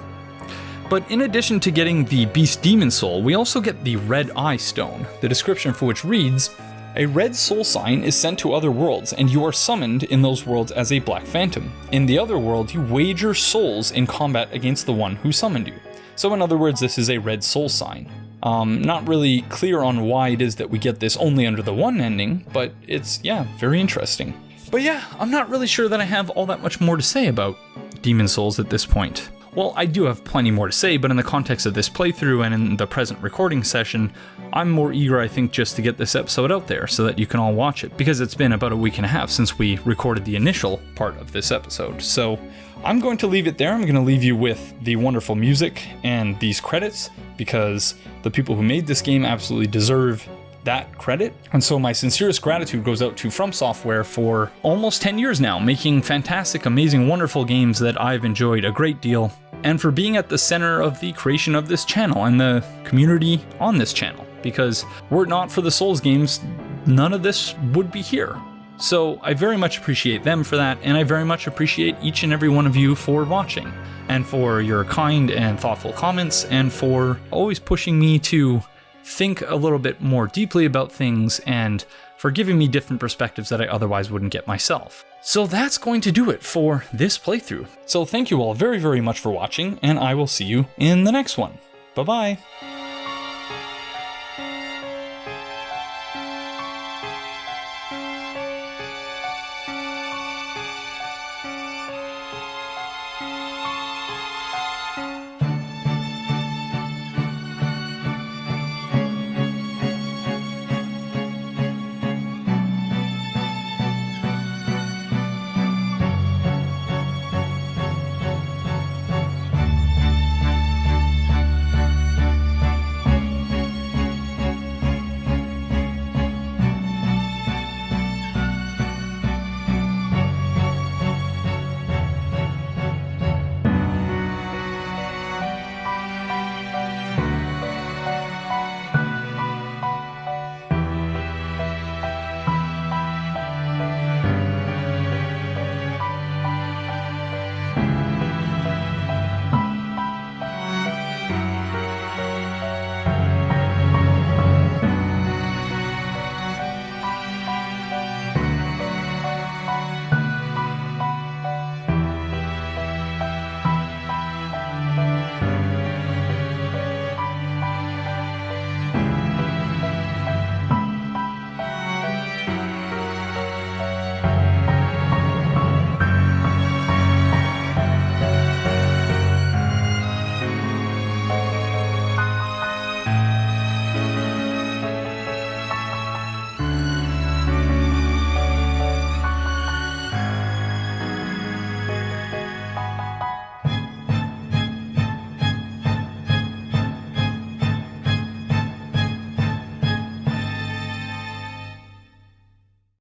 But in addition to getting the Beast Demon Soul, we also get the Red Eye Stone, the description for which reads, "A red soul sign is sent to other worlds, and you are summoned in those worlds as a Black Phantom. In the other world, you wager souls in combat against the one who summoned you." So in other words, this is a red soul sign. Not really clear on why it is that we get this only under the one ending, but it's, yeah, very interesting. But yeah, I'm not really sure that I have all that much more to say about Demon Souls at this point. Well, I do have plenty more to say, but in the context of this playthrough and in the present recording session, I'm more eager, I think, just to get this episode out there so that you can all watch it, because it's been about a week and a half since we recorded the initial part of this episode. So I'm going to leave it there. I'm going to leave you with the wonderful music and these credits, because the people who made this game absolutely deserve that credit. And so my sincerest gratitude goes out to From Software for almost 10 years now, making fantastic, amazing, wonderful games that I've enjoyed a great deal, and for being at the center of the creation of this channel and the community on this channel, because were it not for the Souls games, none of this would be here. So I very much appreciate them for that, and I very much appreciate each and every one of you for watching, and for your kind and thoughtful comments, and for always pushing me to think a little bit more deeply about things, and for giving me different perspectives that I otherwise wouldn't get myself. So that's going to do it for this playthrough. So thank you all very, very much for watching, and I will see you in the next one. Bye-bye.